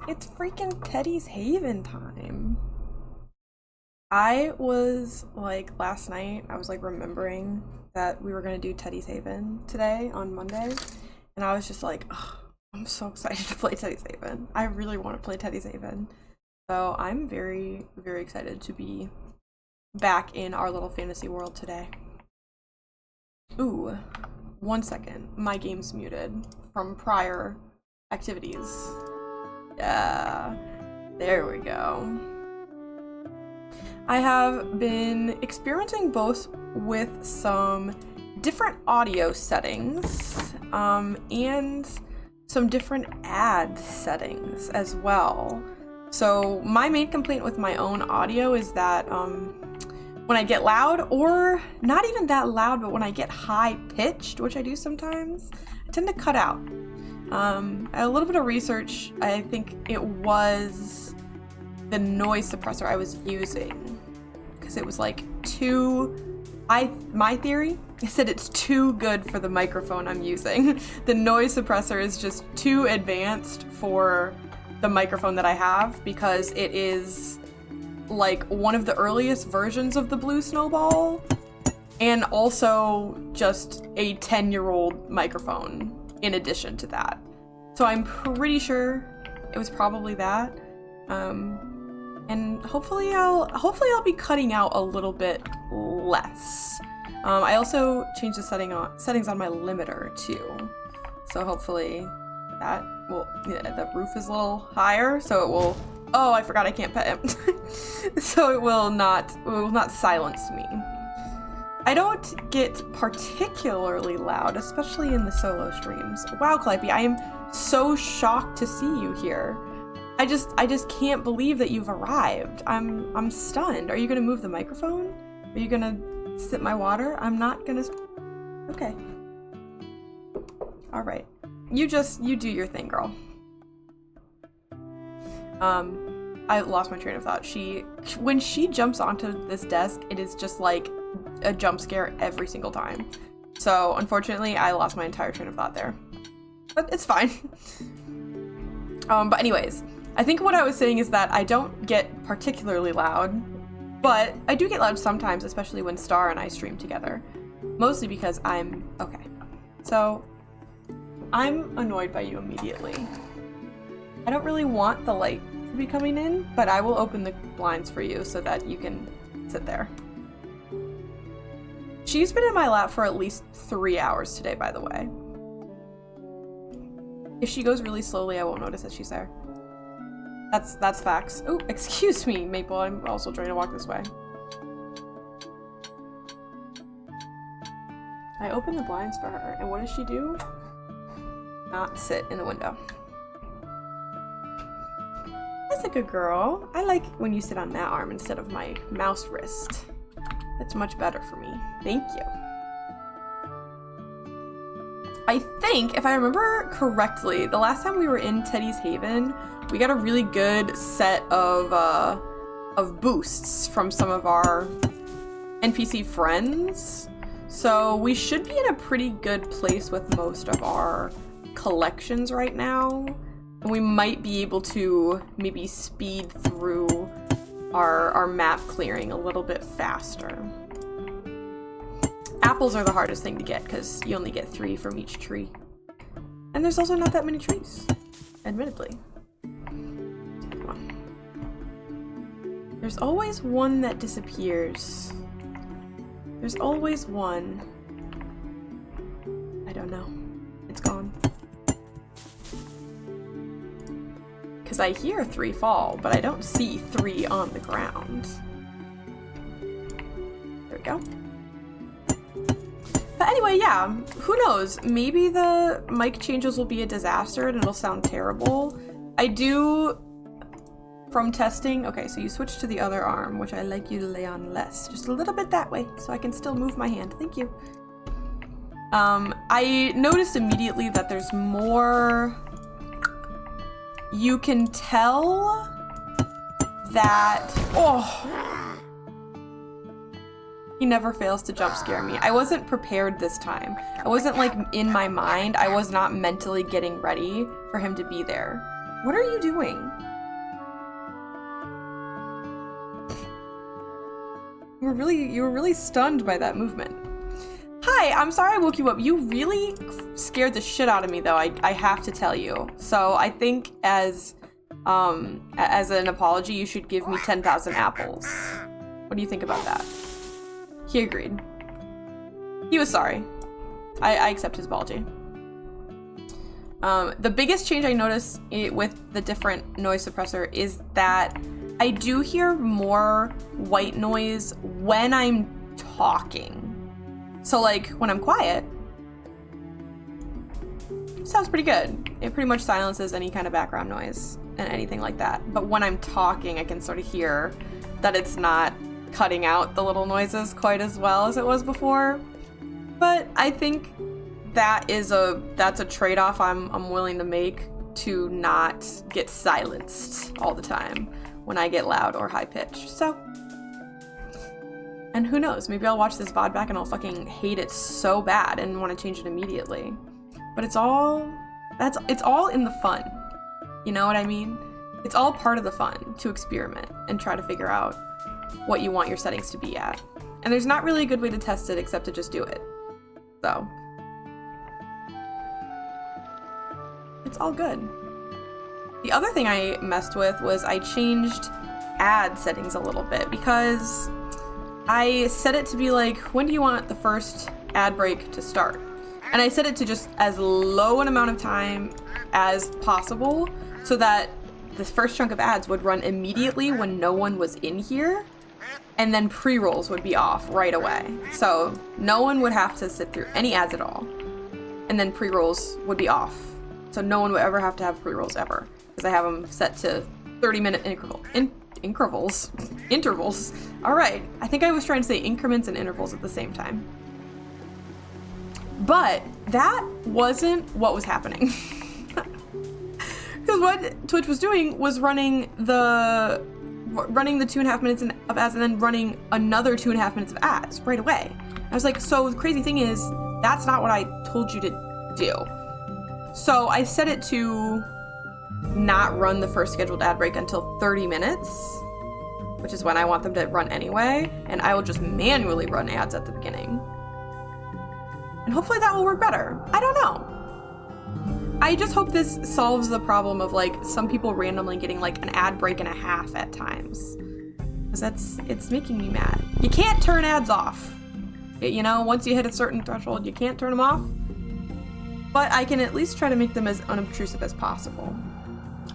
It's freaking Teddy's Haven time. I was like, last night, I was like remembering that we were gonna do Teddy's Haven today on Monday, and I was just like, oh, I'm so excited to play Teddy's Haven. I really want to play Teddy's Haven. So I'm very, very excited to be back in our little fantasy world today. Ooh, 1 second. My game's muted from prior activities. Yeah, there we go. I have been experimenting both with some different audio settings and some different ad settings as well. So my main complaint with my own audio is that when I get loud, or not even that loud, but when I get high pitched, which I do sometimes, I tend to cut out. A little bit of research, I think it was the noise suppressor I was using, because it was like my theory is that it's too good for the microphone I'm using. The noise suppressor is just too advanced for the microphone that I have, because it is like one of the earliest versions of the Blue Snowball, and also just a 10-year-old microphone in addition to that. So I'm pretty sure it was probably that. And hopefully I'll be cutting out a little bit less. I also changed the settings on my limiter too. So hopefully that will, yeah, the roof is a little higher, so it will, oh, I forgot I can't pet him. So it will not silence me. I don't get particularly loud, especially in the solo streams. Wow, Calliope, I am so shocked to see you here. I just can't believe that you've arrived. I'm stunned. Are you gonna move the microphone? Are you gonna sip my water? I'm not gonna. Okay. All right. You do your thing, girl. I lost my train of thought. When she jumps onto this desk, it is just like a jump scare every single time. So unfortunately, I lost my entire train of thought there, but it's fine. But anyways, I think what I was saying is that I don't get particularly loud, but I do get loud sometimes, especially when Star and I stream together. Mostly because I'm okay. So I'm annoyed by you immediately. I don't really want the light to be coming in, but I will open the blinds for you so that you can sit there. She's been in my lap for at least 3 hours today, by the way. If she goes really slowly, I won't notice that she's there. That's facts. Oh, excuse me, Maple. I'm also trying to walk this way. I opened the blinds for her, and what does she do? Not sit in the window. That's a good girl. I like when you sit on that arm instead of my mouse wrist. That's much better for me. Thank you. I think, if I remember correctly, the last time we were in Teddy's Haven, we got a really good set of boosts from some of our NPC friends. So we should be in a pretty good place with most of our collections right now. And we might be able to maybe speed through our map clearing a little bit faster. Apples are the hardest thing to get because you only get 3 from each tree. And there's also not that many trees, admittedly. There's always one that disappears. There's always one. I don't know. It's gone. Because I hear 3 fall, but I don't see 3 on the ground. There we go. But anyway, yeah, who knows? Maybe the mic changes will be a disaster and it'll sound terrible. I do, from testing, okay, so you switch to the other arm, which I like you to lay on less. Just a little bit that way, so I can still move my hand. Thank you. I noticed immediately that there's more. You can tell that, oh, he never fails to jump scare me. I wasn't prepared this time. I wasn't like in my mind. I was not mentally getting ready for him to be there. What are you doing? were really stunned by that movement. Hi, I'm sorry I woke you up. You really scared the shit out of me, though. I have to tell you. So I think as an apology, you should give me 10,000 apples. What do you think about that? He agreed. He was sorry. I accept his apology. The biggest change I noticed with the different noise suppressor is that I do hear more white noise when I'm talking. So like when I'm quiet, it sounds pretty good. It pretty much silences any kind of background noise and anything like that. But when I'm talking, I can sort of hear that it's not cutting out the little noises quite as well as it was before. But I think that's a trade-off I'm willing to make to not get silenced all the time when I get loud or high-pitched. So, and who knows, maybe I'll watch this VOD back and I'll fucking hate it so bad and want to change it immediately. But it's all in the fun. You know what I mean? It's all part of the fun to experiment and try to figure out what you want your settings to be at. And there's not really a good way to test it except to just do it. So, it's all good. The other thing I messed with was I changed ad settings a little bit because I set it to be like, when do you want the first ad break to start? And I set it to just as low an amount of time as possible so that the first chunk of ads would run immediately when no one was in here, and then pre-rolls would be off right away. So no one would have to sit through any ads at all, and then pre-rolls would be off. So no one would ever have to have pre-rolls ever, because I have them set to 30-minute intervals. All right, I think I was trying to say increments and intervals at the same time. But that wasn't what was happening. Because what Twitch was doing was running the 2.5 minutes of ads and then running another 2.5 minutes of ads right away. I was like, so the crazy thing is, that's not what I told you to do. So I set it to not run the first scheduled ad break until 30 minutes, which is when I want them to run anyway, and I will just manually run ads at the beginning. And hopefully that will work better. I don't know. I just hope this solves the problem of like some people randomly getting like an ad break and a half at times. Because it's making me mad. You can't turn ads off. You know, once you hit a certain threshold, you can't turn them off. But I can at least try to make them as unobtrusive as possible.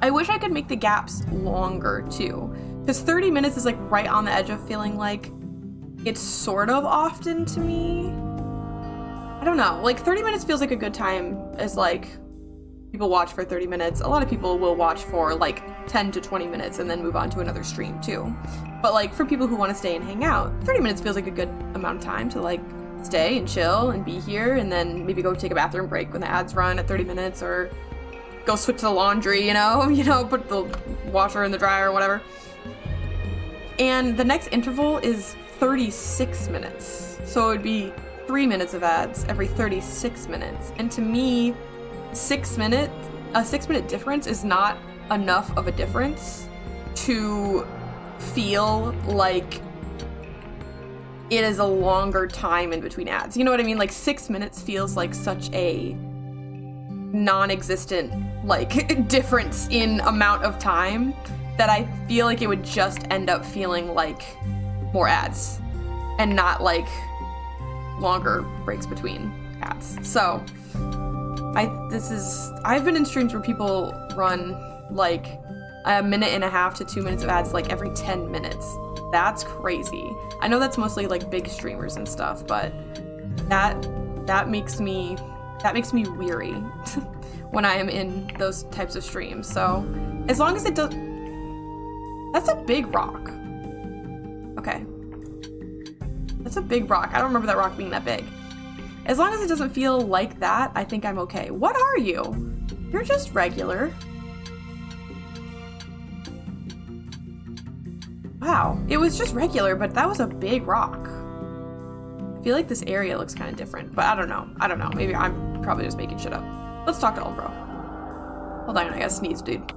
I wish I could make the gaps longer too. Because 30 minutes is like right on the edge of feeling like it's sort of often to me. I don't know, like 30 minutes feels like a good time as like people watch for 30 minutes. A lot of people will watch for like 10 to 20 minutes and then move on to another stream too. But like for people who want to stay and hang out, 30 minutes feels like a good amount of time to like stay and chill and be here and then maybe go take a bathroom break when the ads run at 30 minutes or go switch to the laundry, you know, put the washer in the dryer or whatever. And the next interval is 36 minutes. So it would be 3 minutes of ads every 36 minutes. And to me, a 6 minute difference is not enough of a difference to feel like it is a longer time in between ads. You know what I mean? Like 6 minutes feels like such a non-existent like difference in amount of time that I feel like it would just end up feeling like more ads and not like longer breaks between ads. So I've been in streams where people run like a minute and a half to 2 minutes of ads like every 10 minutes. That's crazy. I know that's mostly like big streamers and stuff, but that makes me weary when I am in those types of streams. So as long as it does, that's a big rock. Okay. That's a big rock. I don't remember that rock being that big. As long as it doesn't feel like that, I think I'm okay. What are you? You're just regular. Wow, it was just regular, but that was a big rock. I feel like this area looks kind of different, but I don't know. Maybe I'm probably just making shit up. Let's talk to Elbro. Hold on, I gotta sneeze, dude.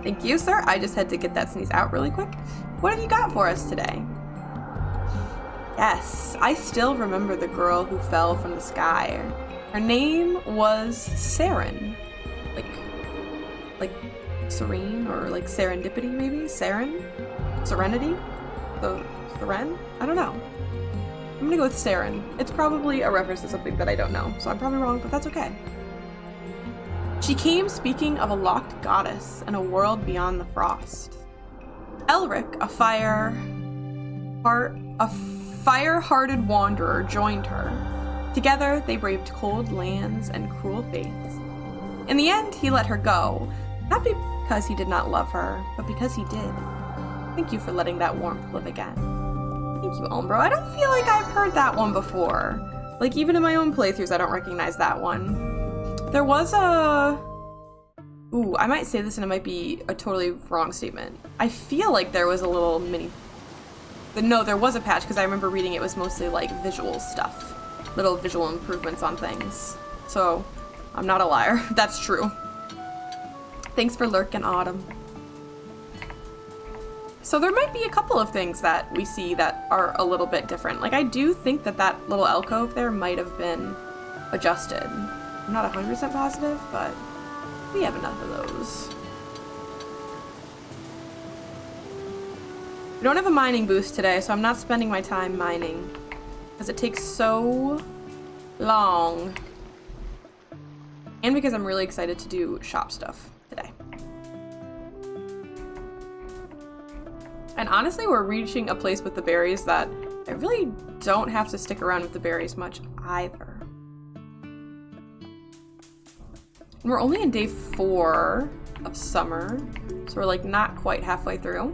Thank you, sir. I just had to get that sneeze out really quick. What have you got for us today? Yes, I still remember the girl who fell from the sky. Her name was Saren. Like serene or like serendipity maybe? Saren? Serenity? The Seren? I don't know. I'm gonna go with Saren. It's probably a reference to something that I don't know, so I'm probably wrong, but that's okay. She came speaking of a locked goddess and a world beyond the frost. Elric, a fire-hearted wanderer, joined her. Together, they braved cold lands and cruel fates. In the end, he let her go, not because he did not love her, but because he did. Thank you for letting that warmth live again. Thank you, Umbro. I don't feel like I've heard that one before. Like, even in my own playthroughs, I don't recognize that one. There was a... Ooh, I might say this and it might be a totally wrong statement. I feel like there was a little mini... No, there was a patch because I remember reading it was mostly like visual stuff. Little visual improvements on things. So, I'm not a liar. That's true. Thanks for lurking, Autumn. So there might be a couple of things that we see that are a little bit different. Like, I do think that that little alcove there might have been adjusted. I'm not 100% positive, but we have enough of those. We don't have a mining boost today, so I'm not spending my time mining because it takes so long. And because I'm really excited to do shop stuff today. And honestly, we're reaching a place with the berries that I really don't have to stick around with the berries much either. And we're only in day 4 of summer, so we're like not quite halfway through.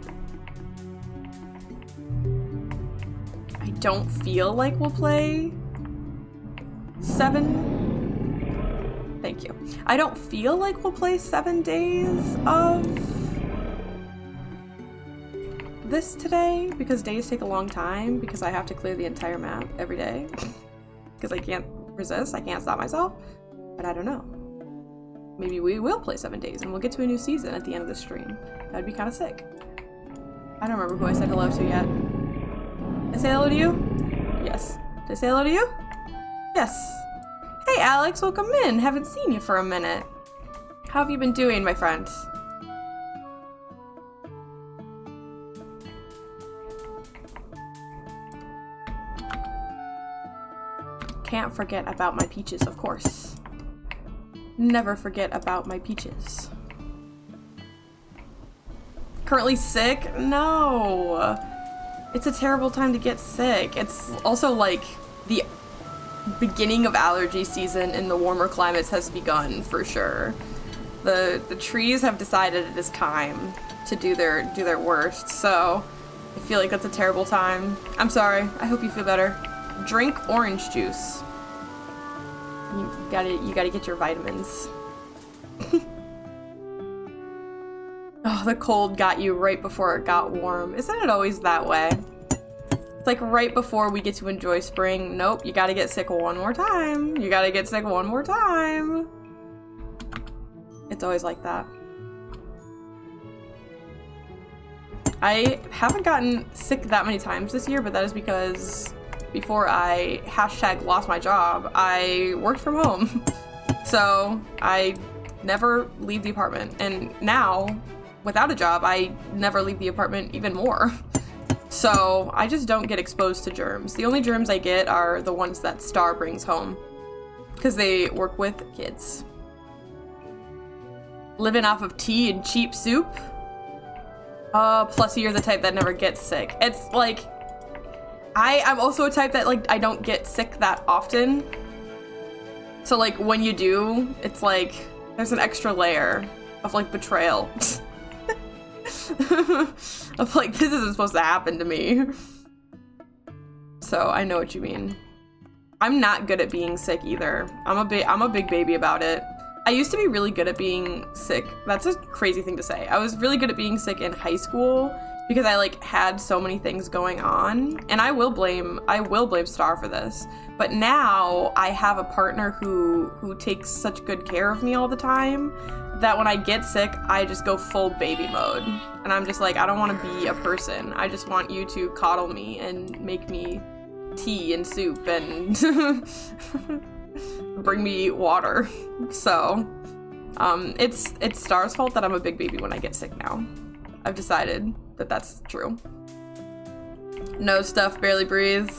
I don't feel like we'll play 7. Thank you. I don't feel like we'll play 7 days of this today because days take a long time because I have to clear the entire map every day because I can't resist. I can't stop myself. But I don't know. Maybe we will play 7 days and we'll get to a new season at the end of the stream. That'd be kind of sick. I don't remember who I said hello to yet. Did I say hello to you? Yes. Did I say hello to you? Yes. Hey Alex, welcome in. Haven't seen you for a minute. How have you been doing, my friend? Can't forget about my peaches, of course. Never forget about my peaches. Currently sick? No. It's a terrible time to get sick. It's also like the beginning of allergy season in the warmer climates has begun for sure. The trees have decided it is time to do their worst, so I feel like that's a terrible time. I'm sorry. I hope you feel better. Drink orange juice. You gotta get your vitamins. Oh, the cold got you right before it got warm. Isn't it always that way? It's like right before we get to enjoy spring. Nope, you gotta get sick one more time. You gotta get sick one more time. It's always like that. I haven't gotten sick that many times this year, but that is because before I #lost my job, I worked from home. So I never leave the apartment. And now, without a job, I never leave the apartment even more. So I just don't get exposed to germs. The only germs I get are the ones that Star brings home because they work with kids. Living off of tea and cheap soup? Plus you're the type that never gets sick. It's like, I'm also a type that like, I don't get sick that often. So like when you do, it's like, there's an extra layer of like betrayal. Of like, this isn't supposed to happen to me. So I know what you mean. I'm not good at being sick either. I'm a big baby about it. I used to be really good at being sick. That's a crazy thing to say. I was really good at being sick in high school because I like had so many things going on, and I will blame Star for this. But now I have a partner who takes such good care of me all the time that when I get sick, I just go full baby mode. And I'm just like, I don't want to be a person. I just want you to coddle me and make me tea and soup and bring me water. So, it's Star's fault that I'm a big baby when I get sick now. I've decided that that's true. No stuff, barely breathe.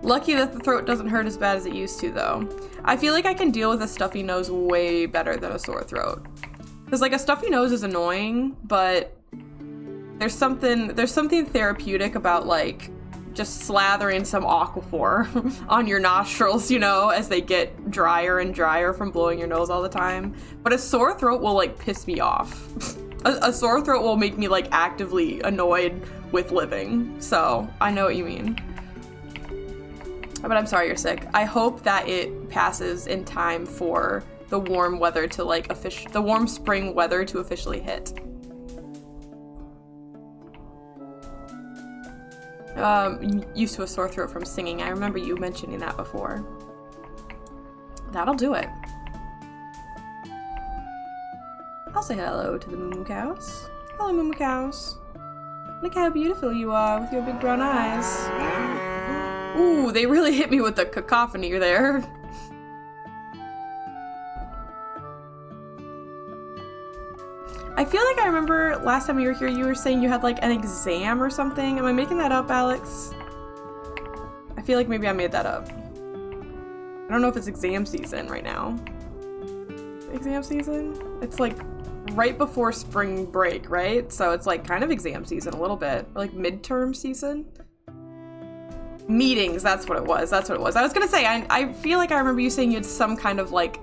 Lucky that the throat doesn't hurt as bad as it used to, though. I feel like I can deal with a stuffy nose way better than a sore throat. Because, like, a stuffy nose is annoying, but there's something therapeutic about, like, just slathering some Aquaphor on your nostrils, you know, as they get drier and drier from blowing your nose all the time. But a sore throat will, like, piss me off. A sore throat will make me, like, actively annoyed with living. So, I know what you mean. But I'm sorry you're sick. I hope that it passes in time for the warm weather to, like, the warm spring weather to officially hit. Used to a sore throat from singing. I remember you mentioning that before. That'll do it. I'll say hello to the moo cows. Hello, moo cows. Look how beautiful you are with your big brown eyes. Ooh, they really hit me with the cacophony there. I feel like I remember last time you were here, you were saying you had like an exam or something. Am I making that up, Alex? I feel like maybe I made that up. I don't know if it's exam season right now. Exam season? It's like right before spring break, right? So it's like kind of exam season a little bit. Or like midterm season. Meetings, that's what it was. That's what it was. I was gonna say, I feel like I remember you saying you had some kind of like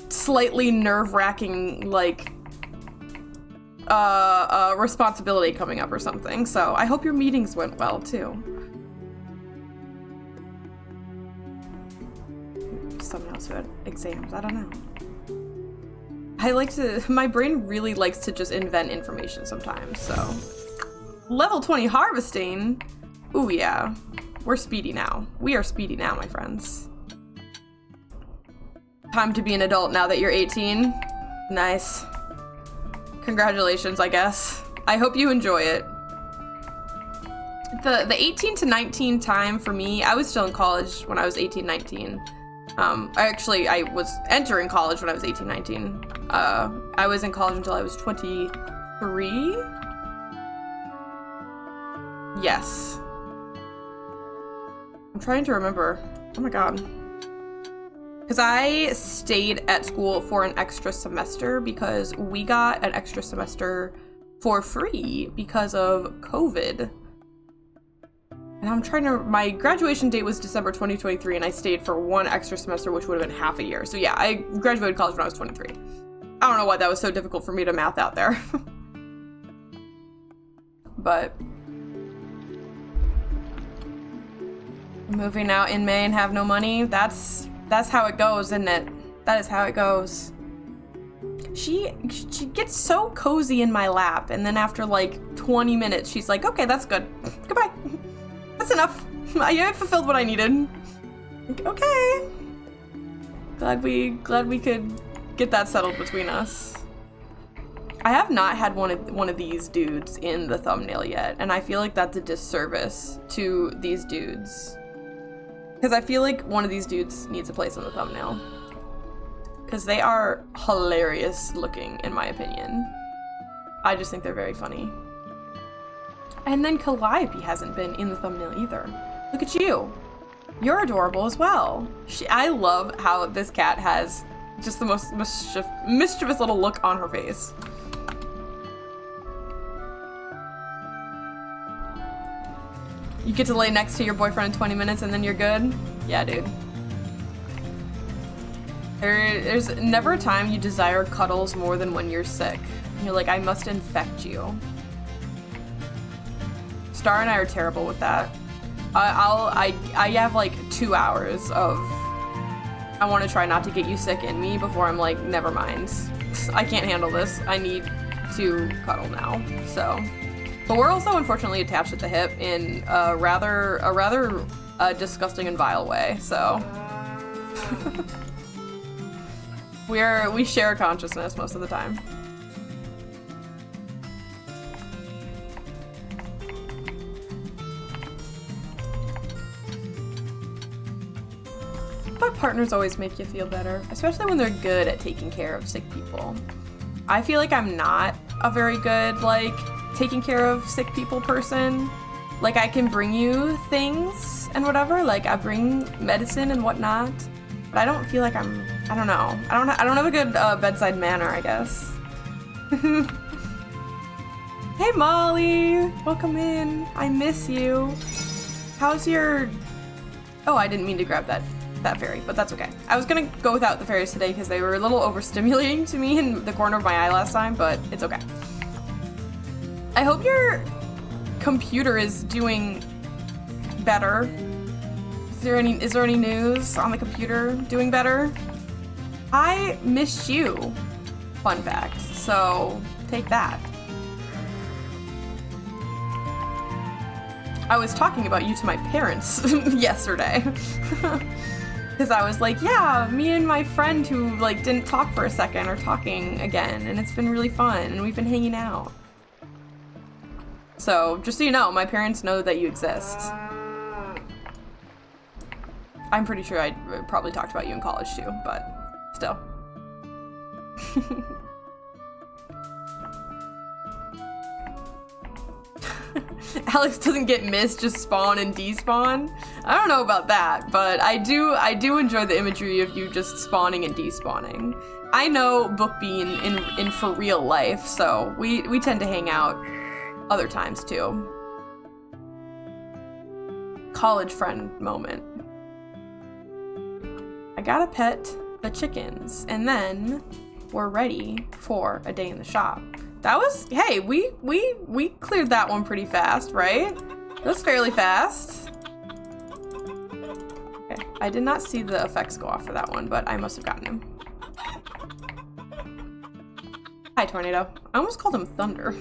slightly nerve-wracking like responsibility coming up or something. So I hope your meetings went well too. Someone else who had exams, I don't know. My brain really likes to just invent information sometimes, so. Level 20 harvesting? Ooh, yeah. We're speedy now. We are speedy now, my friends. Time to be an adult now that you're 18. Nice. Congratulations, I guess. I hope you enjoy it. The 18 to 19 time for me, I was still in college when I was 18, 19. I was entering college when I was 18, 19. I was in college until I was 23? Yes. I'm trying to remember. Oh my god. Because I stayed at school for an extra semester because we got an extra semester for free because of COVID. And I'm trying to, my graduation date was December 2023 and I stayed for one extra semester, which would have been half a year. So yeah, I graduated college when I was 23. I don't know why that was so difficult for me to math out there. But moving out in May and have no money, that's how it goes, isn't it? That is how it goes. She gets so cozy in my lap, and then after like 20 minutes, she's like, okay, that's good. Goodbye. That's enough. I fulfilled what I needed. Okay. Glad we could get that settled between us. I have not had one of these dudes in the thumbnail yet, and I feel like that's a disservice to these dudes. Because I feel like one of these dudes needs a place on the thumbnail. Because they are hilarious looking, in my opinion. I just think they're very funny. And then Calliope hasn't been in the thumbnail either. Look at you. You're adorable as well. I love how this cat has just the most mischievous little look on her face. You get to lay next to your boyfriend in 20 minutes and then you're good? Yeah, dude. There's never a time you desire cuddles more than when you're sick. And you're like, I must infect you. Star and I are terrible with that. I have like 2 hours of I want to try not to get you sick in me before I'm like, never mind. I can't handle this. I need to cuddle now, so. But we're also unfortunately attached at the hip in a rather disgusting and vile way, so. We share consciousness most of the time. But partners always make you feel better, especially when they're good at taking care of sick people. I feel like I'm not a very good, like, taking care of sick people person. Like, I can bring you things and whatever, like, I bring medicine and whatnot, but I don't feel like I don't know. I don't have a good bedside manner, I guess. Hey, Molly! Welcome in. I miss you. How's your... Oh, I didn't mean to grab that fairy, but that's okay. I was gonna go without the fairies today because they were a little overstimulating to me in the corner of my eye last time, but it's okay. I hope your computer is doing better. Is there any news on the computer doing better? I missed you, fun fact, so take that. I was talking about you to my parents yesterday. Because I was like, yeah, me and my friend who like didn't talk for a second are talking again, and it's been really fun, and we've been hanging out. So, just so you know, my parents know that you exist. I'm pretty sure I probably talked about you in college too, but still. Alex doesn't get missed, just spawn and despawn. I don't know about that, but I do enjoy the imagery of you just spawning and despawning. I know Book Bean in for real life, so we tend to hang out other times too. College friend moment. I gotta pet the chickens, and then we're ready for a day in the shop. That was, hey, we cleared that one pretty fast, right? It was fairly fast. Okay, I did not see the effects go off for that one, but I must have gotten him. Hi, Tornado. I almost called him Thunder.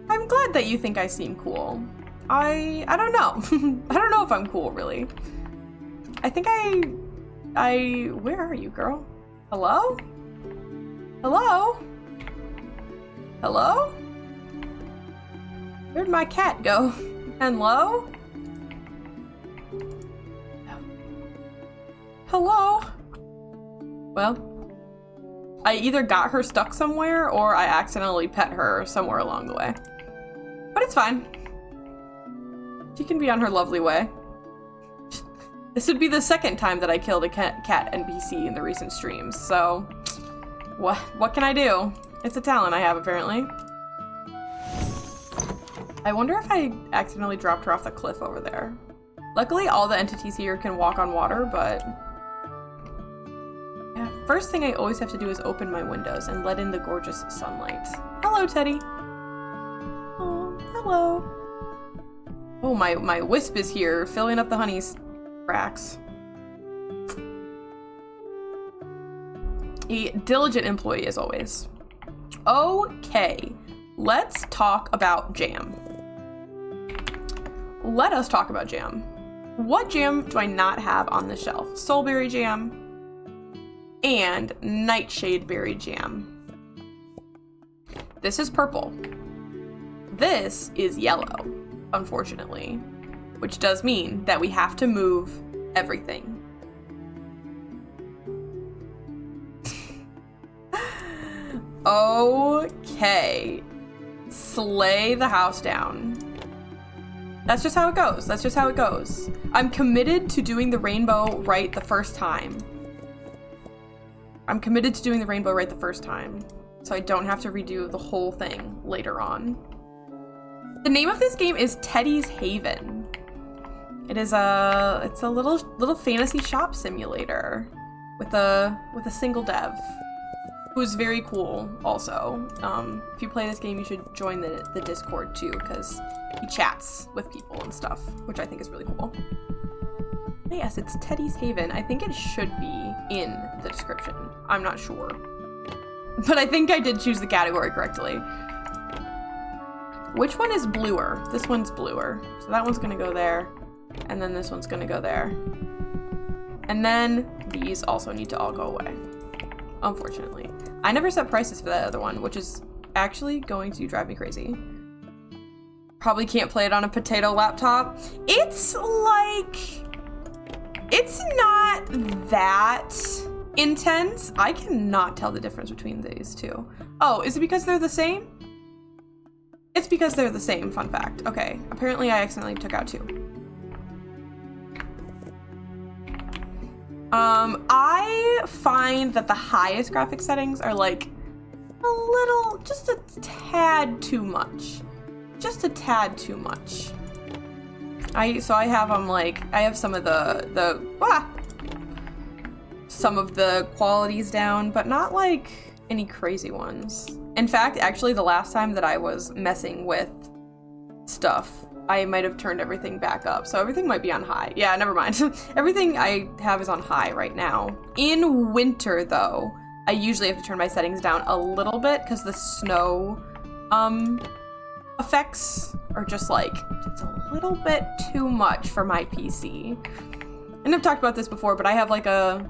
I'm glad that you think I seem cool. I don't know. I don't know if I'm cool, really. I think where are you, girl? Hello? Hello? Hello? Where'd my cat go? Hello? Hello? Well, I either got her stuck somewhere or I accidentally pet her somewhere along the way. But it's fine. She can be on her lovely way. This would be the second time that I killed a cat NPC in the recent streams, so what can I do? It's a talent I have, apparently. I wonder if I accidentally dropped her off the cliff over there. Luckily, all the entities here can walk on water, but yeah, first thing I always have to do is open my windows and let in the gorgeous sunlight. Hello, Teddy. Oh, hello. Oh, my wisp is here, filling up the honey's cracks. A diligent employee, as always. Okay, let's talk about jam. Let us talk about jam. What jam do I not have on the shelf? Soulberry jam and nightshade berry jam. This is purple. This is yellow, unfortunately, which does mean that we have to move everything. Okay. Slay the house down. That's just how it goes. That's just how it goes. I'm committed to doing the rainbow right the first time. I'm committed to doing the rainbow right the first time, so I don't have to redo the whole thing later on. The name of this game is Teddy's Haven. It's a little fantasy shop simulator with a single dev who's very cool also. If you play this game, you should join the Discord too, because he chats with people and stuff, which I think is really cool. But yes, it's Teddy's Haven. I think it should be in the description. I'm not sure. But I think I did choose the category correctly. Which one is bluer? This one's bluer. So that one's gonna go there. And then this one's gonna go there. And then these also need to all go away. Unfortunately. I never set prices for that other one, which is actually going to drive me crazy. Probably can't play it on a potato laptop. It's like... It's not that intense. I cannot tell the difference between these two. Oh, is it because they're the same? It's because they're the same, fun fact. Okay, apparently I accidentally took out 2. I find that the highest graphic settings are like a little, just a tad too much. Just a tad too much. So I have them like, I have some of some of the qualities down, but not like any crazy ones. In fact, actually the last time that I was messing with stuff, I might have turned everything back up. So everything might be on high. Yeah, never mind. Everything I have is on high right now. In winter though, I usually have to turn my settings down a little bit because the snow effects are just like, just a little bit too much for my PC. And I've talked about this before, but I have like the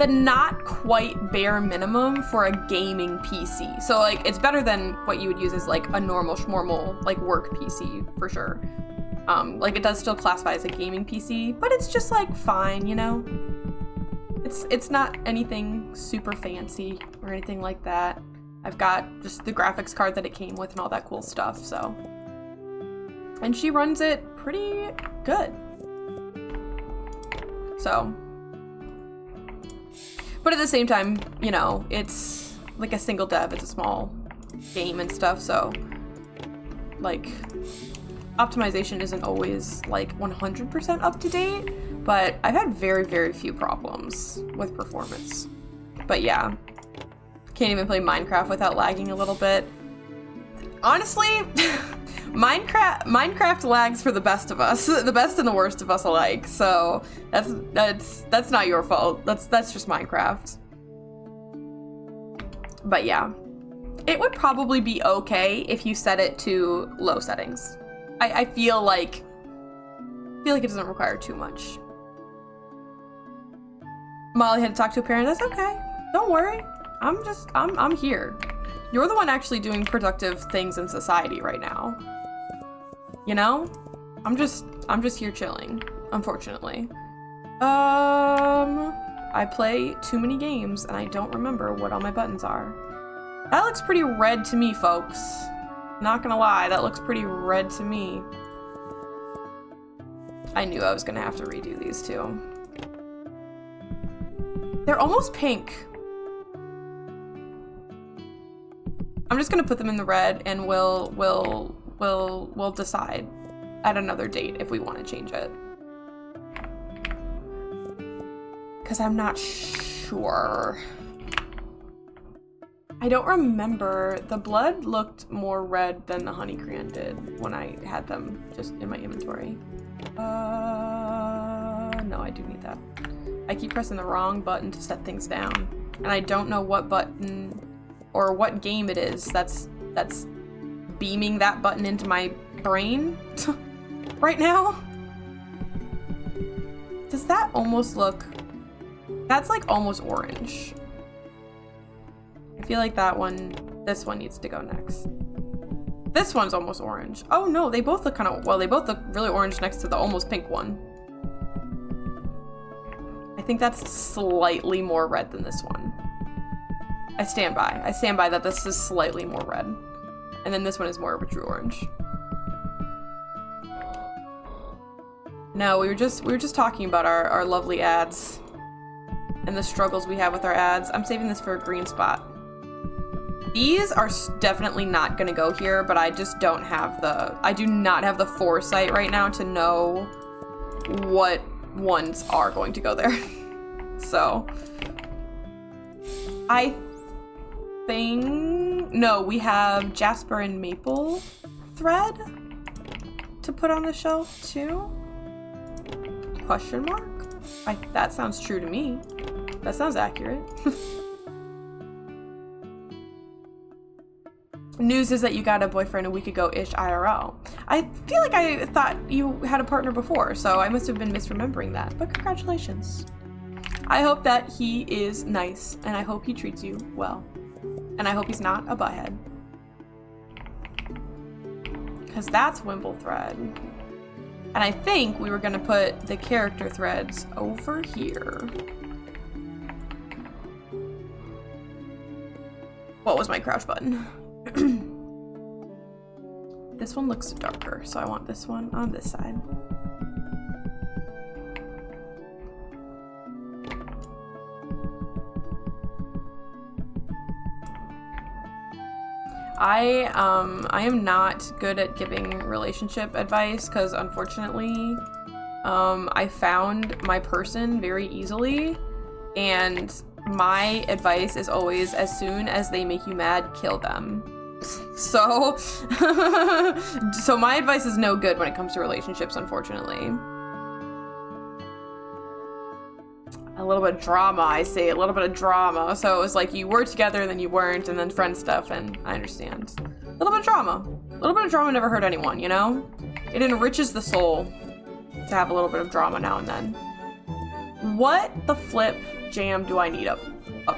not quite bare minimum for a gaming PC. So like, it's better than what you would use as like a normal schmormal like work PC for sure. Like it does still classify as a gaming PC, but it's just like fine, you know? It's not anything super fancy or anything like that. I've got just the graphics card that it came with and all that cool stuff, so. And she runs it pretty good. So. But at the same time, you know, it's like a single dev, it's a small game and stuff, so like optimization isn't always like 100% up to date, but I've had very, very few problems with performance. But yeah, can't even play Minecraft without lagging a little bit. Honestly, Minecraft lags for the best of us, the best and the worst of us alike. So that's not your fault. That's just Minecraft. But yeah, it would probably be okay if you set it to low settings. I feel like it doesn't require too much. Molly had to talk to a parent. That's okay. Don't worry. I'm here. You're the one actually doing productive things in society right now. You know? I'm just here chilling, unfortunately. I play too many games and I don't remember what all my buttons are. That looks pretty red to me, folks. Not gonna lie, that looks pretty red to me. I knew I was gonna have to redo these two. They're almost pink. I'm just gonna put them in the red and we'll decide at another date if we want to change it. Cause I'm not sure. I don't remember. The blood looked more red than the honey crayon did when I had them just in my inventory. No, I do need that. I keep pressing the wrong button to set things down. And I don't know what button or what game it is that's beaming that button into my brain right now. Does that almost look... That's like almost orange. I feel like this one needs to go next. This one's almost orange. Oh no, they both look kind of, well, they both look really orange next to the almost pink one. I think that's slightly more red than this one. I stand by that this is slightly more red. And then this one is more of a true orange. No, we were just talking about our lovely ads and the struggles we have with our ads. I'm saving this for a green spot. These are definitely not gonna go here, but I just don't have I do not have the foresight right now to know what ones are going to go there. So, I think, no, we have Jasper and Maple thread to put on the shelf too? Question mark? That sounds true to me. That sounds accurate. News is that you got a boyfriend a week ago-ish IRL. I feel like I thought you had a partner before, so I must have been misremembering that, but congratulations. I hope that he is nice, and I hope he treats you well. And I hope he's not a butthead. Because that's Wimble thread. And I think we were gonna put the character threads over here. What was my crouch button? This one looks darker, so I want this one on this side. I am not good at giving relationship advice because unfortunately, I found my person very easily, and my advice is always, as soon as they make you mad, kill them. So, so my advice is no good when it comes to relationships, unfortunately. A little bit of drama, I say, a little bit of drama. So it was like you were together and then you weren't, and then friend stuff, and I understand. A little bit of drama. A little bit of drama never hurt anyone, you know? It enriches the soul to have a little bit of drama now and then. What the flip jam do I need up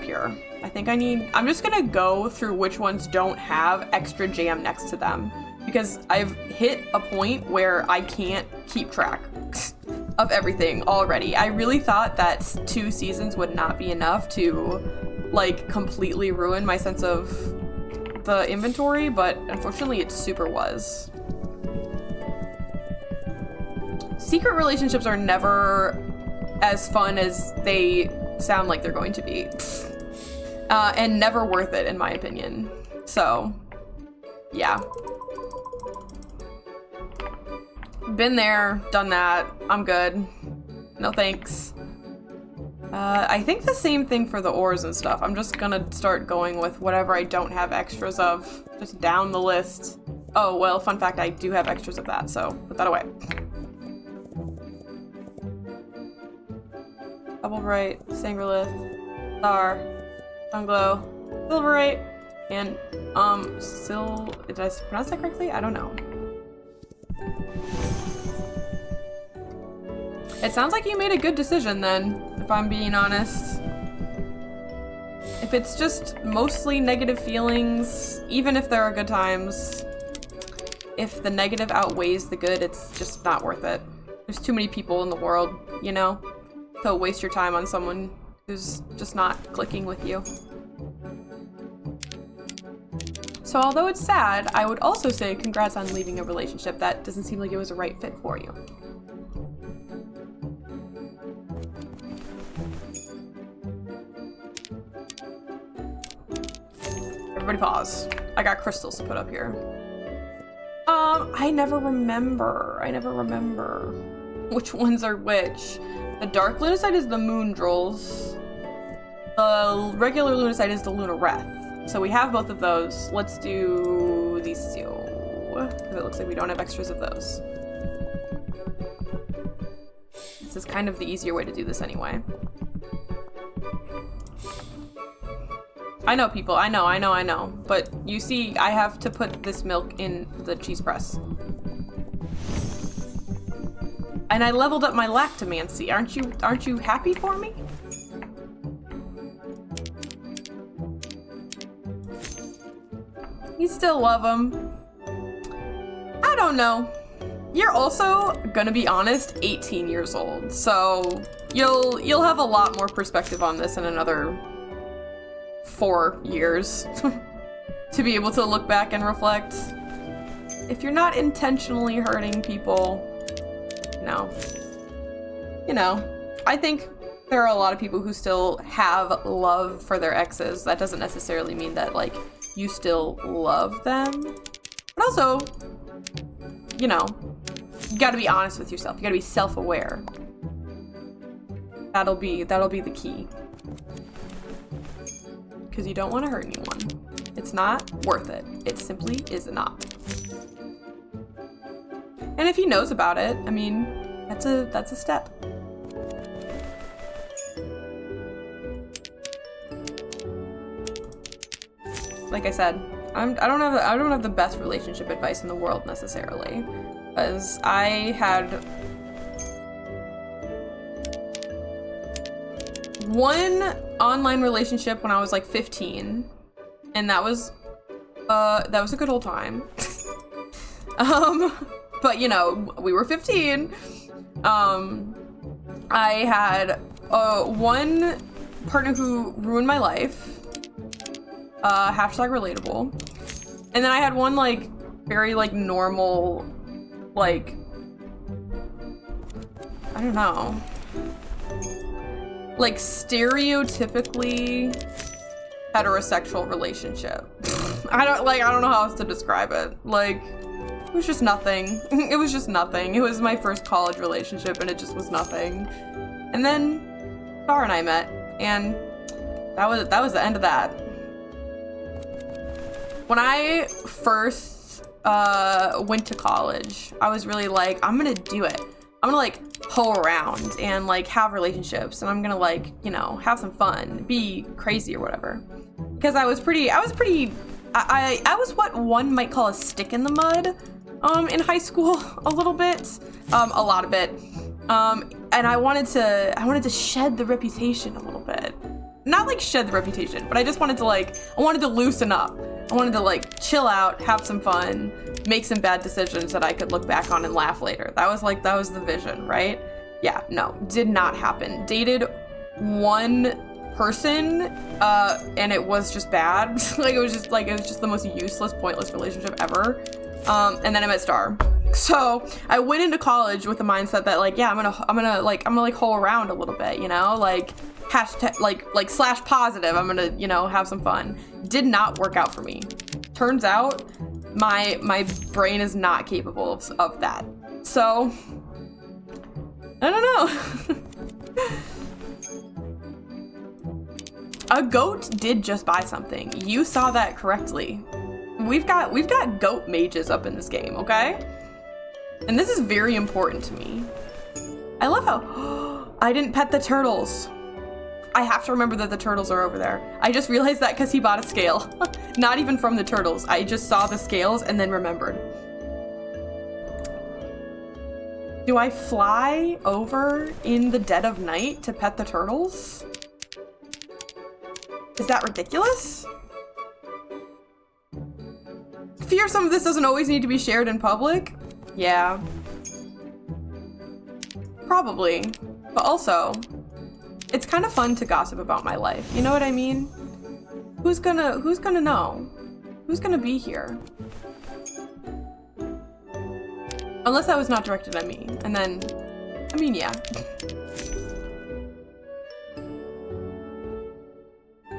here? I think I'm just gonna go through which ones don't have extra jam next to them, because I've hit a point where I can't keep track of everything already. I really thought that 2 seasons would not be enough to, like, completely ruin my sense of the inventory, but unfortunately it super was. Secret relationships are never as fun as they sound like they're going to be. And never worth it, in my opinion. So, yeah. Been there, done that. I'm good. No thanks. I think the same thing for the ores and stuff. I'm just gonna start going with whatever I don't have extras of, just down the list. Oh, well, fun fact, I do have extras of that, so put that away. Double Bright, Sangrelith, Star, Sunglow, Silverite, and, did I pronounce that correctly? I don't know. It sounds like you made a good decision then, if I'm being honest. If it's just mostly negative feelings, even if there are good times, if the negative outweighs the good, it's just not worth it. There's too many people in the world, you know, to waste your time on someone who's just not clicking with you. So although it's sad, I would also say congrats on leaving a relationship that doesn't seem like it was a right fit for you. Everybody pause. I got crystals to put up here. I never remember which ones are which. The dark lunacite is the moondrolls. The regular lunacite is the lunareth. So we have both of those. Let's do these two, because it looks like we don't have extras of those. This is kind of the easier way to do this anyway. I know, people. I know. But you see, I have to put this milk in the cheese press. And I leveled up my lactomancy. Aren't you happy for me? You still love him. I don't know. You're also, gonna be honest, 18 years old. So you'll have a lot more perspective on this in another 4 years to be able to look back and reflect. If you're not intentionally hurting people, no. You know, I think there are a lot of people who still have love for their exes. That doesn't necessarily mean that, like, you still love them. But also, you know, you gotta be honest with yourself. You gotta be self-aware. That'll be the key. Because you don't want to hurt anyone. It's not worth it. It simply is not. And if he knows about it, I mean, that's a step. like I said, I don't have the best relationship advice in the world necessarily, because I had one online relationship when I was like 15, and that was a good old time. But you know, we were 15. I had one partner who ruined my life. Hashtag relatable. And then I had one like very like normal, like, I don't know, like stereotypically heterosexual relationship. I don't know how else to describe it. Like, it was just nothing. It was just nothing. It was my first college relationship and it just was nothing. And then Star and I met, and that was the end of that. When I first went to college, I was really like, I'm gonna do it. I'm gonna like hoe around and like have relationships, and I'm gonna like, you know, have some fun, be crazy or whatever. Because I was what one might call a stick in the mud in high school, a little bit, a lot of it. And I wanted to shed the reputation a little bit. Not like shed the reputation, but I just wanted to like, I wanted to loosen up. I wanted to like chill out, have some fun, make some bad decisions that I could look back on and laugh later. That was the vision, right? Yeah, no, did not happen. Dated one person, and it was just bad. It was just the most useless, pointless relationship ever. And then I met Star. So I went into college with the mindset that like, yeah, I'm gonna hoe around a little bit, you know, like hashtag like slash positive. I'm gonna, you know, have some fun. Did not work out for me. Turns out my brain is not capable of that. So I don't know. A goat did just buy something. You saw that correctly. We've got goat mages up in this game, okay? And this is very important to me. I love how I didn't pet the turtles. I have to remember that the turtles are over there. I just realized that because he bought a scale. Not even from the turtles. I just saw the scales and then remembered. Do I fly over in the dead of night to pet the turtles? Is that ridiculous? Fear some of this doesn't always need to be shared in public? Yeah. Probably. But also, it's kind of fun to gossip about my life. You know what I mean? Who's gonna know? Who's gonna be here? Unless that was not directed at me. And then, I mean, yeah.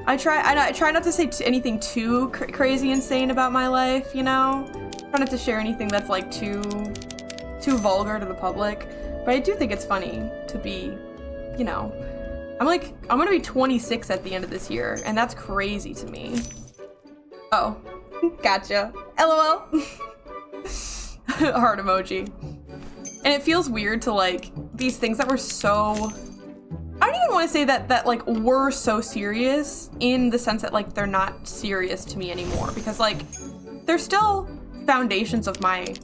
I try not to say anything too crazy insane about my life, you know? Try not to share anything that's like too vulgar to the public. But I do think it's funny to be, you know, I'm gonna be 26 at the end of this year, and that's crazy to me. Oh, gotcha. LOL. Heart emoji. And it feels weird to like, these things that were so, I don't even want to say that like were so serious in the sense that like they're not serious to me anymore, because like they're still foundations of my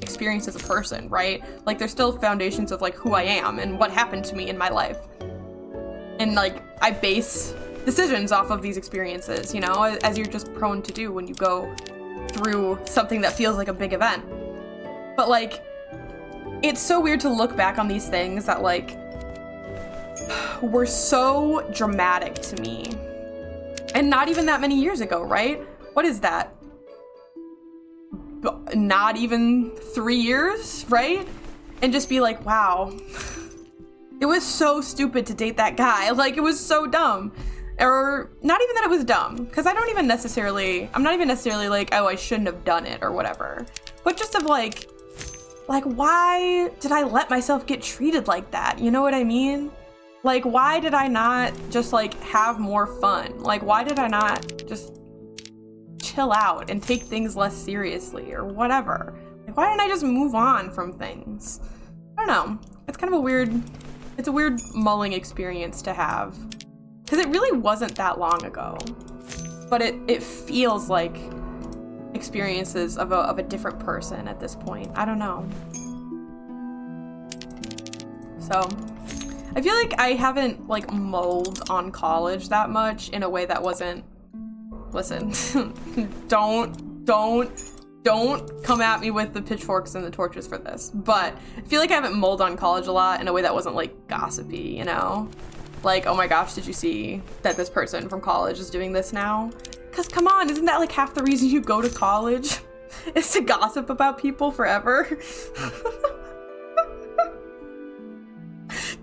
experience as a person, right? Like they're still foundations of like who I am and what happened to me in my life. And like I base decisions off of these experiences, you know, as you're just prone to do when you go through something that feels like a big event. But like, it's so weird to look back on these things that like were so dramatic to me. And not even that many years ago, right? What is that? Not even 3 years, right? And just be like, wow, it was so stupid to date that guy. Like, it was so dumb. Or not even that it was dumb, because I'm not even necessarily like, oh, I shouldn't have done it or whatever. But just of like, why did I let myself get treated like that? You know what I mean? Like, why did I not just like have more fun? Like, why did I not just chill out and take things less seriously or whatever? Like, why didn't I just move on from things? I don't know. It's kind of it's a weird mulling experience to have, because it really wasn't that long ago. but it feels like experiences of a different person at this point. I don't know. So I feel like I haven't like mulled on college that much in a way that wasn't, listen, don't come at me with the pitchforks and the torches for this, but I feel like I haven't mulled on college a lot in a way that wasn't like gossipy, you know? Like, oh my gosh, did you see that this person from college is doing this now? Because come on, isn't that like half the reason you go to college? Is to gossip about people forever?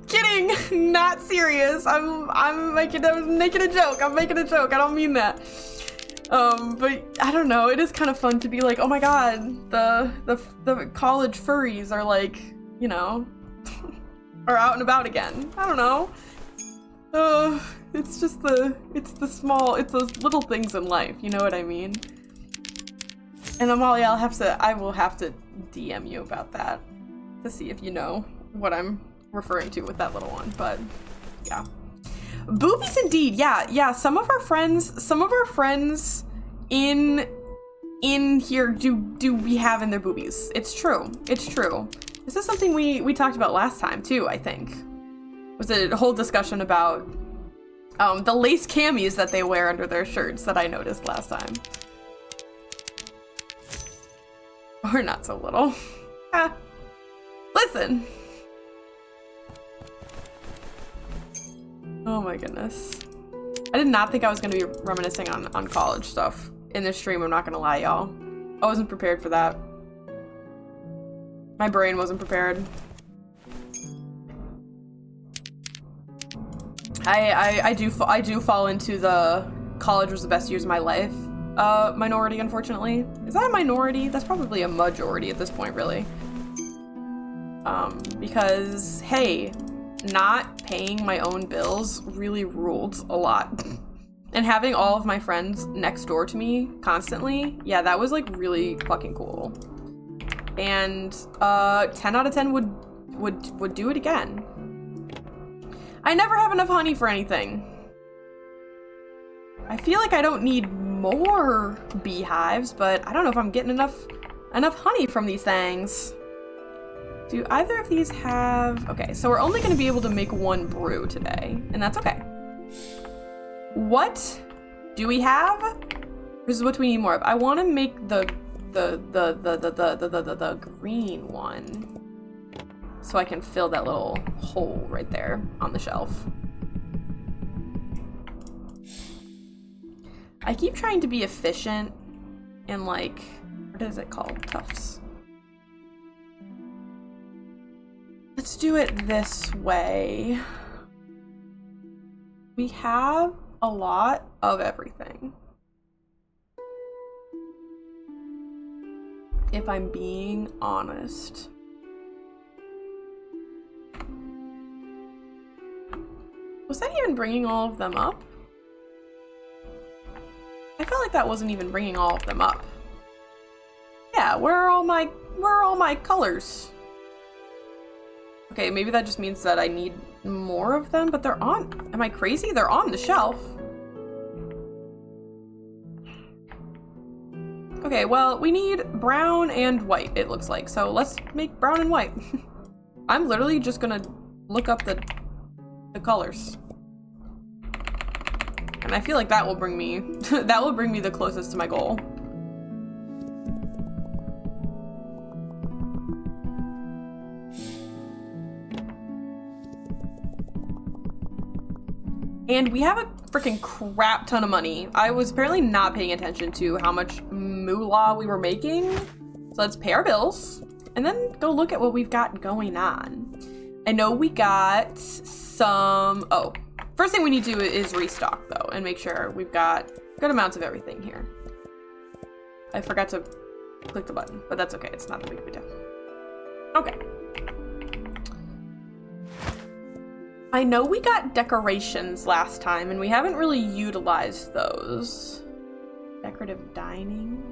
Kidding, not serious. I'm making a joke. I'm making a joke. I don't mean that. But I don't know. It is kind of fun to be like, oh my god, the college furries are like, you know, are out and about again. I don't know. It's just it's those little things in life. You know what I mean? And Amalia, I will have to DM you about that to see if you know what I'm referring to with that little one. But yeah. Boobies indeed. Yeah. Some of our friends in here do we have in their boobies. It's true. This is something we talked about last time too, I think. It was a whole discussion about the lace camis that they wear under their shirts that I noticed last time. Or not so little. Listen. Oh my goodness. I did not think I was going to be reminiscing on college stuff in this stream, I'm not going to lie, y'all. I wasn't prepared for that. My brain wasn't prepared. I do fall into the college was the best years of my life minority, unfortunately. Is that a minority? That's probably a majority at this point, really. Because, hey, not paying my own bills really ruled a lot. And having all of my friends next door to me constantly, yeah, that was like really fucking cool. And 10 out of 10 would do it again. I never have enough honey for anything. I feel like I don't need more beehives, but I don't know if I'm getting enough honey from these things. Do either of these have... Okay, so we're only going to be able to make one brew today, and that's okay. What do we have? This is what we need more of. I want to make the green one so I can fill that little hole right there on the shelf. I keep trying to be efficient in, like, what is it called? Tufts. Let's do it this way. We have a lot of everything. If I'm being honest. Was that even bringing all of them up? I felt like that wasn't even bringing all of them up. Yeah, where are all my colors? Okay, maybe that just means that I need more of them, but they're on. Am I crazy? They're on the shelf. Okay, well, we need brown and white, it looks like. So let's make brown and white. I'm literally just gonna look up the colors. And I feel like that will bring me the closest to my goal. And we have a freaking crap ton of money. I was apparently not paying attention to how much moolah we were making. So let's pay our bills and then go look at what we've got going on. I know we got some, oh, first thing we need to do is restock though and make sure we've got good amounts of everything here. I forgot to click the button, but that's okay. It's not a big deal. Okay. I know we got decorations last time and we haven't really utilized those. Decorative dining.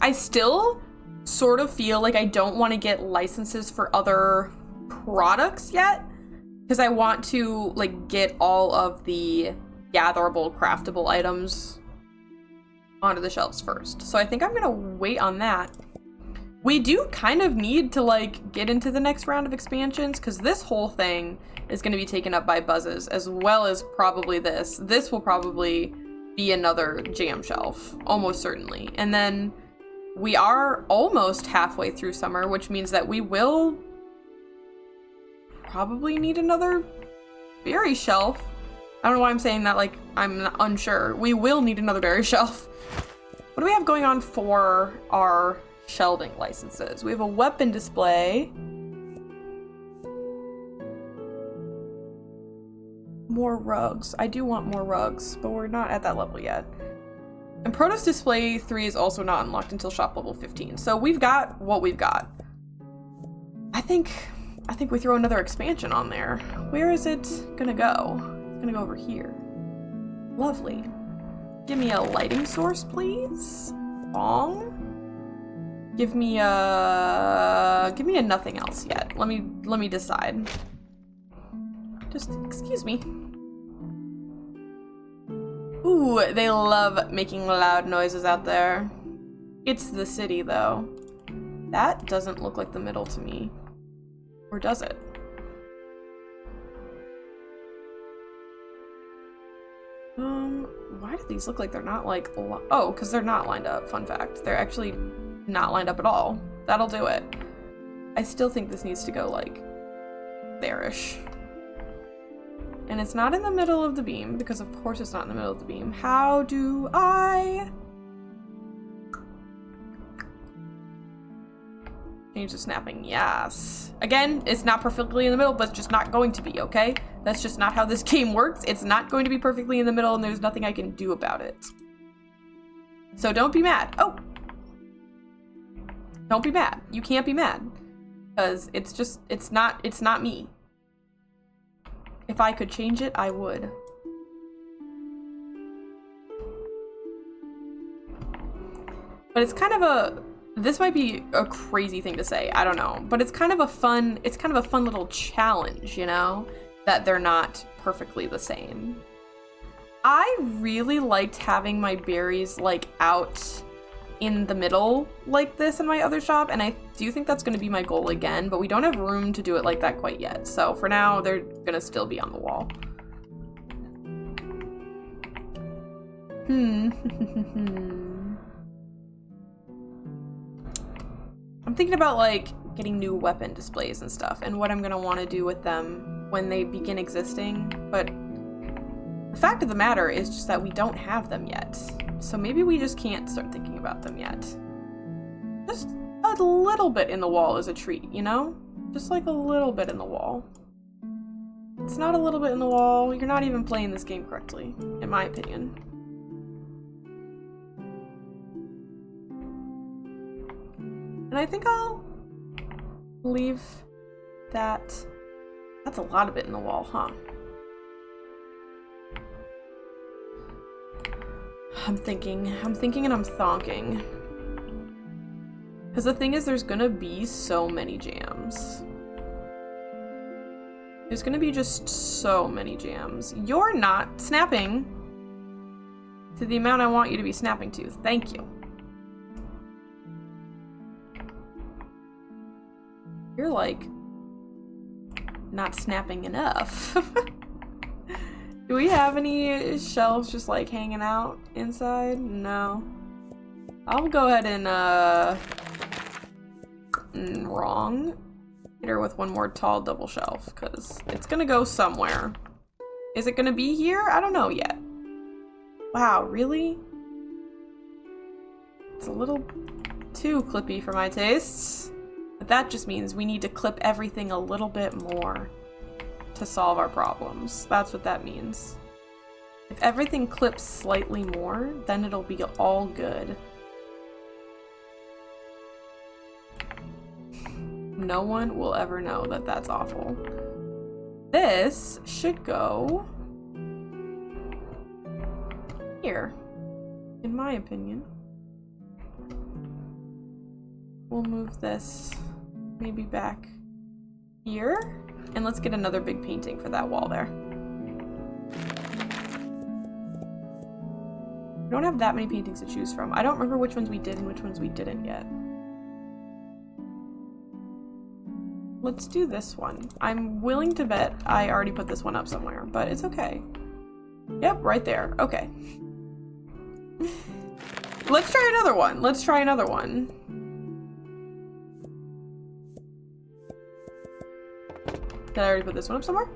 I still sort of feel like I don't want to get licenses for other products yet. because I want to like get all of the gatherable, craftable items onto the shelves first. So I think I'm gonna wait on that. We do kind of need to like get into the next round of expansions because this whole thing is going to be taken up by buzzes as well as probably this. This will probably be another jam shelf, almost certainly. And then we are almost halfway through summer, which means that we will probably need another berry shelf. I don't know why I'm saying that like I'm unsure. We will need another berry shelf. What do we have going on for our shelving licenses? We have a weapon display. More rugs. I do want more rugs, but we're not at that level yet. And produce display 3 is also not unlocked until shop level 15. So we've got what we've got. I think we throw another expansion on there. Where is it gonna go? It's gonna go over here. Lovely. Give me a lighting source, please. Bong. Give me a nothing else yet. Let me decide. Just excuse me. Ooh, they love making loud noises out there. It's the city though. That doesn't look like the middle to me. Or does it? Why do these look like they're not like, oh, because they're not lined up, fun fact. They're actually not lined up at all. That'll do it. I still think this needs to go like there-ish. And it's not in the middle of the beam, because of course it's not in the middle of the beam. How do I change the snapping? Yes. Again, it's not perfectly in the middle, but it's just not going to be, okay? That's just not how this game works. It's not going to be perfectly in the middle, and there's nothing I can do about it. So don't be mad. Oh! Don't be mad. You can't be mad. Because it's just, it's not me. If I could change it, I would. But it's kind of a, this might be a crazy thing to say, I don't know. But it's kind of a fun little challenge, you know? That they're not perfectly the same. I really liked having my berries like out in the middle like this in my other shop, and I do think that's going to be my goal again, but we don't have room to do it like that quite yet. So for now, they're going to still be on the wall. I'm thinking about like getting new weapon displays and stuff and what I'm going to want to do with them when they begin existing, but the fact of the matter is just that we don't have them yet. So maybe we just can't start thinking about them yet. Just a little bit in the wall is a treat, you know? Just like a little bit in the wall. It's not a little bit in the wall, you're not even playing this game correctly, in my opinion. And I think I'll leave that. That's a lot of it in the wall, huh? I'm thinking and I'm thonking. Because the thing is, there's gonna be so many jams. There's gonna be just so many jams. You're not snapping to the amount I want you to be snapping to. Thank you. You're like not snapping enough. Do we have any shelves just like hanging out inside? No. I'll go ahead and wrong. Hit her with one more tall double shelf because it's gonna go somewhere. Is it gonna be here? I don't know yet. Wow, really? It's a little too clippy for my tastes. But that just means we need to clip everything a little bit more to solve our problems. That's what that means. If everything clips slightly more, then it'll be all good. No one will ever know that that's awful. This should go here, in my opinion. We'll move this maybe back here. And let's get another big painting for that wall there. We don't have that many paintings to choose from. I don't remember which ones we did and which ones we didn't yet. Let's do this one. I'm willing to bet I already put this one up somewhere, but it's okay. Yep, right there. Okay. Let's try another one. Let's try another one. Did I already put this one up somewhere?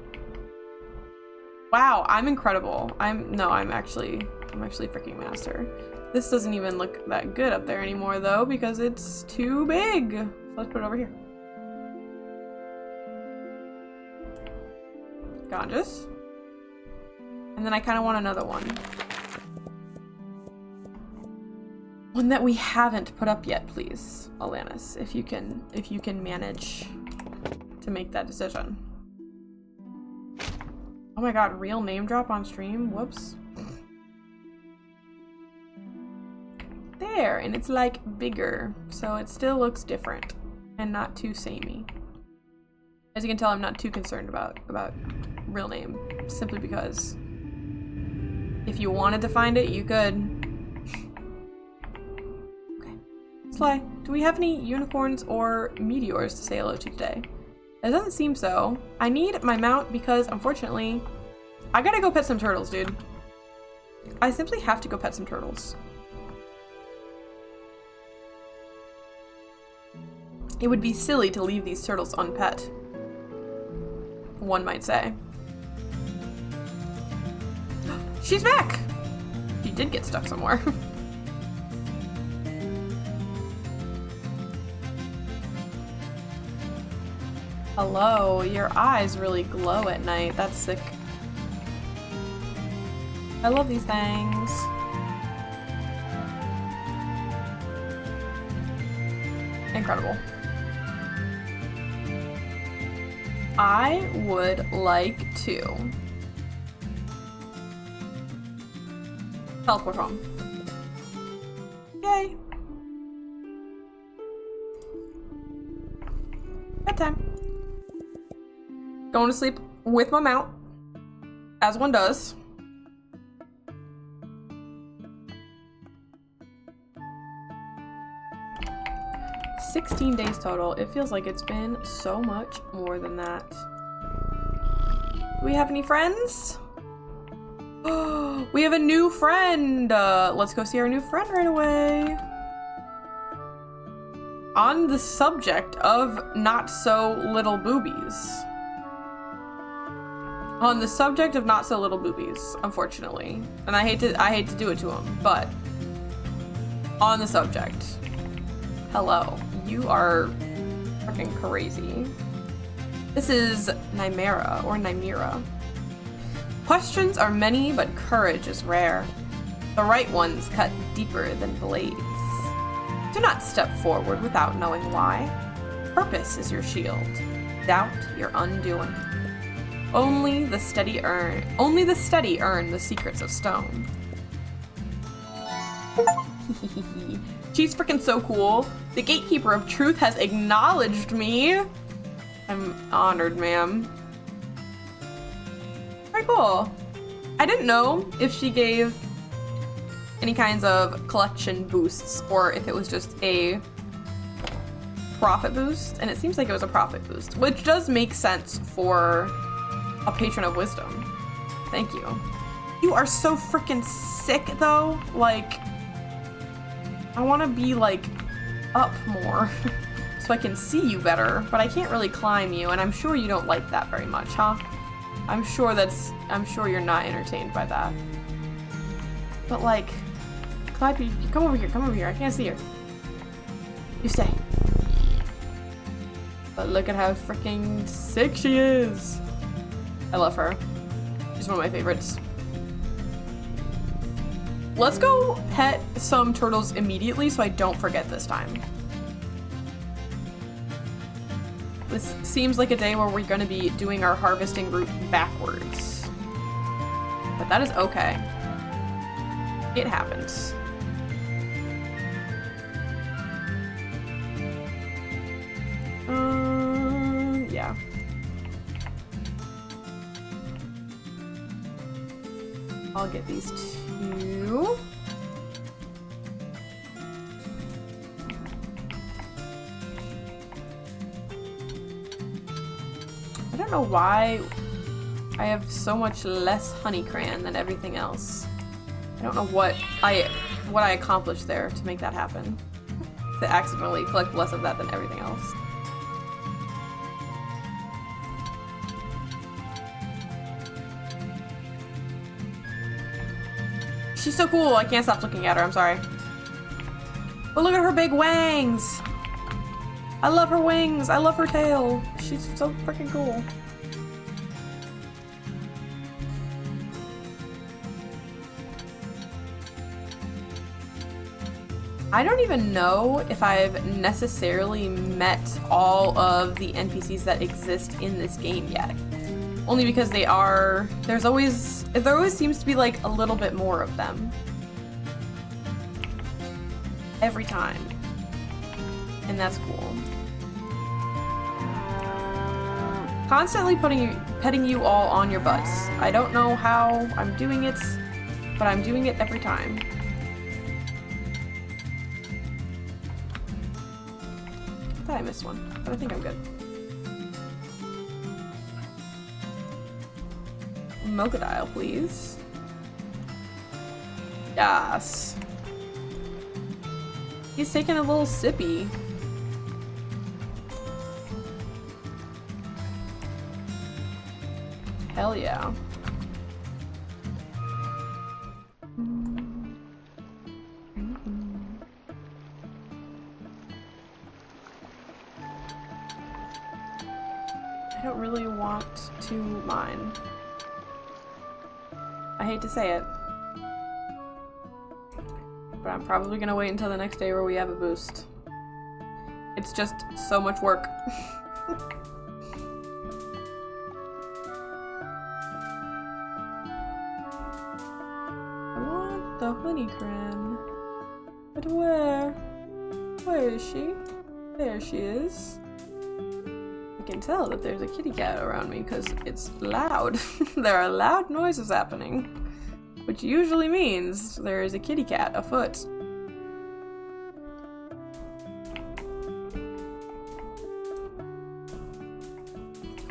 Wow, I'm incredible. I'm actually freaking master. This doesn't even look that good up there anymore though, because it's too big. So let's put it over here. Gorgeous. And then I kind of want another one. One that we haven't put up yet, please, Alanis, if you can manage to make that decision. Oh my god, real name drop on stream? Whoops. There, and it's like bigger, so it still looks different and not too samey. As you can tell, I'm not too concerned about real name, simply because if you wanted to find it, you could. Okay. Sly, do we have any unicorns or meteors to say hello to today? It doesn't seem so. I need my mount because, unfortunately, I gotta go pet some turtles, dude. I simply have to go pet some turtles. It would be silly to leave these turtles unpet, one might say. She's back! She did get stuck somewhere. Hello, your eyes really glow at night. That's sick. I love these things. Incredible. I would like to teleport home. Yay. Bedtime. Going to sleep with my mount, as one does. $16 days total. It feels like it's been so much more than that. Do we have any friends? Oh, we have a new friend. Let's go see our new friend right away. On the subject of not so little boobies. On the subject of not so little boobies, unfortunately. And I hate to do it to him, but on the subject. Hello. You are freaking crazy. This is Nymera, or Nymera. Questions are many, but courage is rare. The right ones cut deeper than blades. Do not step forward without knowing why. Purpose is your shield. Doubt your undoing. Only the steady earn the secrets of stone. She's freaking so cool. The gatekeeper of truth has acknowledged me. I'm honored, ma'am. Very cool. I didn't know if she gave any kinds of collection boosts or if it was just a profit boost, and it seems like it was a profit boost, which does make sense for a patron of wisdom. Thank you. You are so freaking sick, though. Like, I want to be, like, up more so I can see you better, but I can't really climb you, and I'm sure you don't like that very much, huh? I'm sure you're not entertained by that. But, like, Clyde, come over here, I can't see her. You stay. But look at how freaking sick she is. I love her. She's one of my favorites. Let's go pet some turtles immediately so I don't forget this time. This seems like a day where we're going to be doing our harvesting route backwards. But that is okay. It happens. Yeah. I'll get these two. I don't know why I have so much less honey crayon than everything else. I don't know what I accomplished there to make that happen. To accidentally collect less of that than everything else. She's so cool, I can't stop looking at her, I'm sorry. But look at her big wings! I love her wings, I love her tail. She's so freaking cool. I don't even know if I've necessarily met all of the NPCs that exist in this game yet. Only because there always seems to be like a little bit more of them. Every time. And that's cool. Constantly petting you all on your butts. I don't know how I'm doing it, but I'm doing it every time. I thought I missed one, but I think I'm good. Mocodile, please. Yes. He's taking a little sippy. Hell yeah. I don't really want to mine. I hate to say it, but I'm probably gonna wait until the next day where we have a boost. It's just so much work. I want the honeycran. But where? Where is she? There she is. I can tell that there's a kitty cat around me because it's loud. There are loud noises happening, which usually means there is a kitty cat afoot.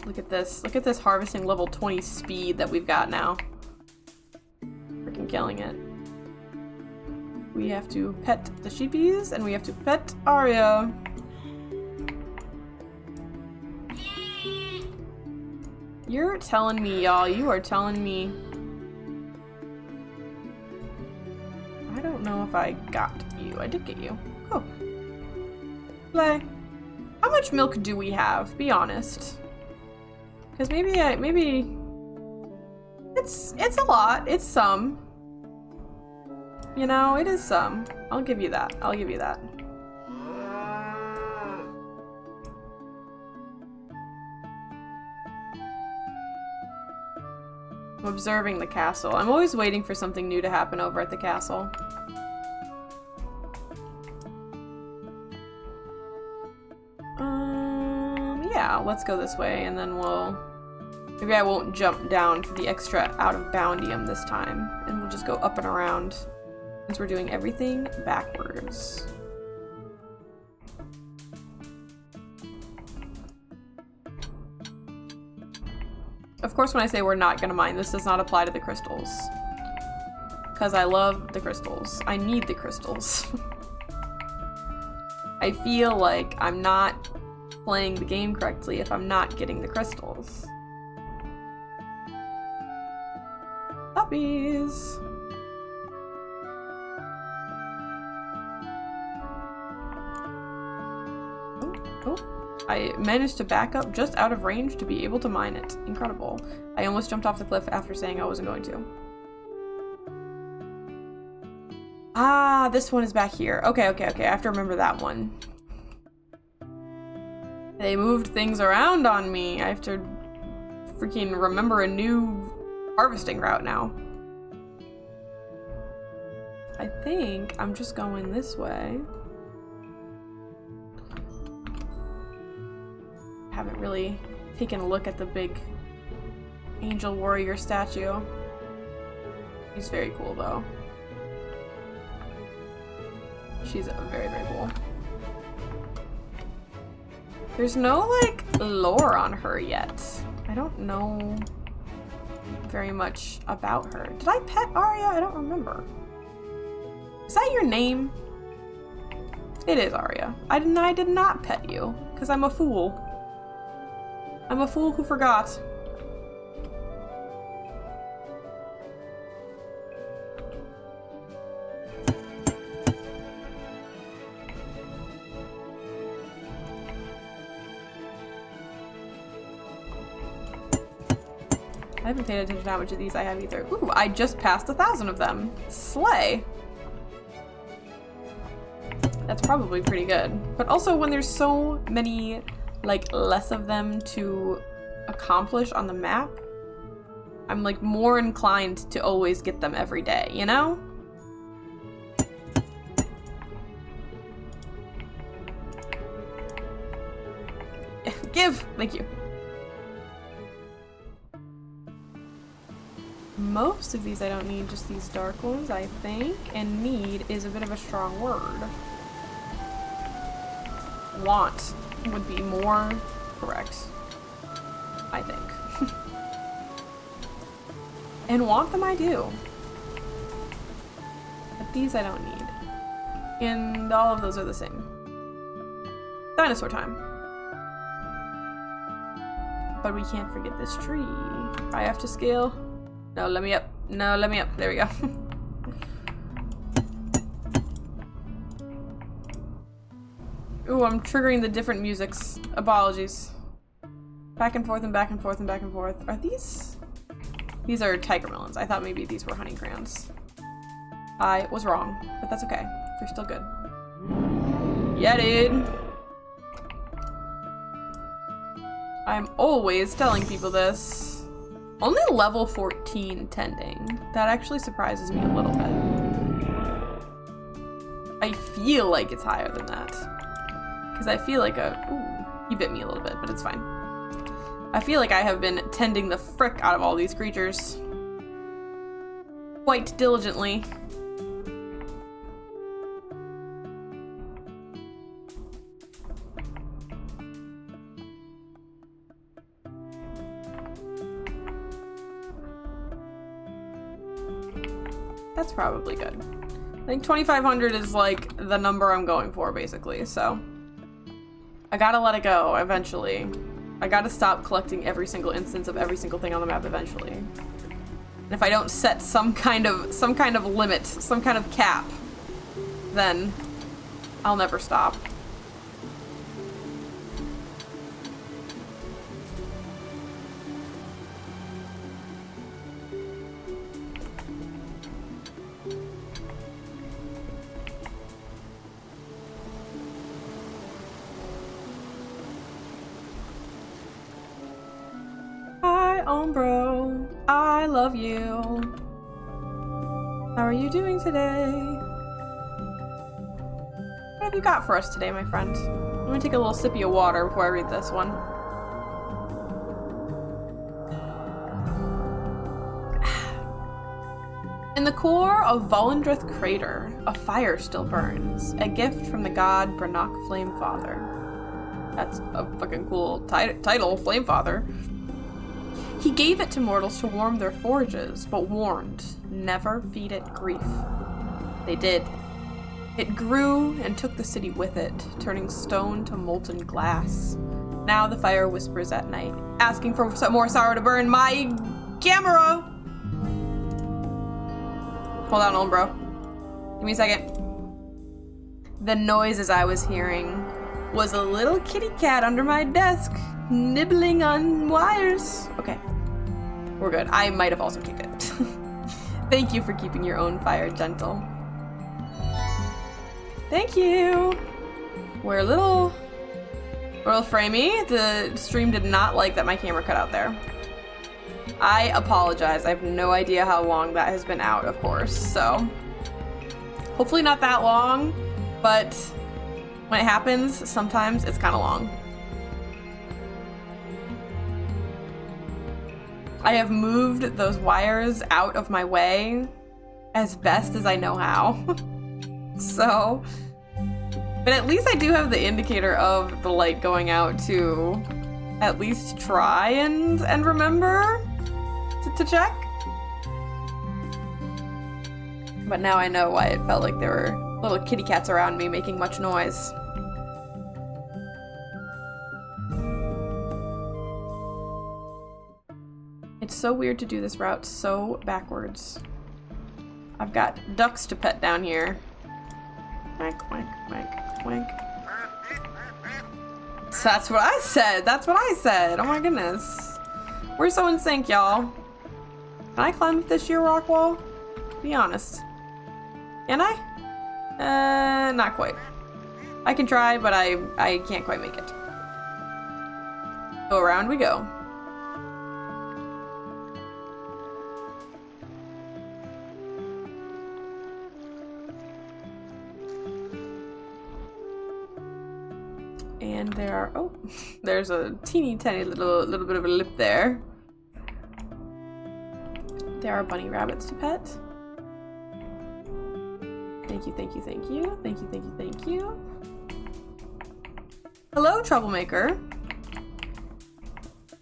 Look at this. Look at this harvesting level 20 speed that we've got now. Freaking killing it. We have to pet the sheepies and we have to pet Arya. You're telling me, y'all. You are telling me. I don't know if I got you. I did get you. Cool. Play. How much milk do we have? Be honest. Because maybe it's a lot. It's some. You know, it is some. I'll give you that. I'll give you that. I'm observing the castle. I'm always waiting for something new to happen over at the castle. Yeah, let's go this way and then maybe I won't jump down for the extra out of boundium this time. And we'll just go up and around since we're doing everything backwards. Of course, when I say we're not gonna mine, this does not apply to the crystals. Because I love the crystals. I need the crystals. I feel like I'm not playing the game correctly if I'm not getting the crystals. Puppies! Oh. I managed to back up just out of range to be able to mine it. Incredible. I almost jumped off the cliff after saying I wasn't going to. Ah, this one is back here. Okay. I have to remember that one. They moved things around on me. I have to freaking remember a new harvesting route now. I think I'm just going this way. Haven't really taken a look at the big angel warrior statue. She's very cool, though. She's very, very cool. There's no, like, lore on her yet. I don't know very much about her. Did I pet Arya? I don't remember. Is that your name? It is Arya. I did not pet you, because I'm a fool. I'm a fool who forgot. I haven't paid attention to how much of these I have either. Ooh, I just passed 1,000 of them. Slay. That's probably pretty good. But also when there's so many, like, less of them to accomplish on the map, I'm, like, more inclined to always get them every day, you know? Give! Thank you. Most of these I don't need, just these dark ones, I think. And need is a bit of a strong word. Want would be more correct, I think. And want them I do. But these I don't need. And all of those are the same. Dinosaur time. But we can't forget this tree. I have to scale. No, let me up. No, let me up. There we go. Ooh, I'm triggering the different musics. Apologies. Back and forth and back and forth and back and forth. Are these? These are tiger melons. I thought maybe these were honey crayons. I was wrong, but that's okay. They're still good. Yeah, dude. I'm always telling people this. Only level 14 tending. That actually surprises me a little bit. I feel like it's higher than that. Because I feel like ooh, he bit me a little bit, but it's fine. I feel like I have been tending the frick out of all these creatures. Quite diligently. That's probably good. I think 2,500 is like the number I'm going for, basically, so. I gotta let it go, eventually. I gotta stop collecting every single instance of every single thing on the map eventually. And if I don't set some kind of limit, some kind of cap, then I'll never stop. Bro, I love you. How are you doing today? What have you got for us today, my friend? I'm gonna take a little sippy of water before I read this one. In the core of Volendrith Crater, a fire still burns. A gift from the god Brannock Flamefather. That's a fucking cool title, Flamefather. He gave it to mortals to warm their forges, but warned, never feed it grief. They did. It grew and took the city with it, turning stone to molten glass. Now the fire whispers at night, asking for some more sorrow to burn my camera! Hold on, old bro. Give me a second. The noises I was hearing was a little kitty cat under my desk, nibbling on wires. Okay, we're good. I might have also kicked it. Thank you for keeping your own fire gentle. Thank you. We're a little framey. The stream did not like that my camera cut out there. I apologize. I have no idea how long that has been out, of course, so hopefully not that long, but when it happens, sometimes it's kind of long. I have moved those wires out of my way as best as I know how. So, but at least I do have the indicator of the light going out to at least try and remember to check. But now I know why it felt like there were little kitty cats around me making much noise. It's so weird to do this route so backwards. I've got ducks to pet down here. Wank, wank, wank, wank. So that's what I said. That's what I said. Oh my goodness. We're so in sync, y'all. Can I climb this sheer rock wall? Be honest. Can I? Not quite. I can try, but I can't quite make it. So around we go. And there are, oh, there's a teeny tiny little bit of a lip there. There are bunny rabbits to pet. Thank you, thank you, thank you. Thank you, thank you, thank you. Hello, troublemaker.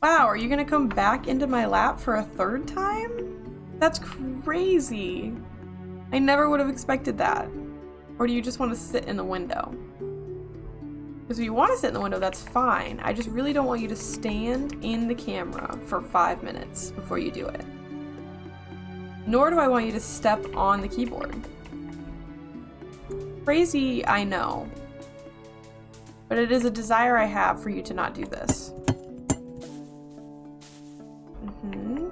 Wow, are you gonna come back into my lap for a third time? That's crazy. I never would have expected that. Or do you just want to sit in the window? Because if you want to sit in the window, that's fine. I just really don't want you to stand in the camera for 5 minutes before you do it. Nor do I want you to step on the keyboard. Crazy, I know. But it is a desire I have for you to not do this.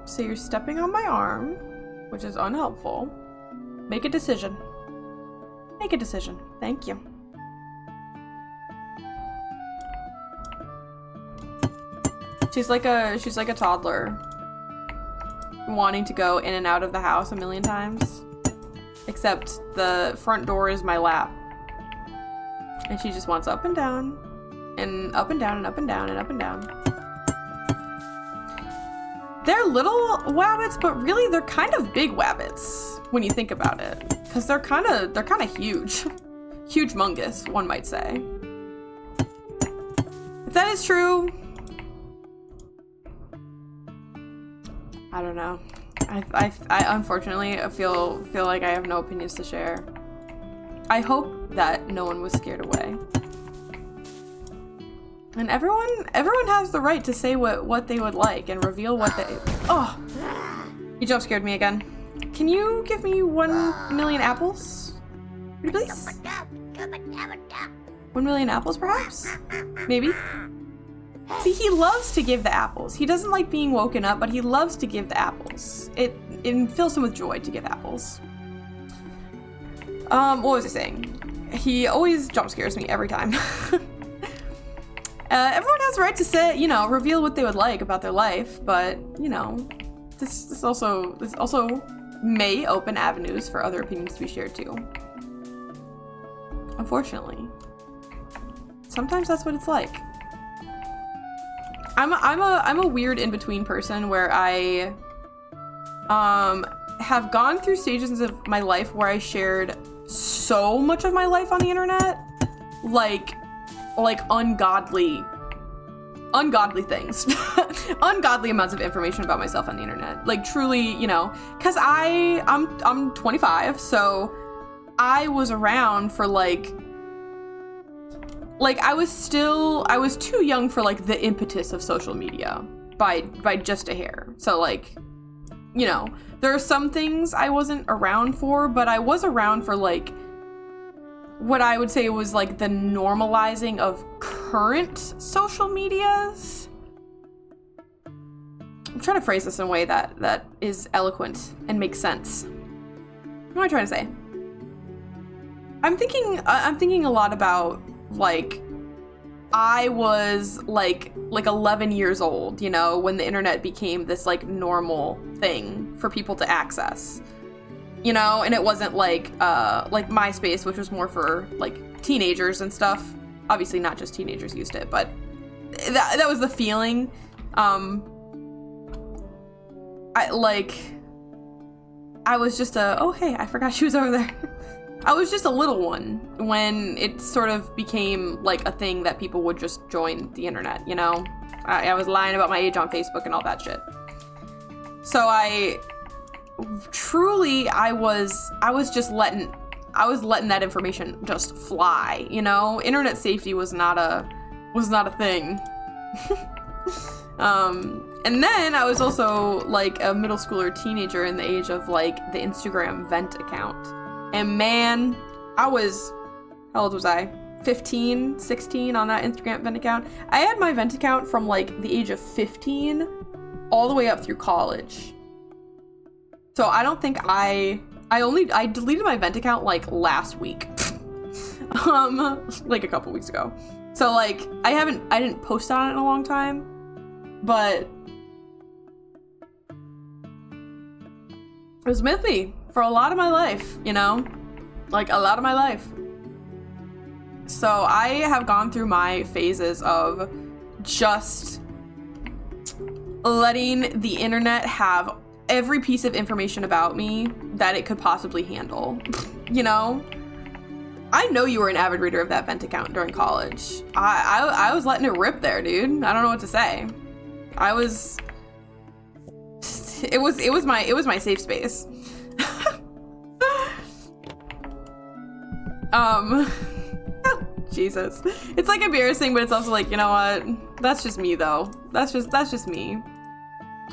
So you're stepping on my arm, which is unhelpful. Make a decision. Make a decision. Thank you. She's like a toddler wanting to go in and out of the house a million times. Except the front door is my lap. And she just wants up and down and up and down and up and down and up and down. They're little wabbits, but really they're kind of big wabbits when you think about it. Cause they're kind of huge. Huge-mungus, one might say. If that is true, I don't know. I unfortunately feel like I have no opinions to share. I hope that no one was scared away. And everyone has the right to say what they would like and reveal what they. Oh, you jump scared me again. Can you give me 1 million apples, pretty please? 1 million apples, perhaps? Maybe. See, he loves to give the apples. He doesn't like being woken up, but he loves to give the apples. It fills him with joy to give apples. What was I saying? He always jump scares me every time. Everyone has the right to say, you know, reveal what they would like about their life, but, you know, this also may open avenues for other opinions to be shared too. Unfortunately. Sometimes that's what it's like. I'm a weird in-between person where I have gone through stages of my life where I shared so much of my life on the internet, like ungodly things. Ungodly amounts of information about myself on the internet. Like truly, you know, cuz I'm 25, so I was around for like I was too young for like the impetus of social media by just a hair. So like, you know, there are some things I wasn't around for, but I was around for like what I would say was like the normalizing of current social medias. I'm trying to phrase this in a way that is eloquent and makes sense. What am I trying to say? I'm thinking a lot about like I was like 11 years old, you know, when the internet became this like normal thing for people to access. You know, and it wasn't like MySpace, which was more for like teenagers and stuff. Obviously not just teenagers used it, but that was the feeling. I was just oh hey, I forgot she was over there. I was just a little one when it sort of became like a thing that people would just join the internet, you know? I was lying about my age on Facebook and all that shit. So I was just letting that information just fly, you know? Internet safety was not a thing. And then I was also like a middle schooler teenager in the age of like the Instagram vent account. And man, how old was I? 15, 16 on that Instagram vent account. I had my vent account from like the age of 15 all the way up through college. So I don't think I deleted my vent account like last week. Like a couple weeks ago. So like I didn't post on it in a long time, but it was with me for a lot of my life, you know? Like a lot of my life. So I have gone through my phases of just letting the internet have every piece of information about me that it could possibly handle, you know? I know you were an avid reader of that vent account during college. I was letting it rip there, dude. I don't know what to say. It was my safe space. Jesus. It's like embarrassing, but it's also like, you know what? That's just me though. That's just me.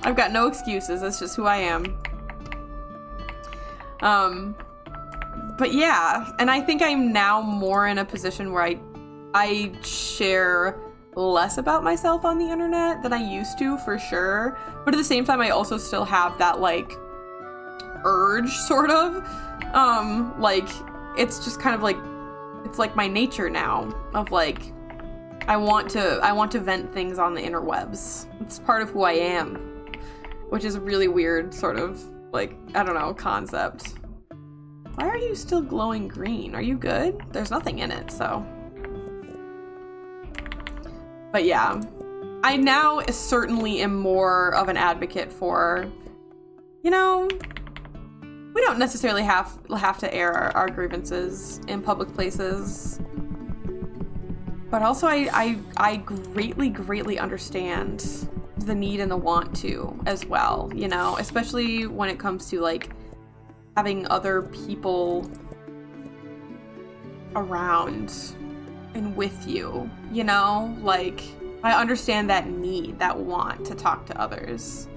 I've got no excuses. That's just who I am. But yeah, and I think I'm now more in a position where I share less about myself on the internet than I used to, for sure. But at the same time, I also still have that like urge, sort of. Like it's just kind of like, it's like my nature now of like, I want to vent things on the interwebs. It's part of who I am, which is a really weird sort of like, I don't know, concept. Why are you still glowing green? Are you good? There's nothing in it, so. But yeah, I now certainly am more of an advocate for, you know, we don't necessarily have to air our grievances in public places. But also I greatly understand the need and the want to as well, you know, especially when it comes to like having other people around and with you, you know, like I understand that need, that want to talk to others.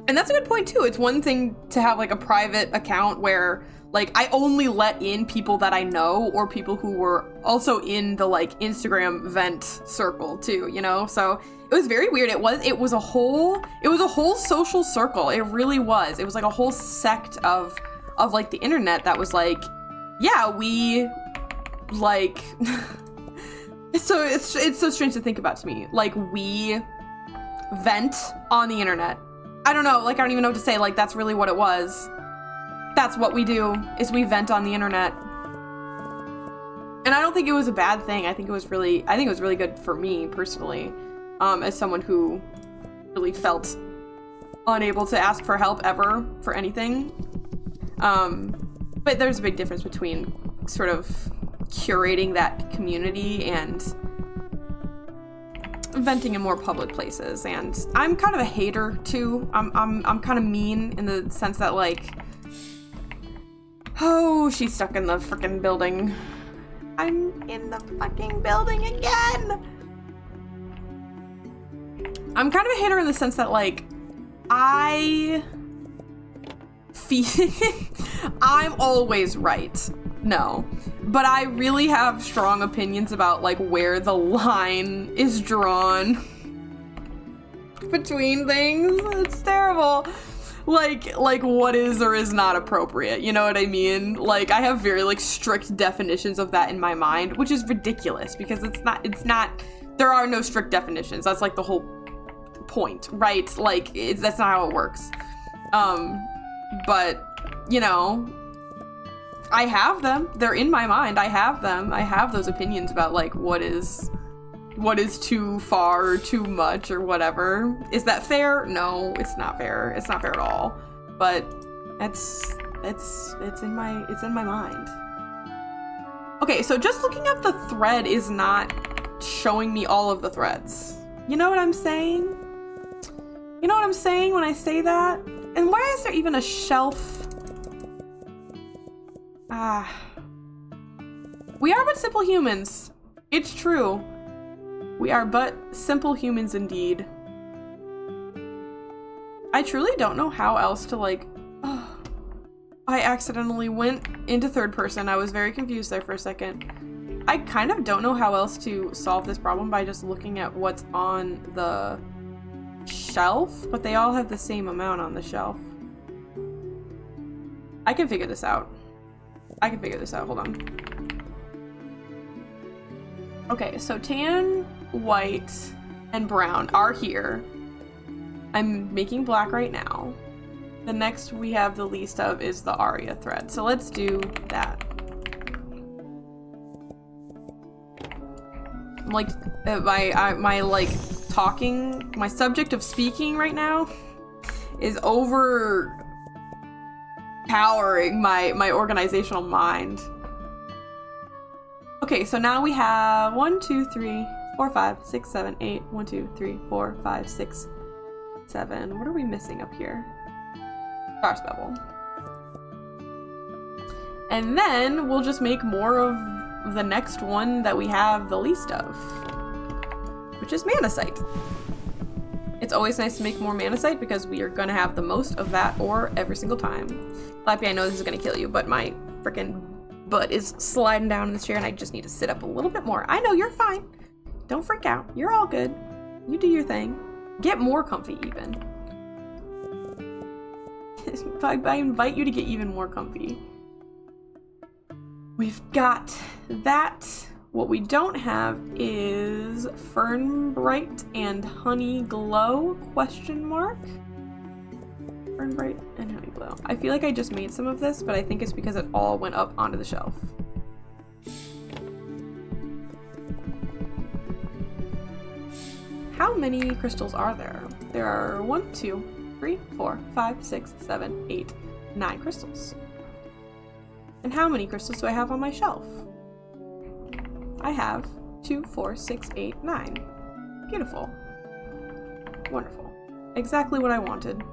And that's a good point too. It's one thing to have like a private account where like I only let in people that I know or people who were also in the like Instagram vent circle too, you know? So it was very weird. It was a whole social circle. It really was. It was like a whole sect of like the internet that was like, yeah, we like it's so strange to think about to me. Like we vent on the internet. I don't know, like I don't even know what to say. Like that's really what it was. That's what we do, is we vent on the internet. And I don't think it was a bad thing. I think it was really good for me personally, as someone who really felt unable to ask for help ever for anything. But there's a big difference between sort of curating that community and venting in more public places. And I'm kind of a hater too. I'm kind of mean in the sense that like, oh, she's stuck in the freaking building. I'm in the fucking building again. I'm kind of a hater in the sense that like I feel I'm always right. No. But I really have strong opinions about like where the line is drawn between things. It's terrible. Like what is or is not appropriate, you know what I mean? Like I have very like strict definitions of that in my mind, which is ridiculous because it's not there are no strict definitions. That's like the whole point, right? Like that's not how it works. But you know, I have them. They're in my mind. I have them. I have those opinions about like what is what is too far or too much or whatever. Is that fair? No, it's not fair. It's not fair at all. But it's in my mind. Okay, so just looking at the thread is not showing me all of the threads. You know what I'm saying? You know what I'm saying when I say that? And why is there even a shelf? We are but simple humans. It's true. We are but simple humans indeed. I truly don't know how else to like... I accidentally went into third person. I was very confused there for a second. I kind of don't know how else to solve this problem by just looking at what's on the shelf, but they all have the same amount on the shelf. I can figure this out. Hold on. Okay, so tan, white, and brown are here. I'm making black right now. The next we have the least of is the aria thread. So let's do that. Like, my like talking, my subject of speaking right now is overpowering my organizational mind. Okay, so now we have 1, 2, 3, 4, 5, 6, 7, 8. 1, 2, 3, 4, 5, 6, 7. What are we missing up here? Star Bevel. And then we'll just make more of the next one that we have the least of, which is Manasite. It's always nice to make more Manasite because we are gonna have the most of that ore every single time. Flappy, I know this is gonna kill you, but my freaking butt is sliding down in this chair and I just need to sit up a little bit more. I know, you're fine. Don't freak out. You're all good. You do your thing. Get more comfy even. I invite you to get even more comfy. We've got that. What we don't have is Fern Bright and Honey Glow, question mark. Fern Bright and Honey Glow. I feel like I just made some of this, but I think it's because it all went up onto the shelf. How many crystals are there? There are 1, 2, 3, 4, 5, 6, 7, 8, 9 crystals. And how many crystals do I have on my shelf? I have 2, 4, 6, 8, 9. Beautiful. Wonderful. Exactly what I wanted.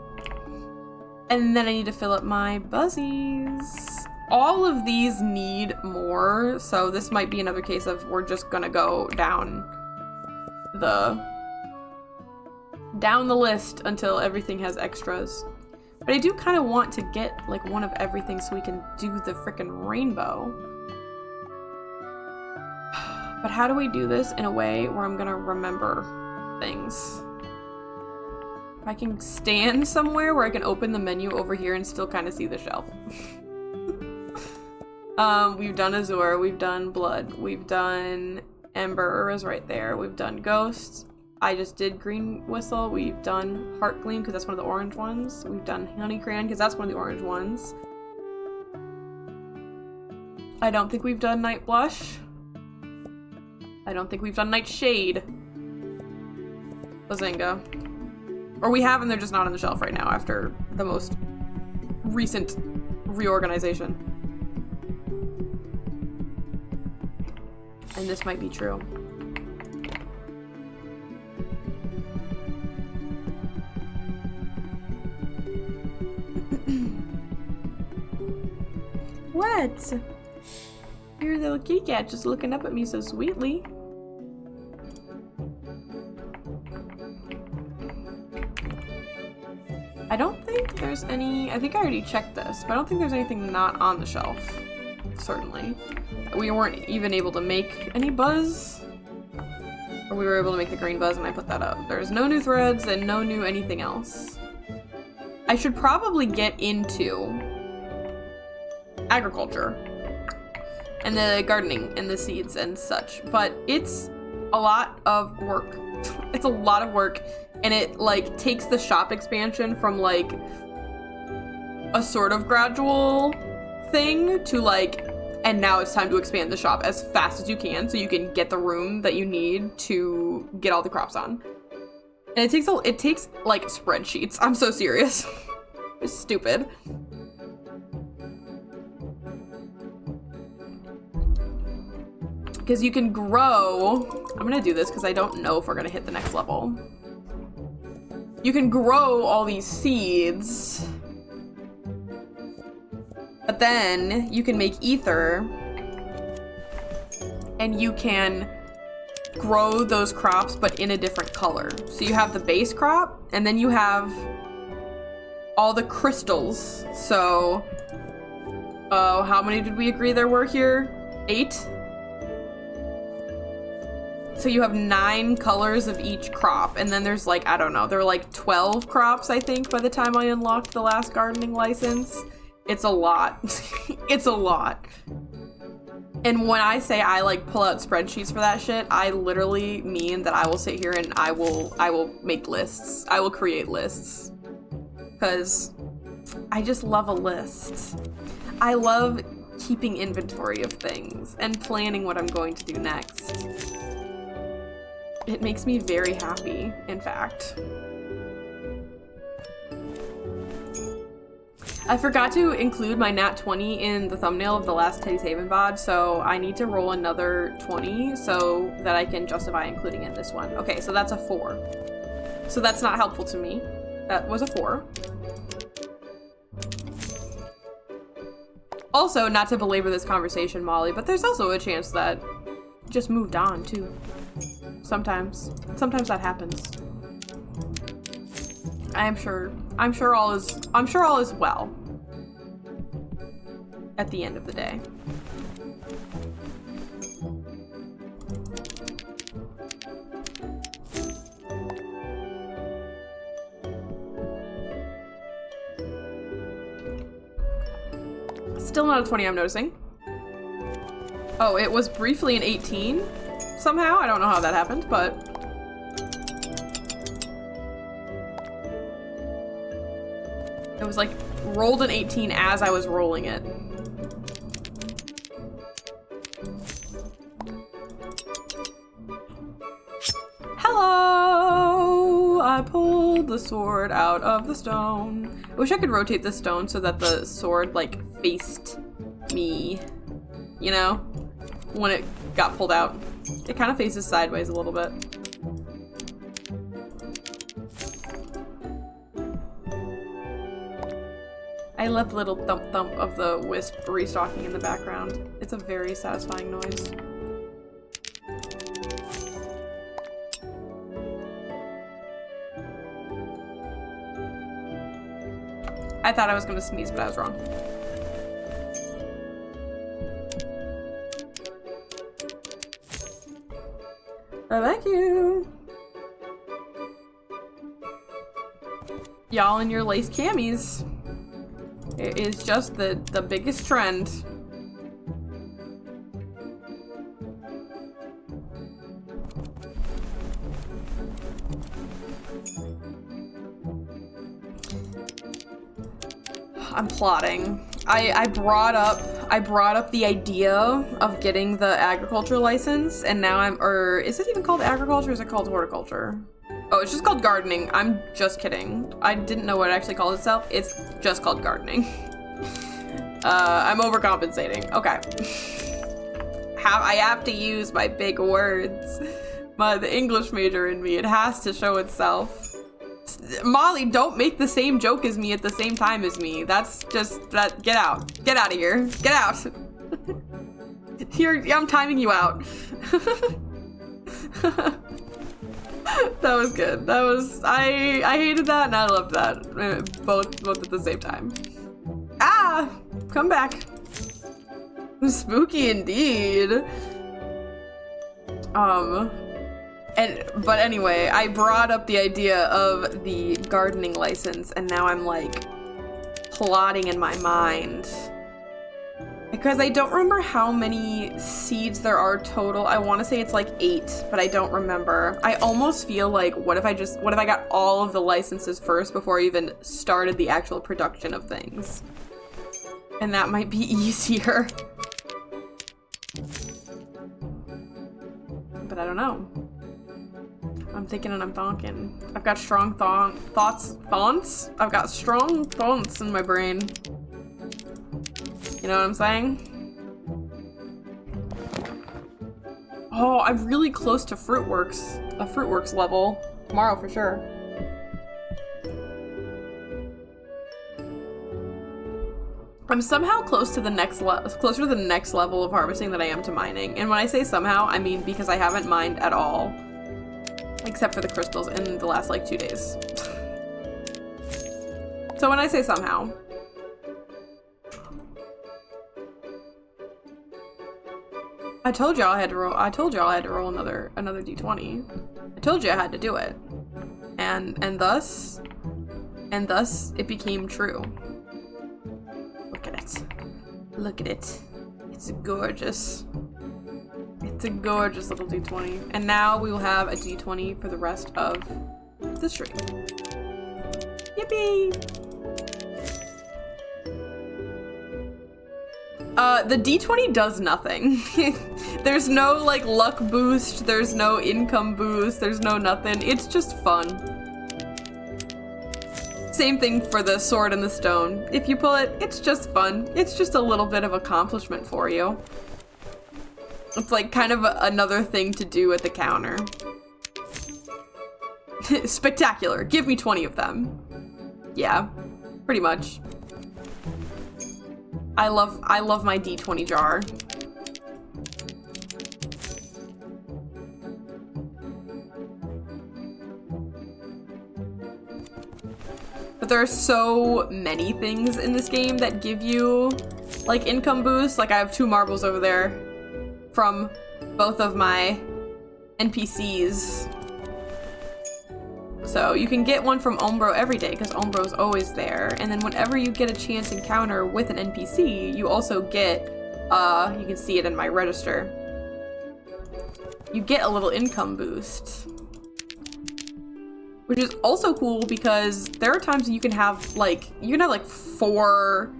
And then I need to fill up my buzzies. All of these need more, so this might be another case of we're just gonna go down the list until everything has extras. But I do kind of want to get like one of everything so we can do the frickin' rainbow. But how do we do this in a way where I'm gonna remember things? If I can stand somewhere where I can open the menu over here and still kind of see the shelf. We've done Azure, we've done Blood, we've done Ember is right there, we've done Ghosts. I just did Green Whistle. We've done Heart Gleam because that's one of the orange ones. We've done Honey Crayon because that's one of the orange ones. I don't think we've done Night Blush. I don't think we've done Nightshade. Bazinga. Or we have and they're just not on the shelf right now after the most recent reorganization. And this might be true. What? Your little kitty cat just looking up at me so sweetly. I don't think there's any... I think I already checked this, but I don't think there's anything not on the shelf. Certainly. We weren't even able to make any buzz. Or we were able to make the green buzz and I put that up. There's no new threads and no new anything else. I should probably get into agriculture and the gardening and the seeds and such, but it's a lot of work. It's a lot of work, and it like takes the shop expansion from like a sort of gradual thing to like And now it's time to expand the shop as fast as you can so you can get the room that you need to get all the crops on. And it takes like spreadsheets. I'm so serious. It's stupid. Because you can grow, I'm gonna do this because I don't know if we're gonna hit the next level. You can grow all these seeds, but then you can make ether and you can grow those crops but in a different color. So you have the base crop and then you have all the crystals. So, how many did we agree there were here? 8? So you have 9 colors of each crop, and then there's like, I don't know, there were like 12 crops, I think, by the time I unlocked the last gardening license. It's a lot. It's a lot. And when I say I like pull out spreadsheets for that shit, I literally mean that I will sit here and I will make lists. I will create lists. Because I just love a list. I love keeping inventory of things and planning what I'm going to do next. It makes me very happy, in fact. I forgot to include my nat 20 in the thumbnail of the last Teddy's Haven VOD, so I need to roll another 20 so that I can justify including it in this one. Okay, so that's a 4. So that's not helpful to me. That was a 4. Also, not to belabor this conversation, Molly, but there's also a chance that you just moved on, too. Sometimes that happens. I'm sure all is well at the end of the day. Still not a 20, I'm noticing. Oh, it was briefly an 18 somehow. I don't know how that happened, but it was like rolled an 18 as I was rolling it. Hello! I pulled the sword out of the stone. I wish I could rotate the stone so that the sword like faced me, you know, when it got pulled out. It kind of faces sideways a little bit. I love the little thump thump of the wisp restocking in the background. It's a very satisfying noise. I thought I was gonna sneeze, but I was wrong. Thank you. Y'all in your lace camis. It is just the biggest trend. I'm plotting. I brought up the idea of getting the agriculture license, and now or is it even called agriculture or is it called horticulture? Oh, it's just called gardening. I'm just kidding. I didn't know what it actually called itself. It's just called gardening. I'm overcompensating. Okay. I have to use my big words. The English major in me, it has to show itself. Molly, don't make the same joke as me at the same time as me. That's just, get out. Get out of here. Get out. I'm timing you out. That was good. That was, I hated that and I loved that. Both at the same time. Ah! Come back. Spooky indeed. But anyway, I brought up the idea of the gardening license, and now I'm like plotting in my mind. Because I don't remember how many seeds there are total. I want to say it's like 8, but I don't remember. I almost feel like, what if I got all of the licenses first before I even started the actual production of things? And that might be easier. but I don't know. I'm thinking and I'm thonking. I've got strong thoughts? I've got strong thoughts in my brain. You know what I'm saying? Oh, I'm really close to Fruitworks. A Fruitworks level. Tomorrow for sure. I'm somehow closer to the next level of harvesting than I am to mining. And when I say somehow, I mean because I haven't mined at all. Except for the crystals in the last, like, 2 days. So when I say somehow... I told y'all I had to roll another d20. I told you I had to do it. And thus it became true. Look at it. Look at it. It's gorgeous. It's a gorgeous little d20. And now we will have a d20 for the rest of the stream. Yippee! The d20 does nothing. There's no, like, luck boost, there's no income boost, there's no nothing. It's just fun. Same thing for the sword and the stone. If you pull it, it's just fun. It's just a little bit of accomplishment for you. It's like kind of another thing to do at the counter. Spectacular. Give me 20 of them. Yeah, pretty much. I love my D20 jar. But there are so many things in this game that give you, like, income boosts. Like, I have 2 marbles over there from both of my NPCs. So you can get one from Umbro every day, because Umbro's always there. And then whenever you get a chance encounter with an NPC, you also get, you can see it in my register. You get a little income boost. Which is also cool because there are times you can have like 4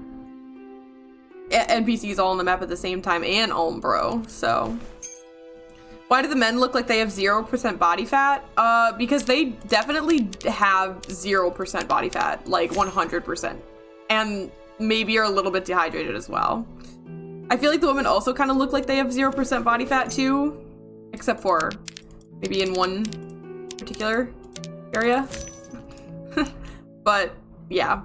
NPCs all on the map at the same time and Umbro, so. Why do the men look like they have 0% body fat? Because they definitely have 0% body fat, like 100%. And maybe are a little bit dehydrated as well. I feel like the women also kind of look like they have 0% body fat too, except for maybe in one particular area. But yeah,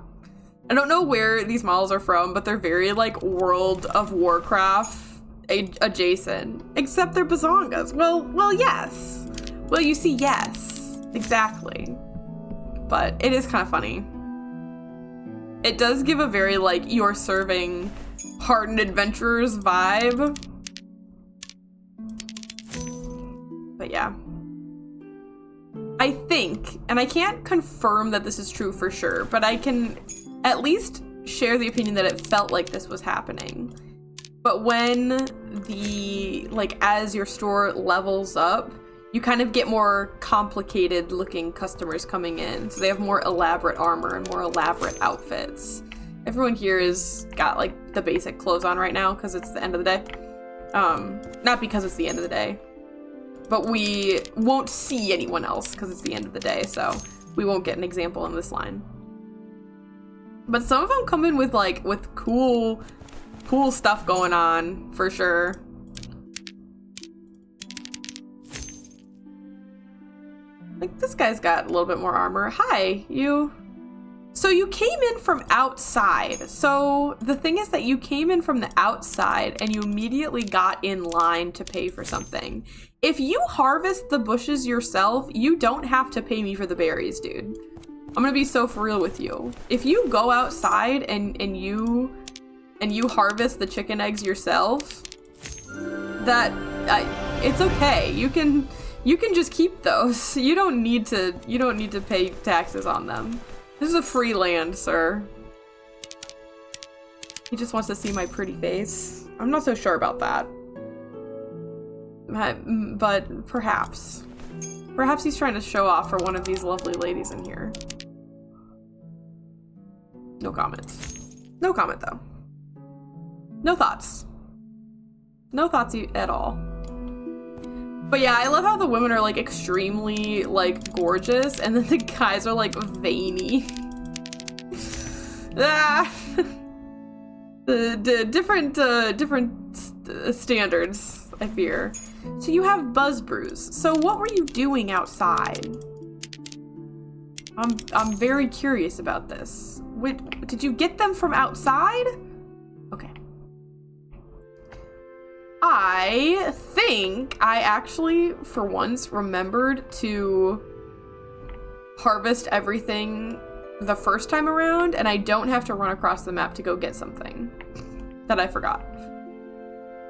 I don't know where these models are from, but they're very like World of Warcraft adjacent, except they're bazongas. Well, yes. Well, you see, yes, exactly. But it is kind of funny. It does give a very like you're serving hardened adventurers vibe. But yeah. I think, and I can't confirm that this is true for sure, but I can at least share the opinion that it felt like this was happening. But when as your store levels up, you kind of get more complicated looking customers coming in. So they have more elaborate armor and more elaborate outfits. Everyone here is got like the basic clothes on right now because it's the end of the day. Not because it's the end of the day. But we won't see anyone else because it's the end of the day, so we won't get an example in this line. But some of them come in with cool stuff going on, for sure. Like, this guy's got a little bit more armor. Hi, you. So you came in from outside. So the thing is that you came in from the outside and you immediately got in line to pay for something. If you harvest the bushes yourself, you don't have to pay me for the berries, dude. I'm gonna be so for real with you. If you go outside and you harvest the chicken eggs yourself, it's okay. You can just keep those. You don't need to pay taxes on them. This is a free land, sir. He just wants to see my pretty face. I'm not so sure about that. But perhaps. Perhaps he's trying to show off for one of these lovely ladies in here. No comment. No comment, though. No thoughts. No thoughts at all. But yeah, I love how the women are like extremely like gorgeous and then the guys are like veiny. Ah. The different standards, I fear. So you have buzz brews. So what were you doing outside? I'm very curious about this. Did you get them from outside? Okay. I think I actually, for once, remembered to harvest everything the first time around, and I don't have to run across the map to go get something that I forgot.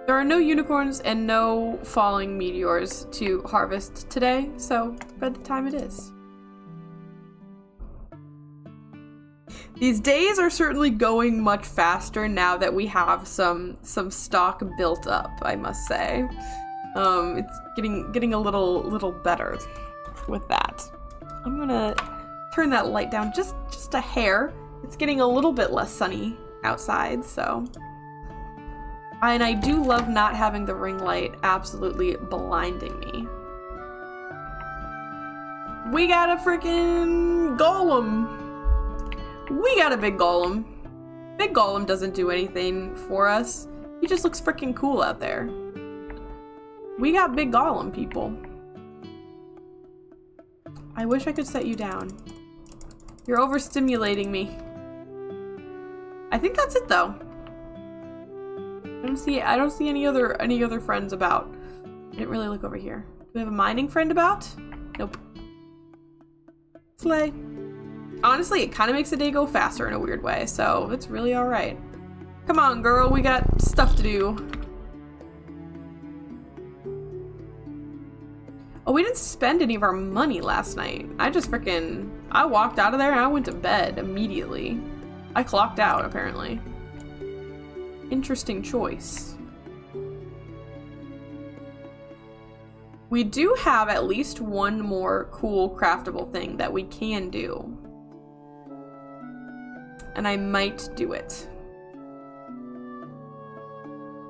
There are no unicorns and no falling meteors to harvest today, so bedtime it is. These days are certainly going much faster now that we have some stock built up, I must say. It's getting a little better with that. I'm gonna turn that light down just a hair. It's getting a little bit less sunny outside, so. And I do love not having the ring light absolutely blinding me. We got a freaking golem. We got a big golem. Big golem doesn't do anything for us. He just looks freaking cool out there. We got big golem, people. I wish I could set you down. You're overstimulating me. I think that's it though. I don't see any other friends about. I didn't really look over here. Do we have a mining friend about? Nope. Slay. Honestly, it kind of makes the day go faster in a weird way, so it's really alright. Come on, girl, we got stuff to do. Oh, we didn't spend any of our money last night. I walked out of there and I went to bed immediately. I clocked out, apparently. Interesting choice. We do have at least one more cool craftable thing that we can do. And I might do it.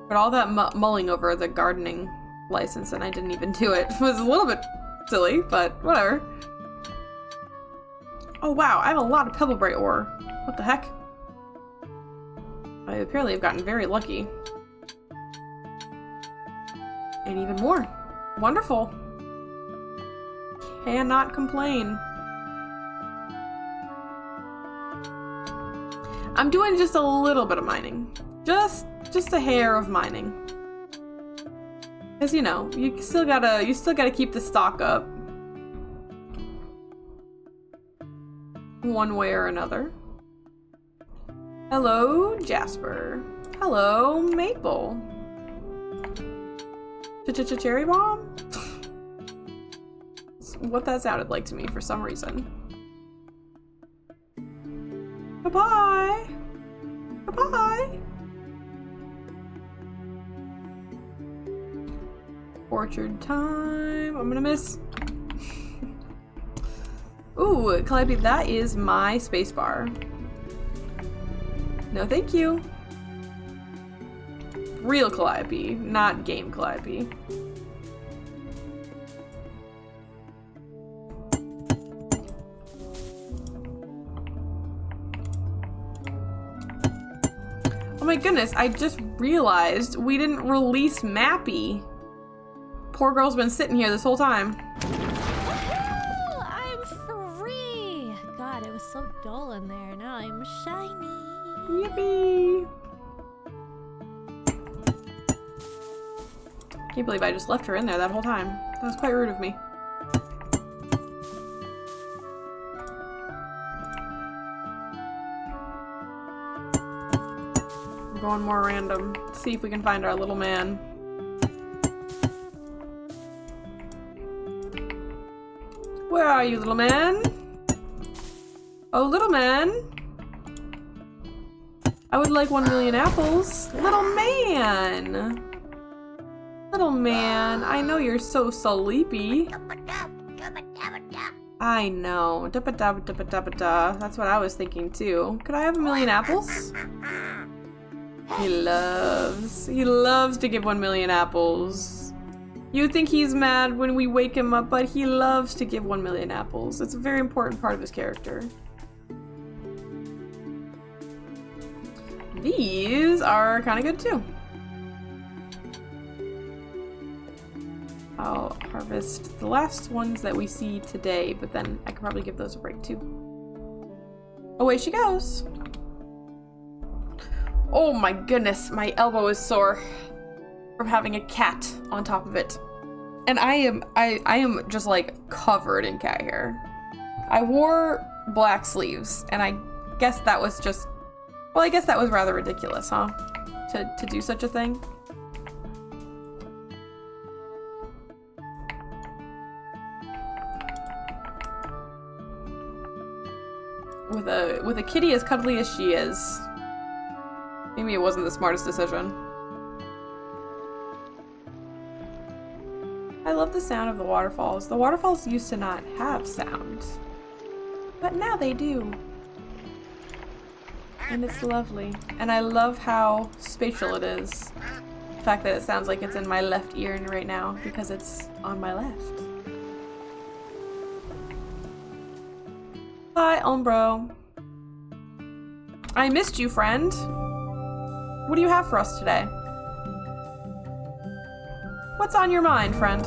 But all that mulling over the gardening license and I didn't even do it was a little bit silly, but whatever. Oh wow, I have a lot of pebblebright ore. What the heck? I apparently have gotten very lucky. And even more. Wonderful. Cannot complain. I'm doing just a little bit of mining. Just a hair of mining. Cause you know, you still gotta keep the stock up. One way or another. Hello, Jasper. Hello, Maple. Cherry bomb? What that sounded like to me for some reason. Goodbye. Goodbye. Orchard time. I'm gonna miss. Ooh, Calliope, that is my spacebar. No, thank you. Real Calliope, not game Calliope. Oh my goodness, I just realized we didn't release Mappy. Poor girl's been sitting here this whole time. Woohoo! I'm free! God, it was so dull in there. Now I'm shiny. Yippee! Can't believe I just left her in there that whole time. That was quite rude of me. We're going more random. Let's see if we can find our little man. Where are you, little man? Oh, little man. I would like 1 million apples. Little man. Little man, I know you're so sleepy. I know. That's what I was thinking too. Could I have 1 million apples? He loves to give 1 million apples. You think he's mad when we wake him up, but he loves to give 1 million apples. It's a very important part of his character. These are kind of good too. I'll harvest the last ones that we see today, but then I could probably give those a break too. Away she goes. Oh my goodness, my elbow is sore from having a cat on top of it. And I am just like covered in cat hair. I wore black sleeves, and I guess that was just, well, I guess that was rather ridiculous, huh? To do such a thing. With a kitty as cuddly as she is, maybe it wasn't the smartest decision. I love the sound of the waterfalls. The waterfalls used to not have sound, but now they do. And it's lovely. And I love how spatial it is. The fact that it sounds like it's in my left ear right now because it's on my left. Hi, Umbro. I missed you, friend. What do you have for us today? What's on your mind, friend?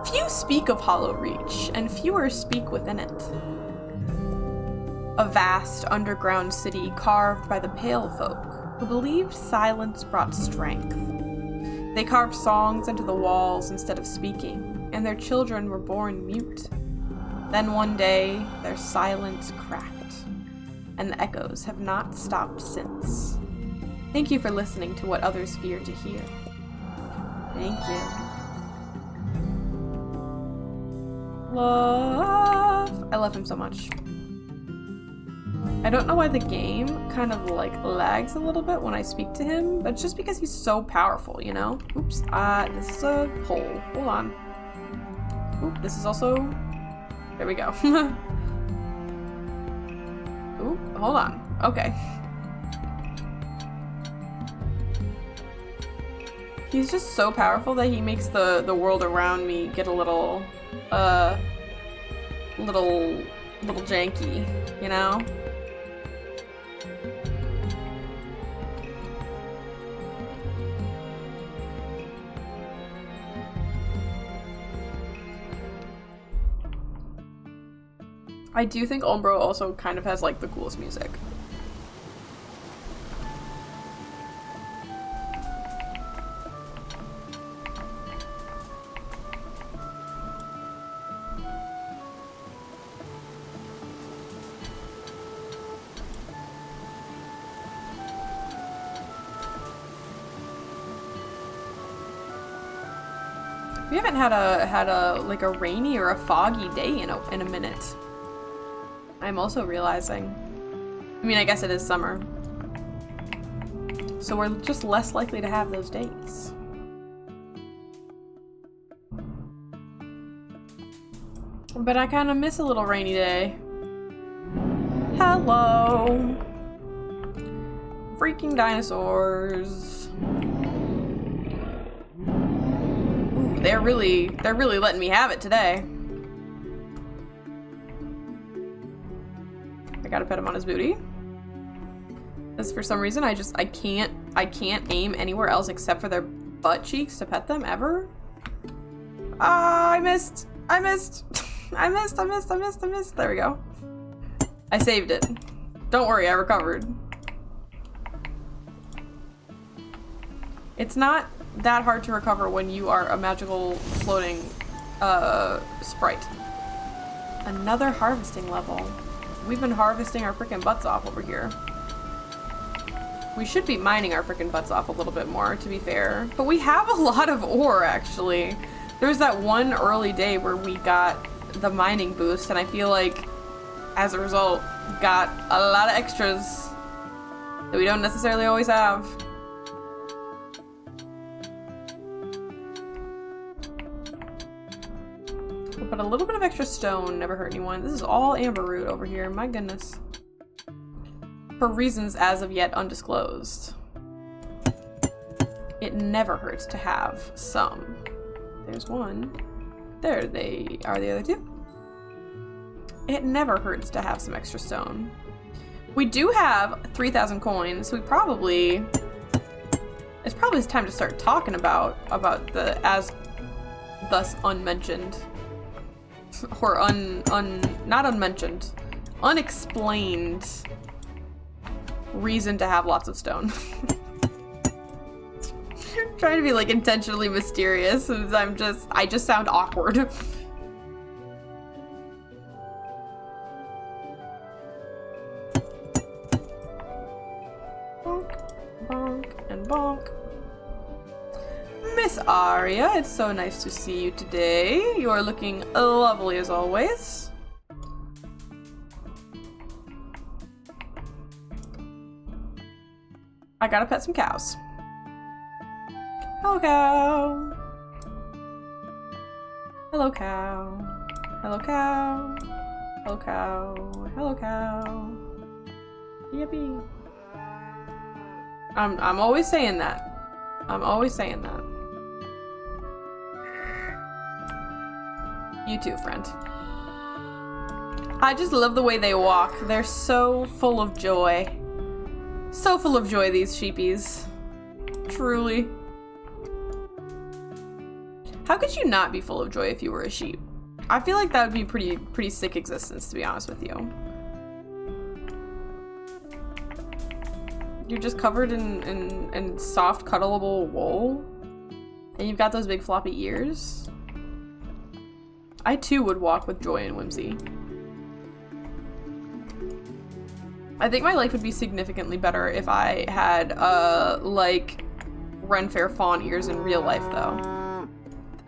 Few speak of Hollow Reach, and fewer speak within it. A vast underground city carved by the Pale Folk, who believed silence brought strength. They carved songs into the walls instead of speaking, and their children were born mute. Then one day, their silence cracked, and the echoes have not stopped since. Thank you for listening to what others fear to hear. Thank you. Love. I love him so much. I don't know why the game kind of like lags a little bit when I speak to him, but it's just because he's so powerful, you know? Oops, this is a hole. Hold on. Oop, this is also... There we go. Ooh, hold on. Okay. He's just so powerful that he makes the world around me get a little janky, you know? I do think Umbro also kind of has like the coolest music. We haven't had a like a rainy or a foggy day in a minute. I'm also realizing. I mean, I guess it is summer. So we're just less likely to have those days. But I kind of miss a little rainy day. Hello. Freaking dinosaurs. Ooh, they're really letting me have it today. I gotta pet him on his booty. Because for some reason I can't aim anywhere else except for their butt cheeks to pet them ever. Ah, I missed. I missed. There we go. I saved it. Don't worry, I recovered. It's not that hard to recover when you are a magical floating sprite. Another harvesting level. We've been harvesting our freaking butts off over here. We should be mining our freaking butts off a little bit more, to be fair. But we have a lot of ore, actually. There was that one early day where we got the mining boost, and I feel like, as a result, got a lot of extras that we don't necessarily always have. But a little bit of extra stone never hurt anyone. This is all amber root over here, my goodness. For reasons as of yet undisclosed. it never hurts to have some. There's one. There they are, the other two. It never hurts to have some extra stone. We do have 3,000 coins, so it's probably time to start talking about the as thus unmentioned, or not unmentioned, unexplained reason to have lots of stone. Trying to be like intentionally mysterious, since I just sound awkward. Bonk, bonk, and bonk. Miss Aria, it's so nice to see you today. You are looking lovely as always. I gotta pet some cows. Hello, cow. Hello, cow. Hello, cow. Hello, cow. Hello, cow. Yippee. I'm always saying that. I'm always saying that. You too, friend. I just love the way they walk. They're so full of joy. So full of joy, these sheepies. Truly. How could you not be full of joy if you were a sheep? I feel like that would be pretty sick existence, to be honest with you. You're just covered in soft, cuddleable wool. And you've got those big floppy ears. I too would walk with joy and whimsy. I think my life would be significantly better if I had, like, Ren Fair fawn ears in real life, though.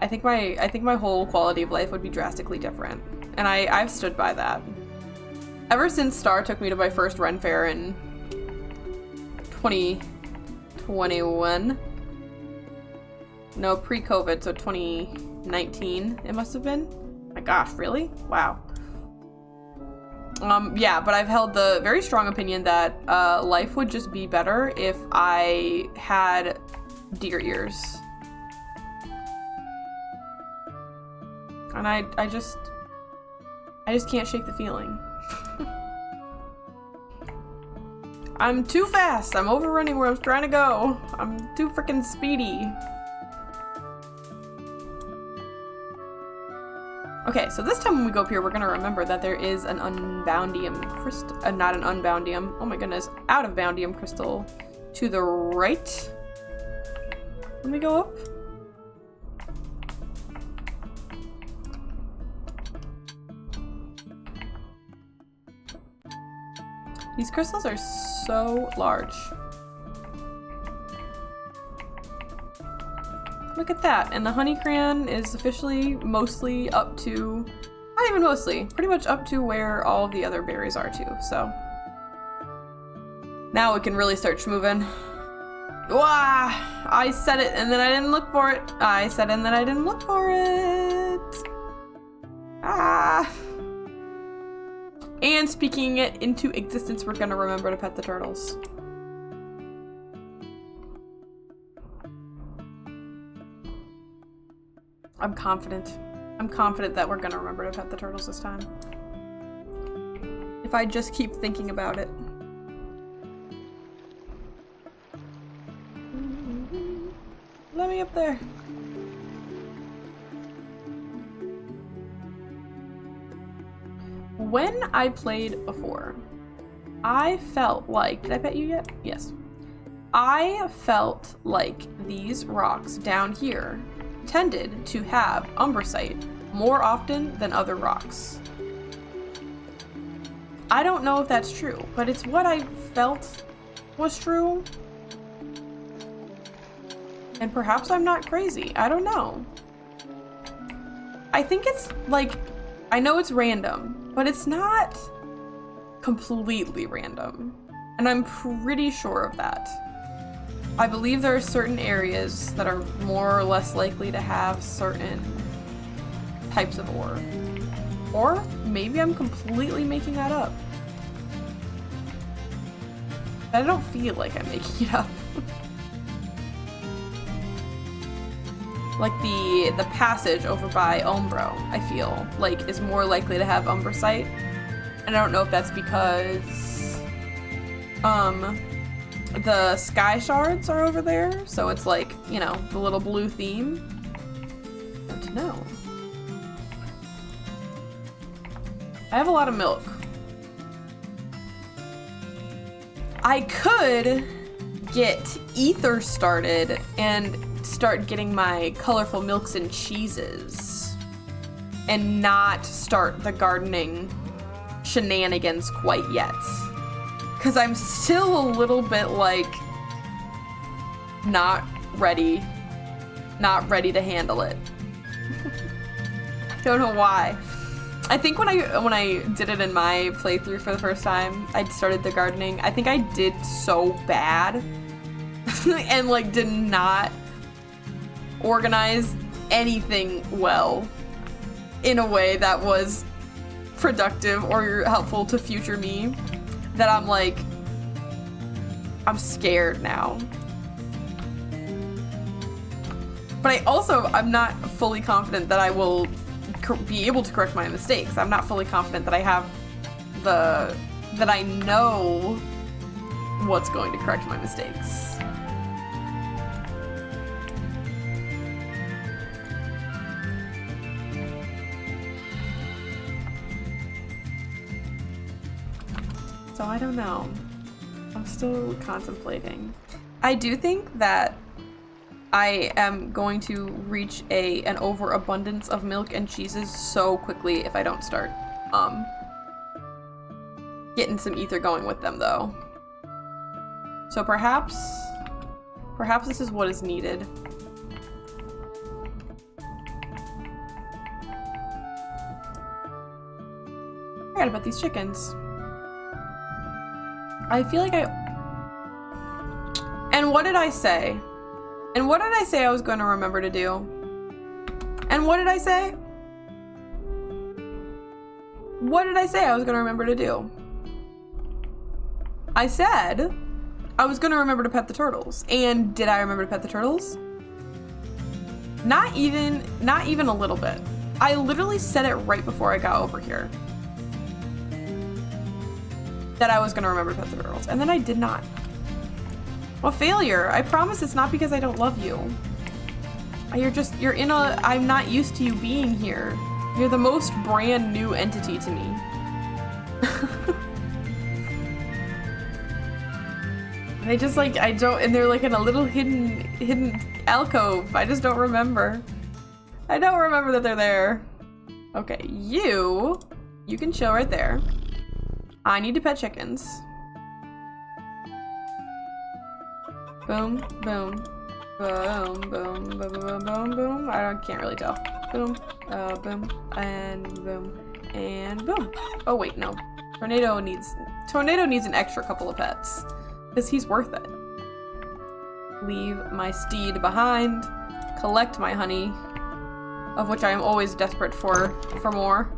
I think my whole quality of life would be drastically different. And I've stood by that. Ever since Star took me to my first Ren Fair in 2021. No, pre-COVID, so 2019 it must have been. My gosh, really? Wow. Yeah, but I've held the very strong opinion that life would just be better if I had deer ears. And I just can't shake the feeling. I'm too fast. I'm overrunning where I was trying to go. I'm too freaking speedy. Okay, so this time when we go up here, we're gonna remember that there is an unboundium crystal, not an unboundium, oh my goodness, out of boundium crystal to the right. When we go up. These crystals are so large. Look at that, and the honey crayon is officially mostly up to, not even mostly, pretty much up to where all of the other berries are too, so. Now we can really start schmoovin'. Wah! I said it and then I didn't look for it. I said it and then I didn't look for it. Ah! And speaking it into existence, we're gonna remember to pet the turtles. I'm confident. I'm confident that we're gonna remember to pet the turtles this time. If I just keep thinking about it. Let me up there. When I played before, I felt like, did I pet you yet? Yes. I felt like these rocks down here tended to have umbracite more often than other rocks. I don't know if that's true, but it's what I felt was true. And perhaps I'm not crazy. I don't know. I think it's like, I know it's random, but it's not completely random. And I'm pretty sure of that. I believe there are certain areas that are more or less likely to have certain types of ore. Or maybe I'm completely making that up. But I don't feel like I'm making it up. Like the passage over by Umbro, I feel like is more likely to have Umbracite. And I don't know if that's because the sky shards are over there, so it's like, you know, the little blue theme. Hard to know. I have a lot of milk. I could get ether started and start getting my colorful milks and cheeses and not start the gardening shenanigans quite yet. Because I'm still a little bit like not ready to handle it. I don't know why. I think when I did it in my playthrough for the first time, I started the gardening. I think I did so bad and like did not organize anything well in a way that was productive or helpful to future me, that I'm like, I'm scared now. But I'm not fully confident that I will be able to correct my mistakes. I'm not fully confident that I have that I know what's going to correct my mistakes. So I don't know. I'm still contemplating. I do think that I am going to reach an overabundance of milk and cheeses so quickly if I don't start getting some ether going with them, though. So perhaps this is what is needed. I forgot about these chickens. I feel like And what did I say? And what did I say I was going to remember to do? And what did I say? What did I say I was going to remember to do? I said I was going to remember to pet the turtles. And did I remember to pet the turtles? Not even a little bit. I literally said it right before I got over here. That I was going to remember to pet the turtles. And then I did not. Well, failure. I promise it's not because I don't love you. I'm not used to you being here. You're the most brand new entity to me. And they're like in a little hidden alcove. I just don't remember. I don't remember that they're there. Okay, you can chill right there. I need to pet chickens. Boom, boom, boom, boom, boom, boom, boom, boom. I can't really tell. Boom, boom, and boom, and boom. Oh wait, no. Tornado needs an extra couple of pets, because he's worth it. Leave my steed behind. Collect my honey, of which I am always desperate for more.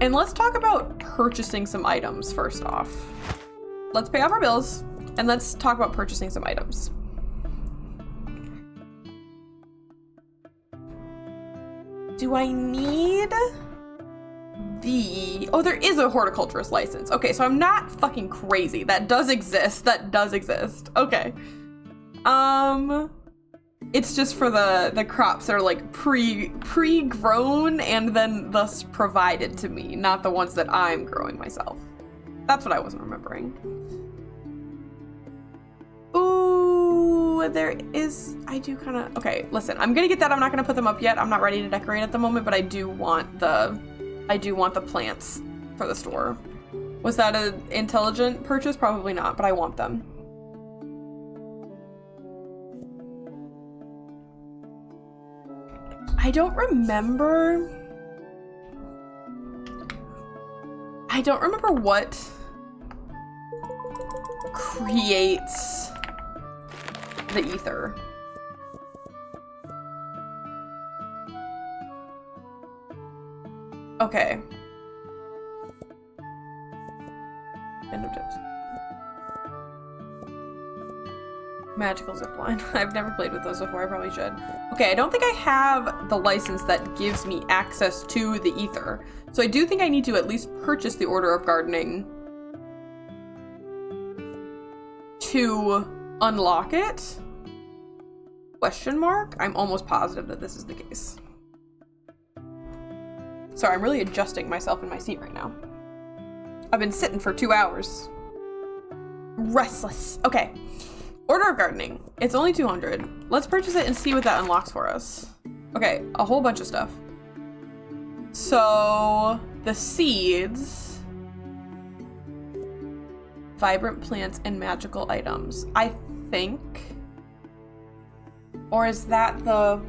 And let's talk about purchasing some items first off. Let's pay off our bills, and let's talk about purchasing some items. Do I need oh, there is a horticulturist license. Okay, so I'm not fucking crazy. That does exist. Okay. It's just for the crops that are like pre-grown and then thus provided to me, not the ones that I'm growing myself. That's what I wasn't remembering. Ooh, okay, listen, I'm gonna get that. I'm not gonna put them up yet. I'm not ready to decorate at the moment, but I do want the plants for the store. Was that an intelligent purchase? Probably not, but I want them. I don't remember what creates the ether. Okay. End of tips. Magical zipline. I've never played with those before. I probably should. Okay, I don't think I have the license that gives me access to the ether. So I do think I need to at least purchase the Order of Gardening to unlock it? Question mark? I'm almost positive that this is the case. Sorry, I'm really adjusting myself in my seat right now. I've been sitting for 2 hours. Restless. Okay. Order of Gardening. It's only 200. Let's purchase it and see what that unlocks for us. Okay, a whole bunch of stuff. So, the seeds, vibrant plants, and magical items. I think. Or is that the...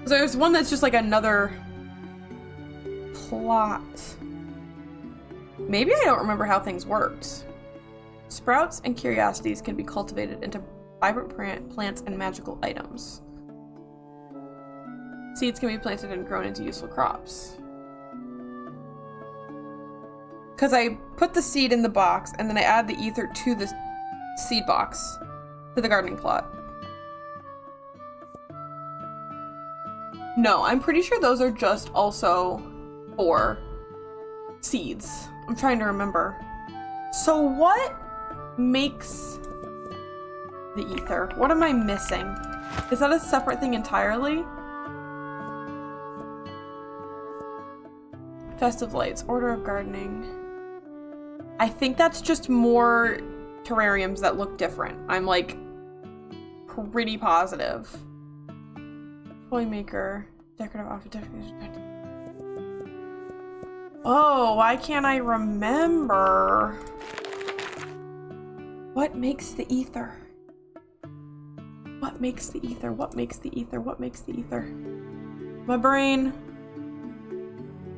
There's one that's just like another plot. Maybe I don't remember how things worked. Sprouts and curiosities can be cultivated into vibrant plants and magical items. Seeds can be planted and grown into useful crops. Because I put the seed in the box and then I add the ether to the seed box, to the gardening plot. No, I'm pretty sure those are just also for seeds. I'm trying to remember. So what makes the ether? What am I missing? Is that a separate thing entirely? Festive lights, Order of Gardening. I think that's just more terrariums that look different. I'm like pretty positive. Toy maker, decorative office decoration. Oh, why can't I remember? What makes the ether? What makes the ether? What makes the ether? What makes the ether? My brain.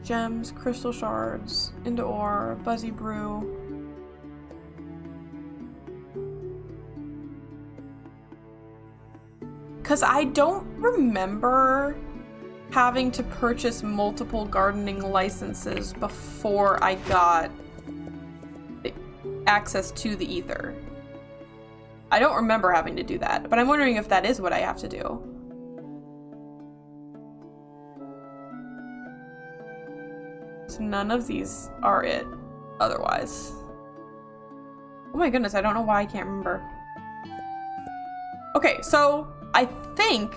Gems, crystal shards, into ore, buzzy brew. Cause I don't remember having to purchase multiple gardening licenses before I got access to the ether. I don't remember having to do that, but I'm wondering if that is what I have to do. So none of these are it otherwise. Oh my goodness, I don't know why I can't remember. Okay, so I think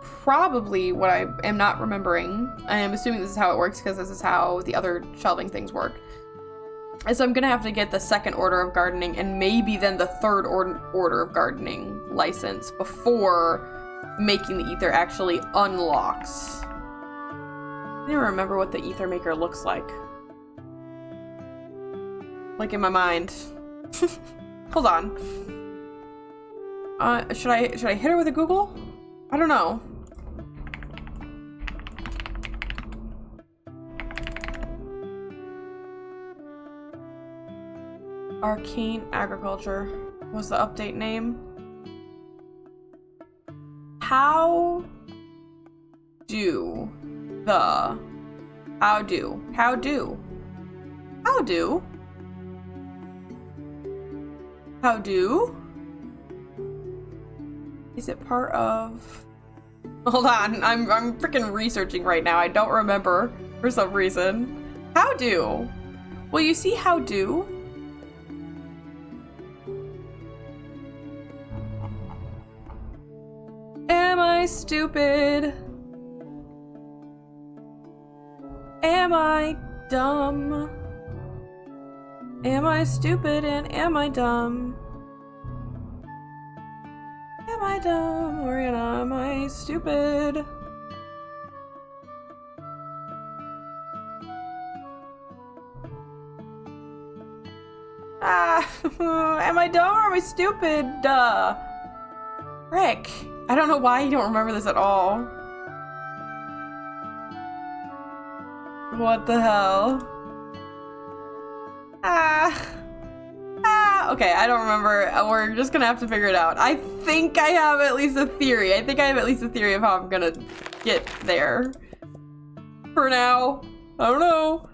probably what I am not remembering, I am assuming this is how it works because this is how the other shelving things work, is I'm gonna have to get the second Order of Gardening and maybe then the third Order of Gardening license before making the ether actually unlocks. I don't remember what the ether maker looks like. Like in my mind. Hold on. Should I hit her with a Google? I don't know. Arcane Agriculture was the update name. How do is it part of... Hold on, I'm freaking researching right now. I don't remember for some reason. How do? Well, you see how do? Am I stupid? Am I dumb? Am I stupid and am I dumb? Am I dumb or am I stupid? Am I dumb or am I stupid? Duh. Frick. I don't know why you don't remember this at all. What the hell? Okay, I don't remember. We're just gonna have to figure it out. I think I have at least a theory. I think I have at least a theory of how I'm gonna get there. For now. I don't know.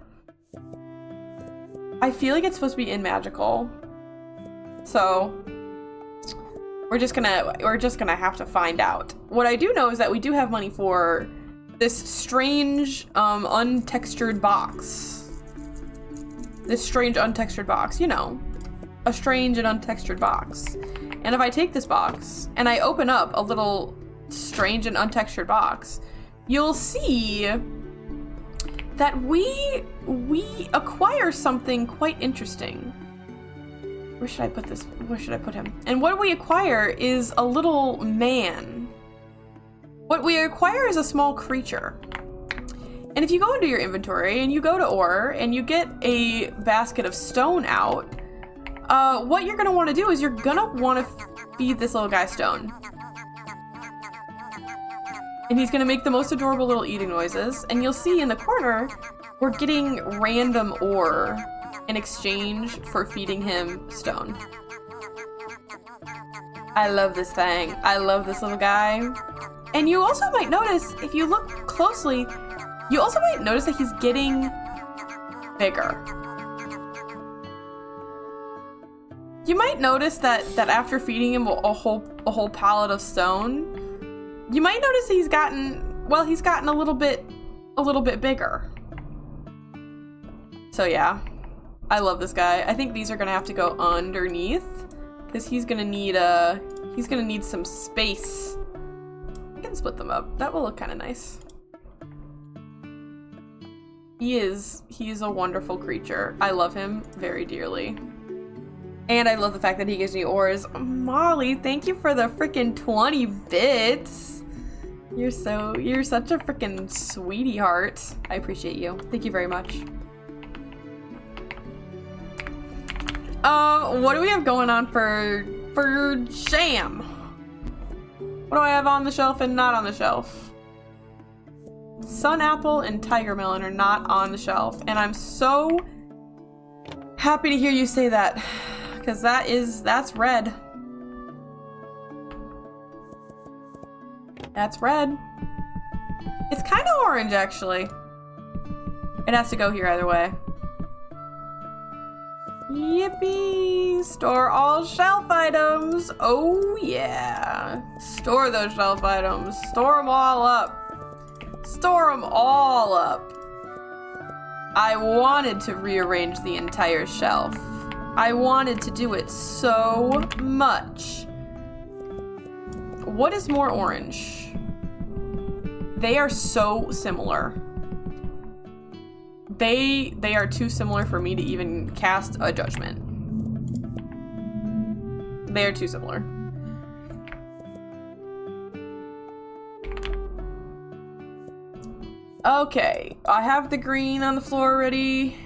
I feel like it's supposed to be in magical. So we're just gonna have to find out. What I do know is that we do have money for this strange untextured box. This strange untextured box, you know, a strange and untextured box. And if I take this box and I open up a little strange and untextured box, you'll see that we acquire something quite interesting. Where should I put this? Where should I put him? And what we acquire is a little man. What we acquire is a small creature. And if you go into your inventory and you go to ore and you get a basket of stone out, what you're gonna want to do is you're gonna want to feed this little guy stone. And he's gonna make the most adorable little eating noises. And you'll see in the corner, we're getting random ore in exchange for feeding him stone. I love this thing. I love this little guy. And you also might notice, if you look closely, you also might notice that he's getting bigger. You might notice that after feeding him a whole pallet of stone, you might notice that he's gotten a little bit bigger. So yeah, I love this guy. I think these are gonna have to go underneath because he's gonna need some space. I can split them up. That will look kind of nice. He is a wonderful creature. I love him very dearly. And I love the fact that he gives me ores. Molly, thank you for the freaking 20 bits. You're such a freaking sweetie heart. I appreciate you. Thank you very much. What do we have going on for jam? What do I have on the shelf and not on the shelf? Sun apple and tiger melon are not on the shelf, and I'm so happy to hear you say that, because that's red. That's red. It's kind of orange, actually. It has to go here either way. Yippee! Store all shelf items. Oh yeah. Store those shelf items. Store them all up. Store them all up. I wanted to rearrange the entire shelf. I wanted to do it so much. What is more orange? They are so similar. They are too similar for me to even cast a judgment. They are too similar. Okay, I have the green on the floor already.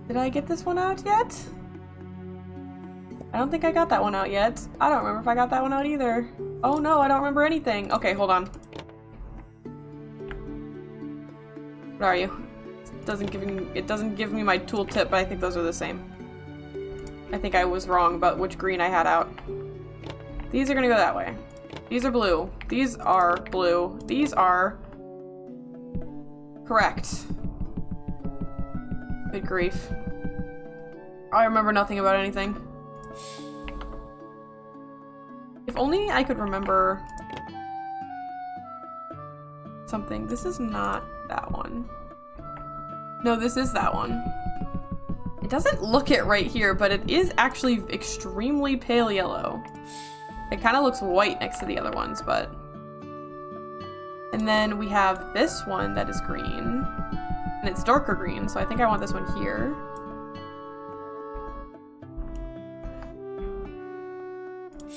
Did I get this one out yet? I don't think I got that one out yet. I don't remember if I got that one out either. Oh no, I don't remember anything. Okay, hold on. What are you? It doesn't give me my tooltip, but I think those are the same. I think I was wrong about which green I had out. These are gonna go that way. These are blue. These are blue. These are correct. Good grief. I remember nothing about anything. If only I could remember something. This is not that one. No, this is that one. It doesn't look it right here, but it is actually extremely pale yellow. It kind of looks white next to the other ones, but... And then we have this one that is green. And it's darker green, so I think I want this one here.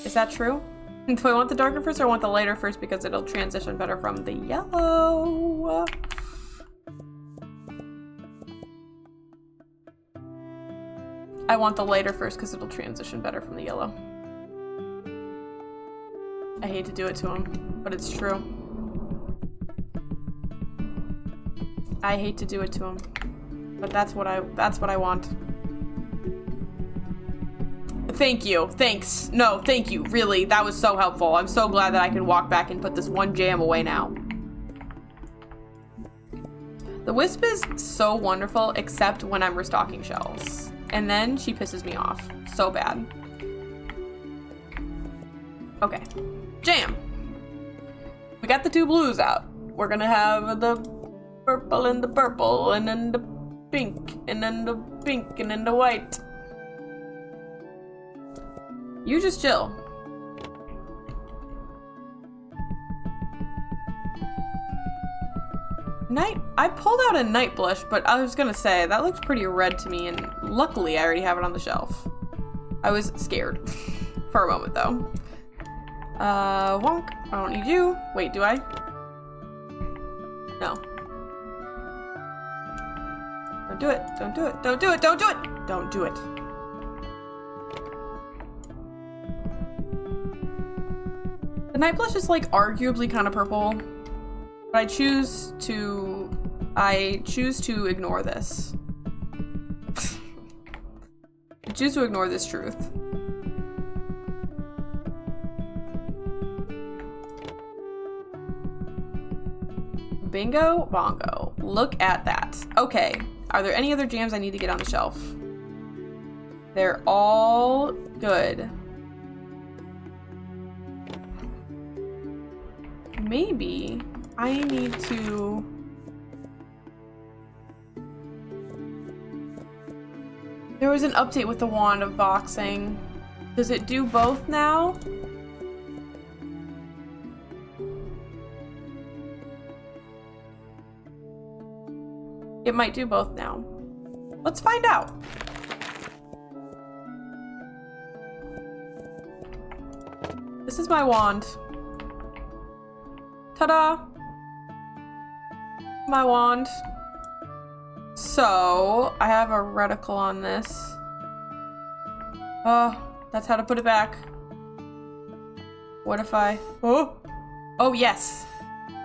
Is that true? Do I want the darker first or I want the lighter first because it'll transition better from the yellow? I want the lighter first because it'll transition better from the yellow. I hate to do it to him, but it's true. I hate to do it to him, but that's what I want. Thank you. Thanks. No, thank you. Really, that was so helpful. I'm so glad that I can walk back and put this one jam away now. The Wisp is so wonderful, except when I'm restocking shelves. And then she pisses me off so bad. Okay. Jam! We got the 2 blues out. We're gonna have the purple, and then the pink, and then the pink, and then the white. You just chill. I pulled out a night blush, but I was gonna say, that looks pretty red to me, and luckily I already have it on the shelf. I was scared for a moment, though. Wonk. I don't need you. Wait, do I? No. Don't do it. Don't do it. Don't do it. Don't do it. Don't do it. The night blush is like arguably kind of purple, but I choose to ignore this. I choose to ignore this truth. Bingo bongo. Look at that. Okay. Are there any other jams I need to get on the shelf? They're all good. Maybe I need to... There was an update with the wand of boxing. Does it do both now? It might do both now. Let's find out. This is my wand. Ta-da! My wand. So, I have a reticle on this. Oh, that's how to put it back. What if I... Oh! Oh, yes!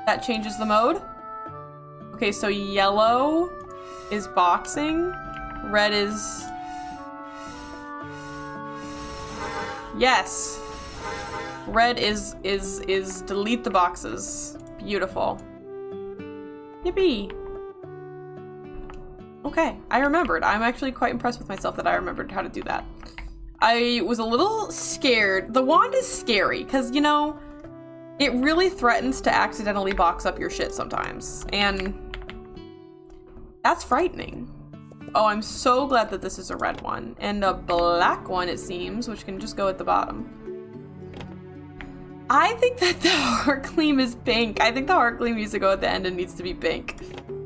That changes the mode. Okay, so yellow is boxing. Red is... Yes! Red is delete the boxes. Beautiful. Yippee! Okay, I remembered. I'm actually quite impressed with myself that I remembered how to do that. I was a little scared. The wand is scary, because, you know, it really threatens to accidentally box up your shit sometimes. And that's frightening. Oh, I'm so glad that this is a red one. And a black one, it seems, which can just go at the bottom. I think that the heart gleam is pink. I think the heart gleam needs to go at the end and needs to be pink.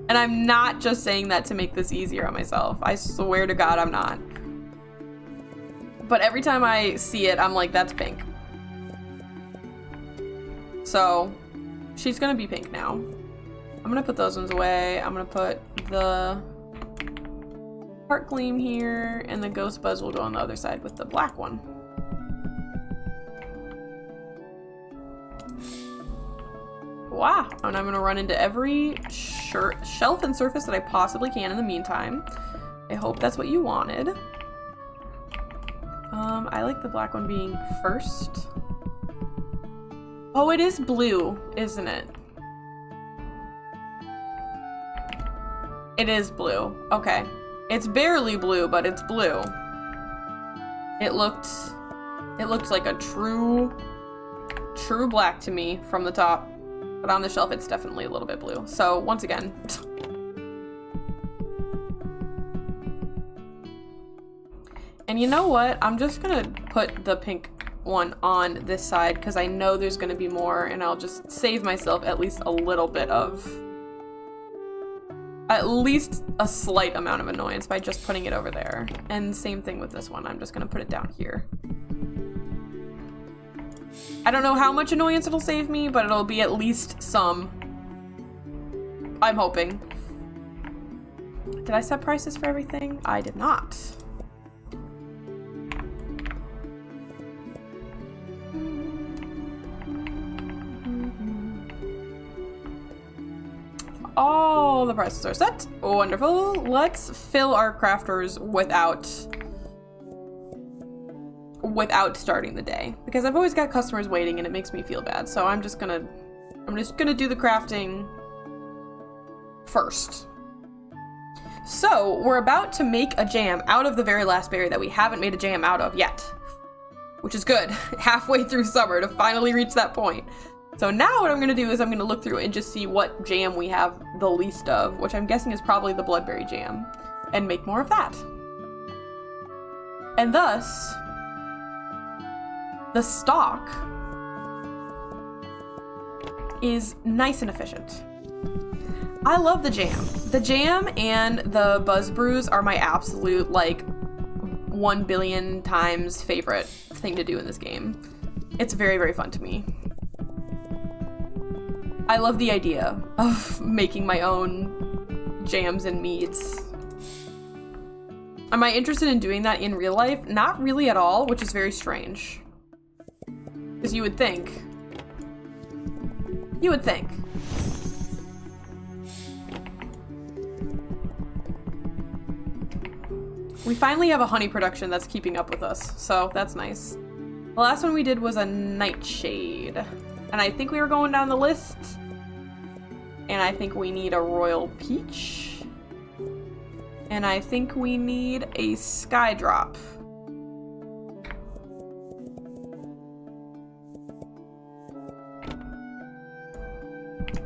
And I'm not just saying that to make this easier on myself. I swear to God, I'm not. But every time I see it, I'm like, that's pink. So, she's gonna be pink now. I'm gonna put those ones away. I'm gonna put the heart gleam here, and the ghost buzz will go on the other side with the black one. Wow, and I'm gonna run into every shelf and surface that I possibly can in the meantime. I hope that's what you wanted. I like the black one being first. Oh, it is blue, isn't it? It is blue. Okay. It's barely blue, but it's blue. It looked like a true black to me from the top. But on the shelf, it's definitely a little bit blue. So, once again. And you know what? I'm just gonna put the pink one on this side because I know there's gonna be more, and I'll just save myself at least a little bit of... At least a slight amount of annoyance by just putting it over there. And same thing with this one. I'm just gonna put it down here. I don't know how much annoyance it'll save me, but it'll be at least some. I'm hoping. Did I set prices for everything? I did not. All the prices are set. Wonderful. Let's fill our crafters without starting the day, because I've always got customers waiting and it makes me feel bad. So I'm just gonna do the crafting first. So we're about to make a jam out of the very last berry that we haven't made a jam out of yet, which is good. Halfway through summer to finally reach that point. So now what I'm gonna do is I'm gonna look through and just see what jam we have the least of, which I'm guessing is probably the bloodberry jam, and make more of that. And thus, the stock is nice and efficient. I love the jam. The jam and the buzz brews are my absolute, like, 1 billion times favorite thing to do in this game. It's very, very fun to me. I love the idea of making my own jams and meads. Am I interested in doing that in real life? Not really at all, which is very strange. Because you would think. We finally have a honey production that's keeping up with us, so that's nice. The last one we did was a nightshade. And I think we were going down the list. And I think we need a royal peach. And I think we need a sky drop.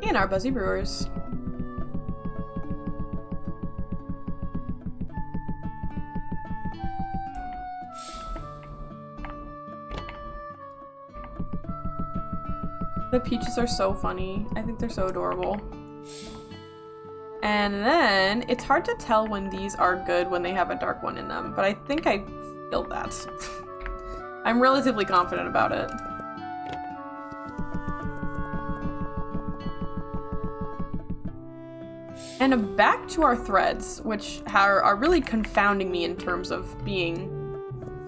And our buzzy brewers. The peaches are so funny. I think they're so adorable. And then, it's hard to tell when these are good when they have a dark one in them, but I think I filled that. I'm relatively confident about it. And back to our threads, which are really confounding me in terms of being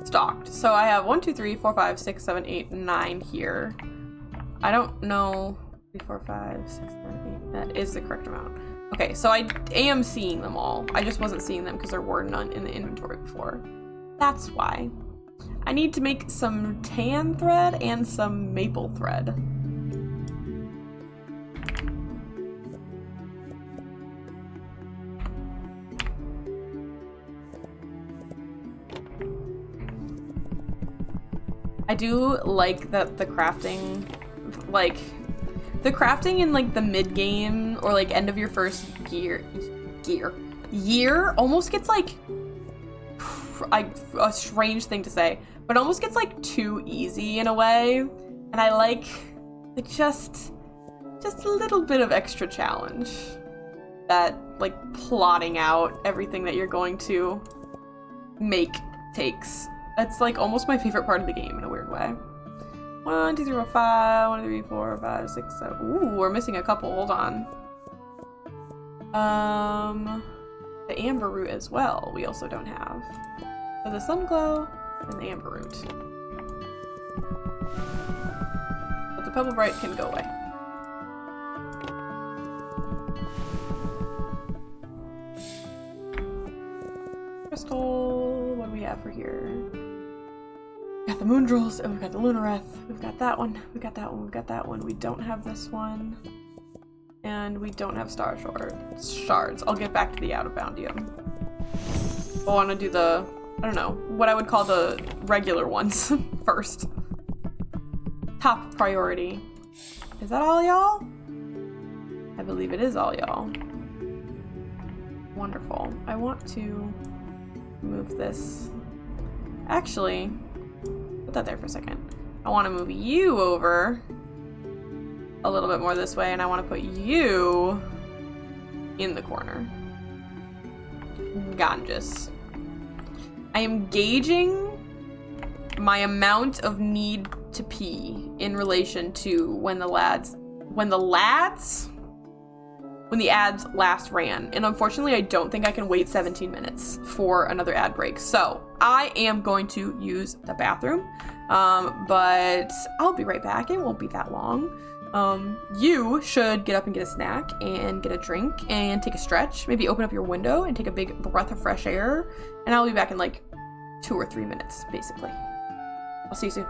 stocked. So I have 1, 2, 3, 4, 5, 6, 7, 8, 9 here. I don't know. 3, 4, 5, 6, 7, 8. That is the correct amount. Okay, so I am seeing them all. I just wasn't seeing them because there were none in the inventory before. That's why. I need to make some tan thread and some maple thread. I do like that the crafting, like, the crafting in, like, the mid-game, or, like, end of your first year almost gets, like, a strange thing to say, but almost gets, like, too easy in a way, and I like just a little bit of extra challenge that, like, plotting out everything that you're going to make takes. That's, like, almost my favorite part of the game in a weird way. 1, 2, 3, 4, 5, 1, 2, 3, 4, 5, 6, 7. Ooh, we're missing a couple. Hold on. The amber root as well, we also don't have. So the sun glow and the amber root. But the pebble bright can go away. Crystal, what do we have for here? We got the moondrills, and we've got the lunareth. We've got that one, we've got that one, we've got that one. We don't have this one. And we don't have star shards. I'll get back to the out-of-boundium. I want to do the, I don't know, what I would call the regular ones first. Top priority. Is that all, y'all? I believe it is all, y'all. Wonderful. I want to move this. Actually, put that there for a second. I want to move you over a little bit more this way, and I want to put you in the corner. Ganges. I am gauging my amount of need to pee in relation to when the ads last ran. And unfortunately, I don't think I can wait 17 minutes for another ad break. So I am going to use the bathroom, but I'll be right back. It won't be that long. You should get up and get a snack and get a drink and take a stretch. Maybe open up your window and take a big breath of fresh air. And I'll be back in like 2 or 3 minutes, basically. I'll see you soon.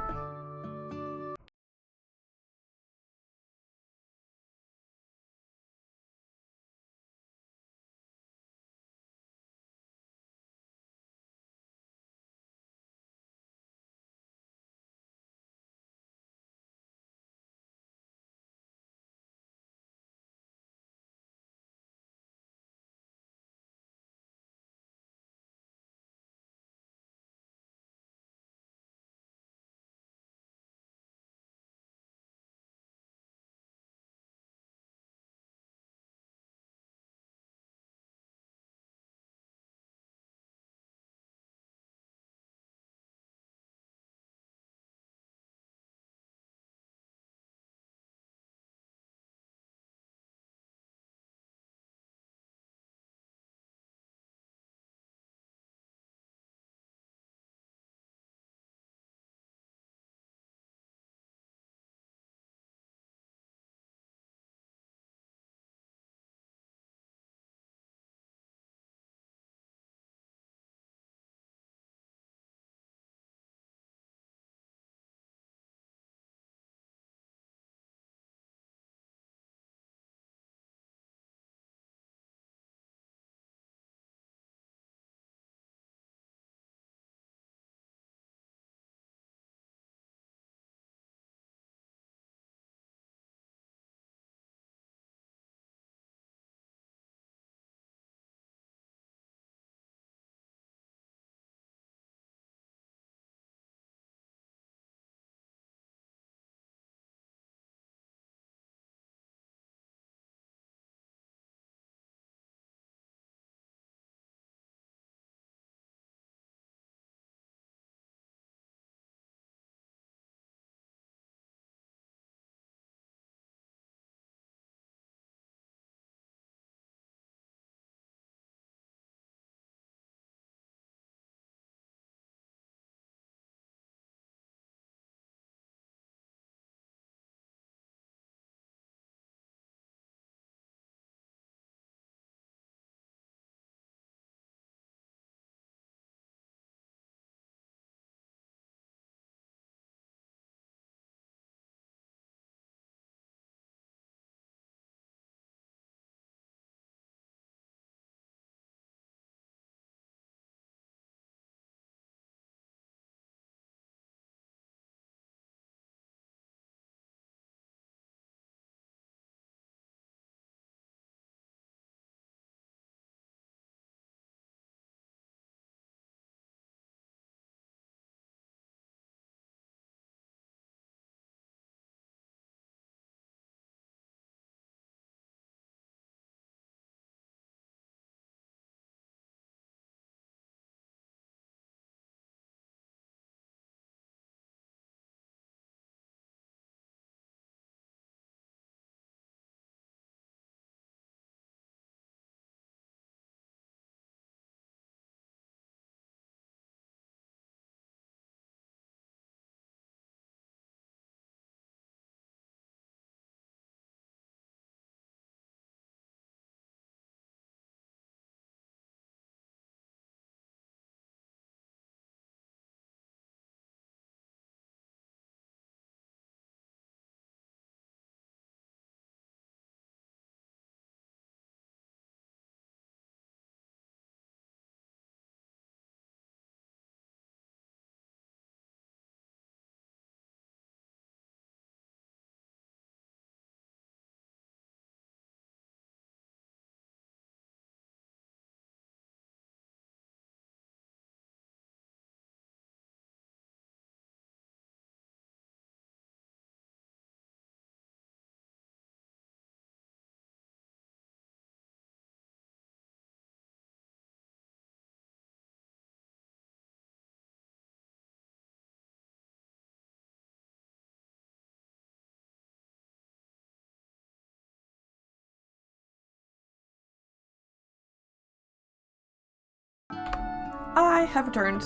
I have returned.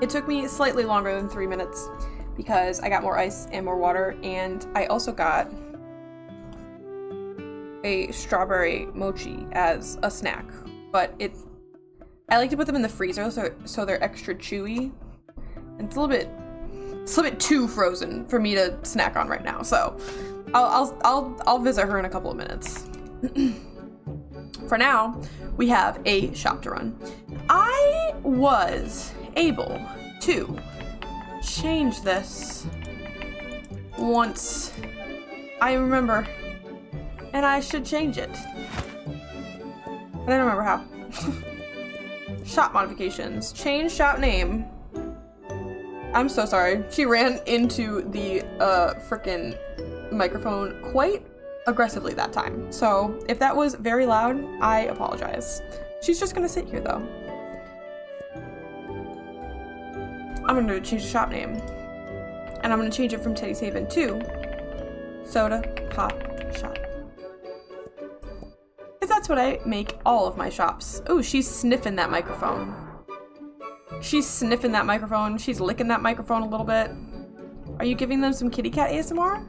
It took me slightly longer than 3 minutes because I got more ice and more water, and I also got a strawberry mochi as a snack. But I like to put them in the freezer so they're extra chewy. And it's a little bit too frozen for me to snack on right now. So I'll visit her in a couple of minutes. For now, we have a shop to run. I was able to change this once I remember, and I should change it. I don't remember how. Shop modifications. Change shop name. I'm so sorry. She ran into the frickin' microphone quite aggressively that time. So if that was very loud, I apologize. She's just gonna sit here though. I'm gonna change the shop name. And I'm gonna change it from Teddy's Haven to Soda Pop Shop. Because that's what I make all of my shops. Oh, she's sniffing that microphone. She's sniffing that microphone. She's licking that microphone a little bit. Are you giving them some kitty cat ASMR?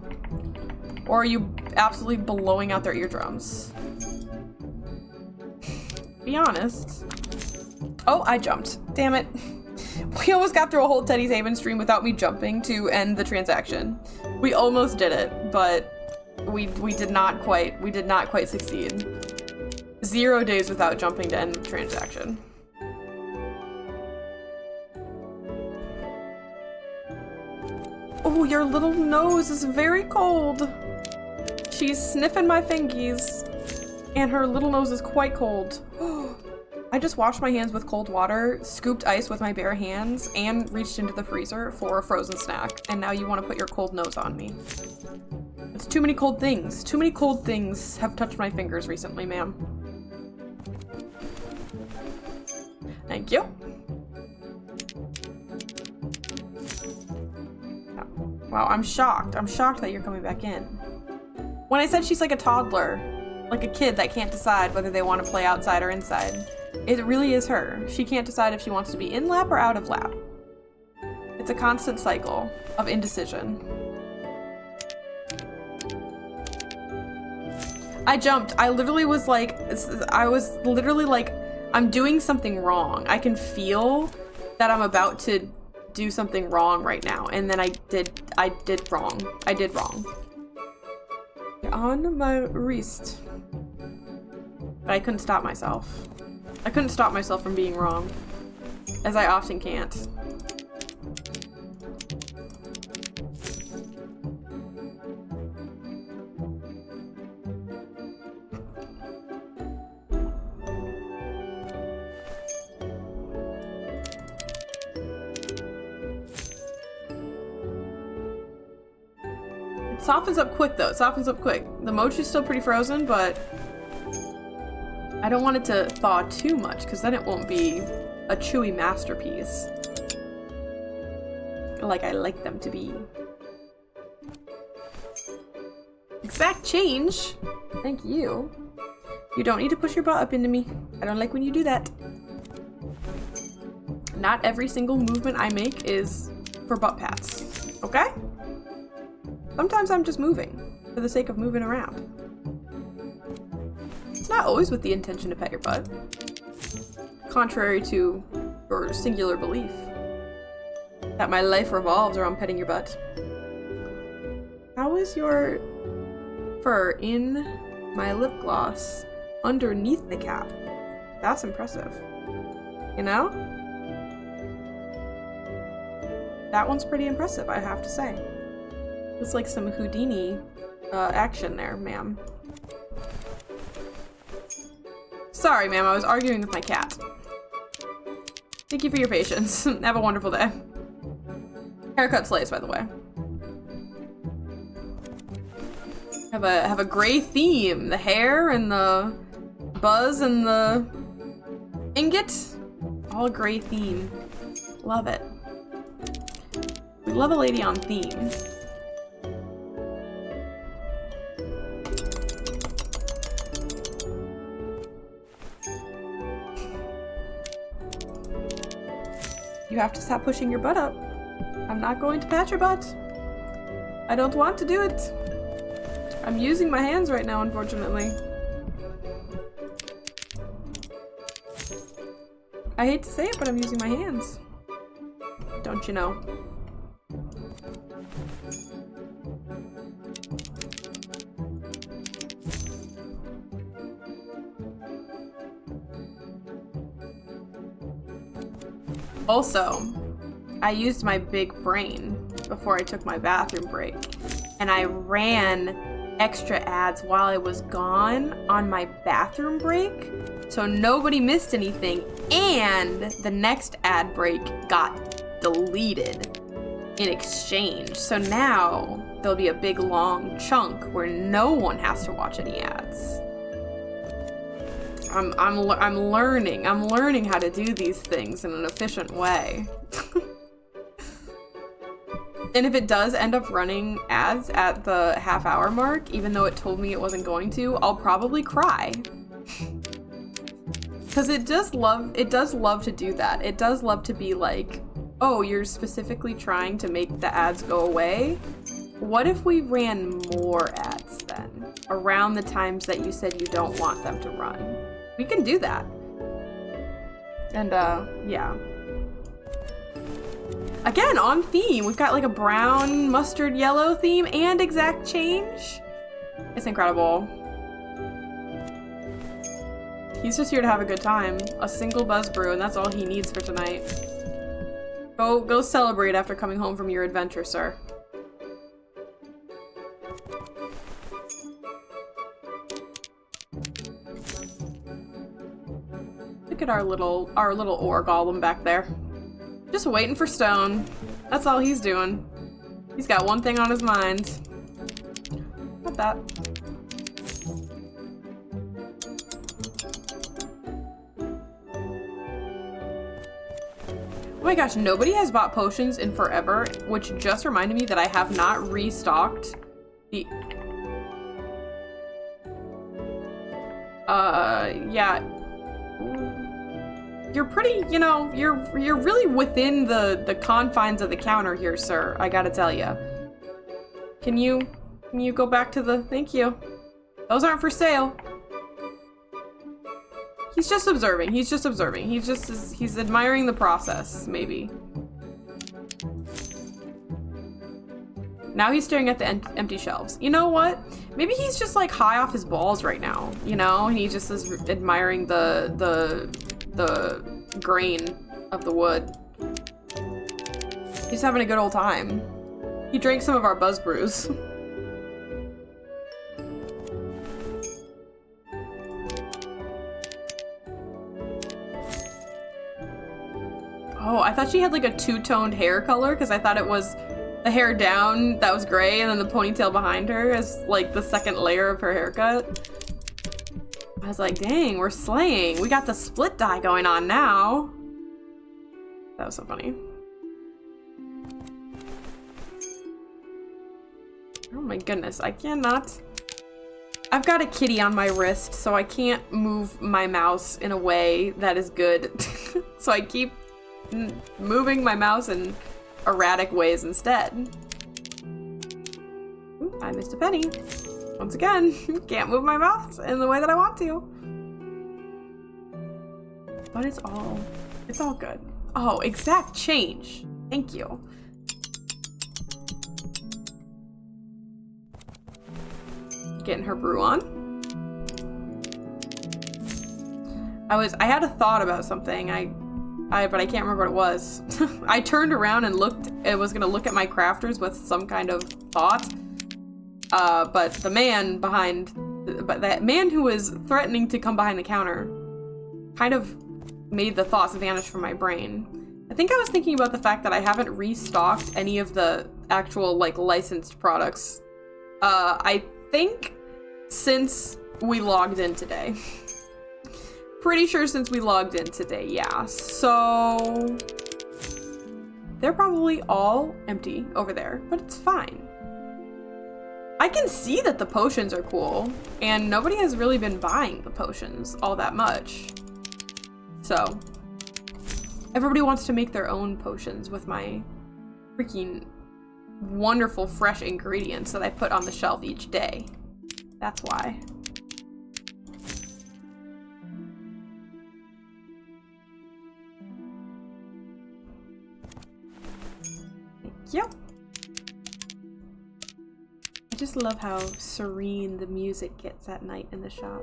Or are you absolutely blowing out their eardrums? Be honest. Oh, I jumped. Damn it. We almost got through a whole Teddy's Haven stream without me jumping to end the transaction. We almost did it, but we did not quite succeed. 0 days without jumping to end the transaction. Oh, your little nose is very cold. She's sniffing my fingies, and her little nose is quite cold. I just washed my hands with cold water, scooped ice with my bare hands, and reached into the freezer for a frozen snack, and now you want to put your cold nose on me. It's too many cold things. Too many cold things have touched my fingers recently, ma'am. Thank you. Wow, I'm shocked. I'm shocked that you're coming back in. When I said she's like a toddler, like a kid that can't decide whether they want to play outside or inside, it really is her. She can't decide if she wants to be in lap or out of lap. It's a constant cycle of indecision. I jumped. I was literally like, I'm doing something wrong. I can feel that I'm about to do something wrong right now, and then I did wrong. I did wrong. You're on my wrist. But I couldn't stop myself. I couldn't stop myself from being wrong, as I often can't. Softens up quick though, it softens up quick. The mochi's still pretty frozen, but I don't want it to thaw too much because then it won't be a chewy masterpiece like I like them to be. Exact change! Thank you. You don't need to push your butt up into me. I don't like when you do that. Not every single movement I make is for butt pats, okay? Sometimes I'm just moving for the sake of moving around. It's not always with the intention to pet your butt. Contrary to your singular belief that my life revolves around petting your butt. How is your fur in my lip gloss underneath the cap? That's impressive. You know? That one's pretty impressive, I have to say. It's like some Houdini action there, ma'am. Sorry, ma'am, I was arguing with my cat. Thank you for your patience. Have a wonderful day. Haircut slays, by the way. Have a gray theme. The hair and the buzz and the ingot. All gray theme. Love it. We love a lady on theme. You have to stop pushing your butt up. I'm not going to pat your butt. I don't want to do it. I'm using my hands right now, unfortunately. I hate to say it, but I'm using my hands. Don't you know? Also, I used my big brain before I took my bathroom break, and I ran extra ads while I was gone on my bathroom break, so nobody missed anything, and the next ad break got deleted in exchange. So now there'll be a big long chunk where no one has to watch any ads. I'm learning how to do these things in an efficient way. And if it does end up running ads at the half-hour mark, even though it told me it wasn't going to, I'll probably cry. Because it does love to do that. It does love to be like, oh, you're specifically trying to make the ads go away? What if we ran more ads then? Around the times that you said you don't want them to run. We can do that. And, yeah. Again, on theme. We've got like a brown, mustard, yellow theme and exact change. It's incredible. He's just here to have a good time. A single buzz brew, and that's all he needs for tonight. Go celebrate after coming home from your adventure, sir. Look at our little ore golem back there. Just waiting for stone. That's all he's doing. He's got one thing on his mind. Not that. Oh my gosh, nobody has bought potions in forever, which just reminded me that I have not restocked the... yeah. You're pretty, you know, you're really within the confines of the counter here, sir. I gotta tell you. Can you go back to the... Thank you. Those aren't for sale. He's just observing. He's just observing. He's admiring the process, maybe. Now he's staring at the empty shelves. You know what? Maybe he's just like high off his balls right now, you know? And he just is admiring the grain of the wood. He's having a good old time. He drank some of our buzz brews. Oh, I thought she had like a two-toned hair color because I thought it was the hair down that was gray and then the ponytail behind her is like the second layer of her haircut. I was like, dang, we're slaying. We got the split dye going on now. That was so funny. Oh my goodness, I cannot. I've got a kitty on my wrist, so I can't move my mouse in a way that is good. So I keep moving my mouse in erratic ways instead. Ooh, I missed a penny. Once again, can't move my mouse in the way that I want to. But it's all good. Oh, exact change. Thank you. Getting her brew on. I had a thought about something. But I can't remember what it was. I turned around and looked. I was gonna look at my crafters with some kind of thought. But the man that man who was threatening to come behind the counter kind of made the thoughts vanish from my brain. I think I was thinking about the fact that I haven't restocked any of the actual, like, licensed products. I think since we logged in today. Pretty sure since we logged in today, yeah. So they're probably all empty over there, but it's fine. I can see that the potions are cool, and nobody has really been buying the potions all that much. So Everybody wants to make their own potions with my freaking wonderful fresh ingredients that I put on the shelf each day. That's why. Thank you. I just love how serene the music gets at night in the shop.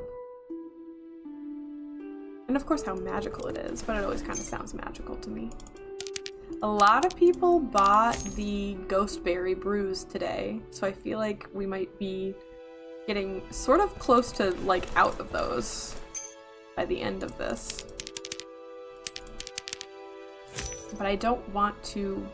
And of course how magical it is, but it always kind of sounds magical to me. A lot of people bought the ghost berry brews today, so I feel like we might be getting sort of close to like out of those by the end of this. But I don't want to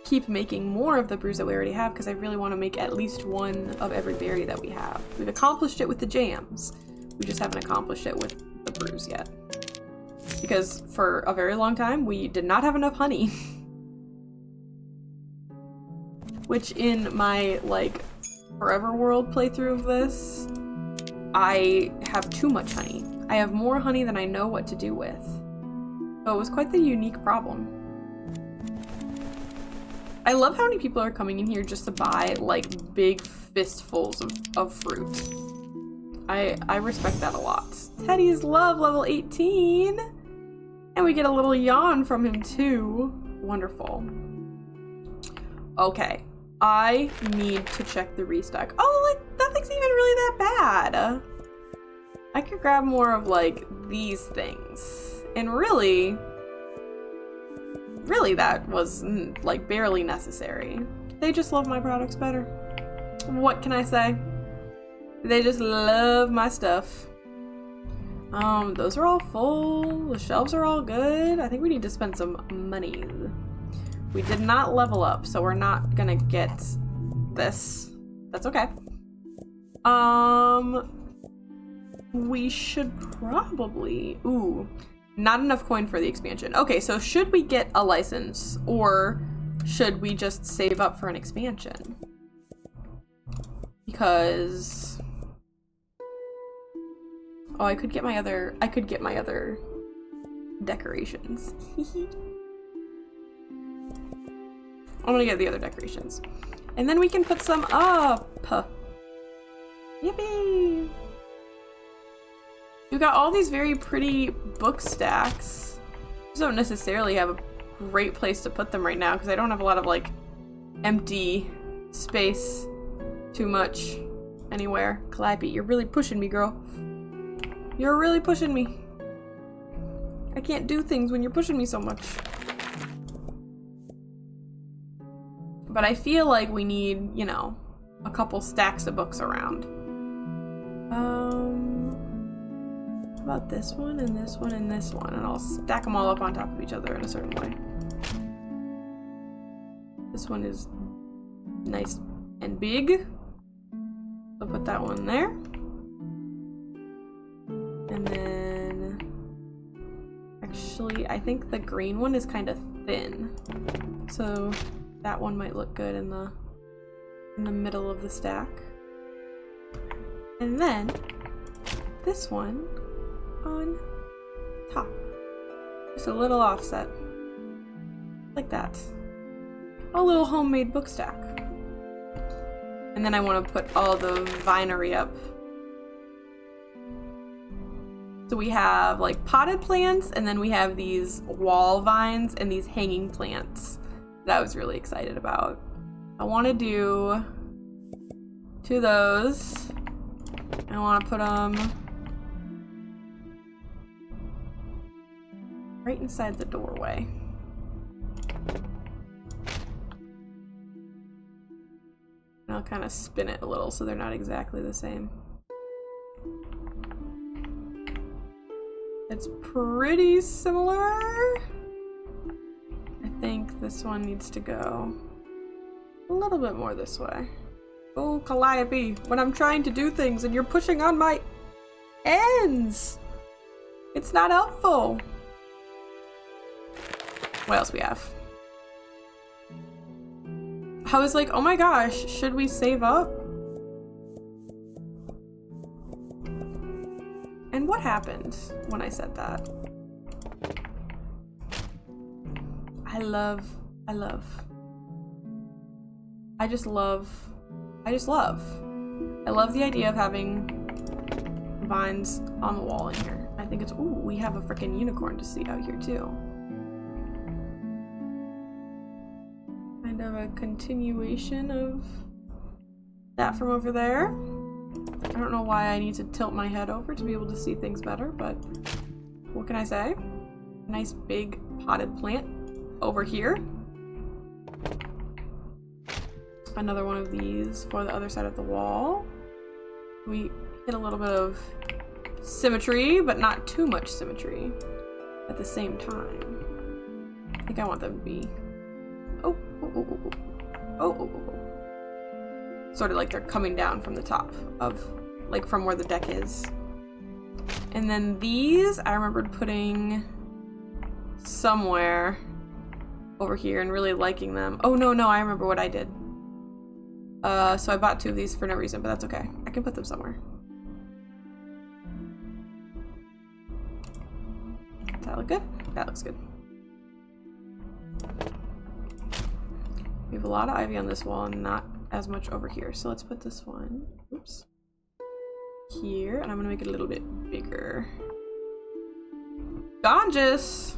keep making more of the brews that we already have because I really want to make at least one of every berry that we have. We've accomplished it with the jams. We just haven't accomplished it with the brews yet. Because for a very long time, we did not have enough honey. Which in my, like, Forever World playthrough of this, I have too much honey. I have more honey than I know what to do with. So it was quite the unique problem. I love how many people are coming in here just to buy, like, big fistfuls of fruit. I respect that a lot. Teddy's Love, level 18! And we get a little yawn from him, too. Wonderful. Okay. I need to check the restock. Oh, like, nothing's even really that bad. I could grab more of, like, these things. And really that was, like, barely necessary. They just love my products better. What can I say? They just love my stuff. Those are all full. The shelves are all good. I think we need to spend some money. We did not level up, so we're not gonna get this. That's okay. We should probably... Ooh, not enough coin for the expansion. Okay, so should we get a license, or should we just save up for an expansion? Because... Oh, I could get my other decorations. I'm gonna get the other decorations. And then we can put some up. Yippee! We've got all these very pretty book stacks. Just don't necessarily have a great place to put them right now because I don't have a lot of like empty space too much anywhere. Calliope, you're really pushing me, girl. You're really pushing me. I can't do things when you're pushing me so much. But I feel like we need, you know, a couple stacks of books around. How about this one and this one and this one? And I'll stack them all up on top of each other in a certain way. This one is nice and big. I'll put that one there. And then, actually, I think the green one is kind of thin. So that one might look good in the middle of the stack. And then this one on top. Just a little offset. Like that. A little homemade book stack. And then I want to put all the vinery up. So we have like potted plants, and then we have these wall vines and these hanging plants that I was really excited about. I want to do 2 of those. I want to put them right inside the doorway. And I'll kind of spin it a little so they're not exactly the same. It's pretty similar. I think this one needs to go a little bit more this way. Oh, Calliope, when I'm trying to do things and you're pushing on my ends! It's not helpful. What else we have? I was like, oh my gosh, should we save up? And what happened when I said that? I love the idea of having vines on the wall in here. I think it's, ooh, we have a freaking unicorn to see out here too. Kind of a continuation of that from over there. I don't know why I need to tilt my head over to be able to see things better, but what can I say? Nice big potted plant over here. Another one of these for the other side of the wall. We hit a little bit of symmetry, but not too much symmetry at the same time. I think I want them to be sort of like they're coming down from the top of, like, from where the deck is. And then these I remembered putting somewhere over here and really liking them. Oh no, I remember what I did. So I bought 2 of these for no reason, but that's okay. I can put them somewhere. Does that look good? That looks good. We have a lot of ivy on this wall and not as much over here. So let's put this one, oops, here, and I'm gonna make it a little bit bigger. Gorgeous!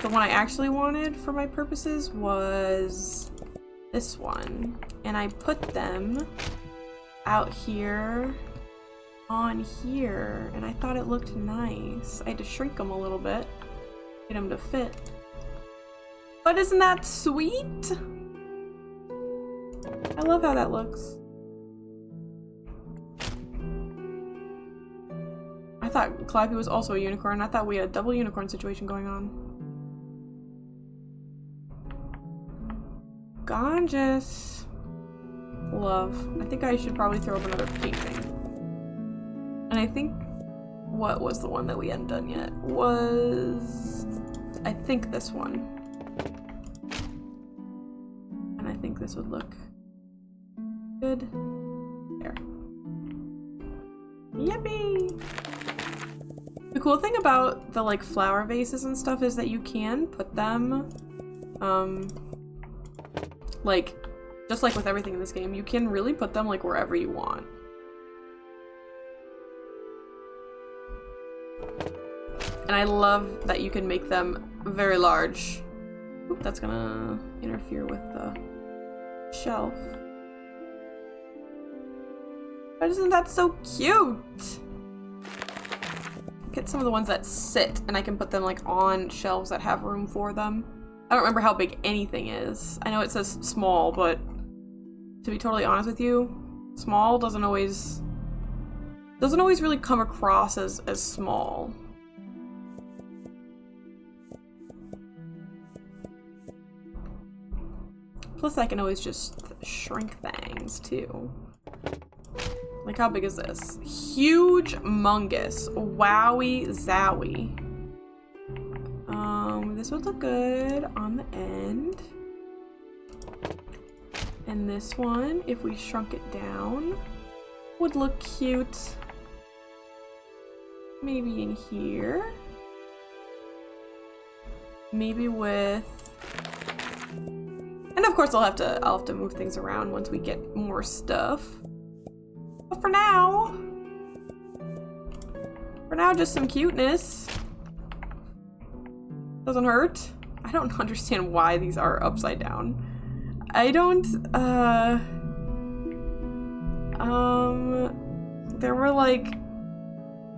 The one I actually wanted for my purposes was this one, and I put them out here on here, and I thought it looked nice. I had to shrink them a little bit, get them to fit. But isn't that sweet? I love how that looks. I thought Calliope was also a unicorn. I thought we had a double unicorn situation going on. Gorgeous. Love. I think I should probably throw up another painting. And I think, what was the one that we hadn't done yet? Was, I think this one. And I think this would look good. There. Yippee! The cool thing about the, like, flower vases and stuff is that you can put them, like, just like with everything in this game, you can really put them, like, wherever you want. And I love that you can make them very large. Oop, that's gonna interfere with the shelf. But isn't that so cute? Get some of the ones that sit, and I can put them, like, on shelves that have room for them. I don't remember how big anything is. I know it says small, but to be totally honest with you, small doesn't always really come across as small. Plus I can always just shrink things too. Like, how big is this? Huge mungus. Wowie zowie. This would look good on the end. And this one, if we shrunk it down, would look cute. Maybe in here. Maybe with... And of course I'll have to move things around once we get more stuff. But for now, just some cuteness. Doesn't hurt. I don't understand why these are upside down. I don't, there were, like,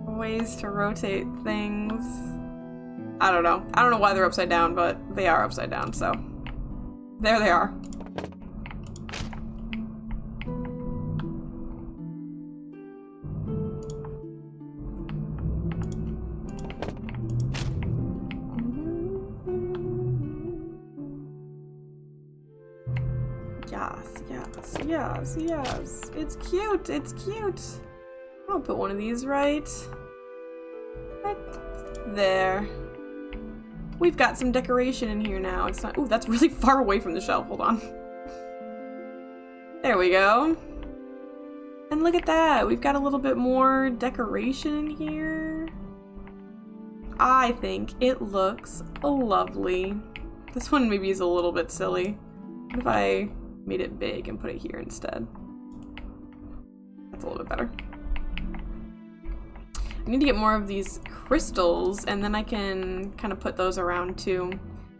ways to rotate things. I don't know. I don't know why they're upside down, but they are upside down, so there they are. Yes. It's cute. It's cute. I'll put one of these right there. We've got some decoration in here now. It's not. Ooh, that's really far away from the shelf. Hold on. There we go. And look at that. We've got a little bit more decoration in here. I think it looks lovely. This one maybe is a little bit silly. What if I made it big and put it here instead? That's a little bit better. I need to get more of these crystals, and then I can kind of put those around too.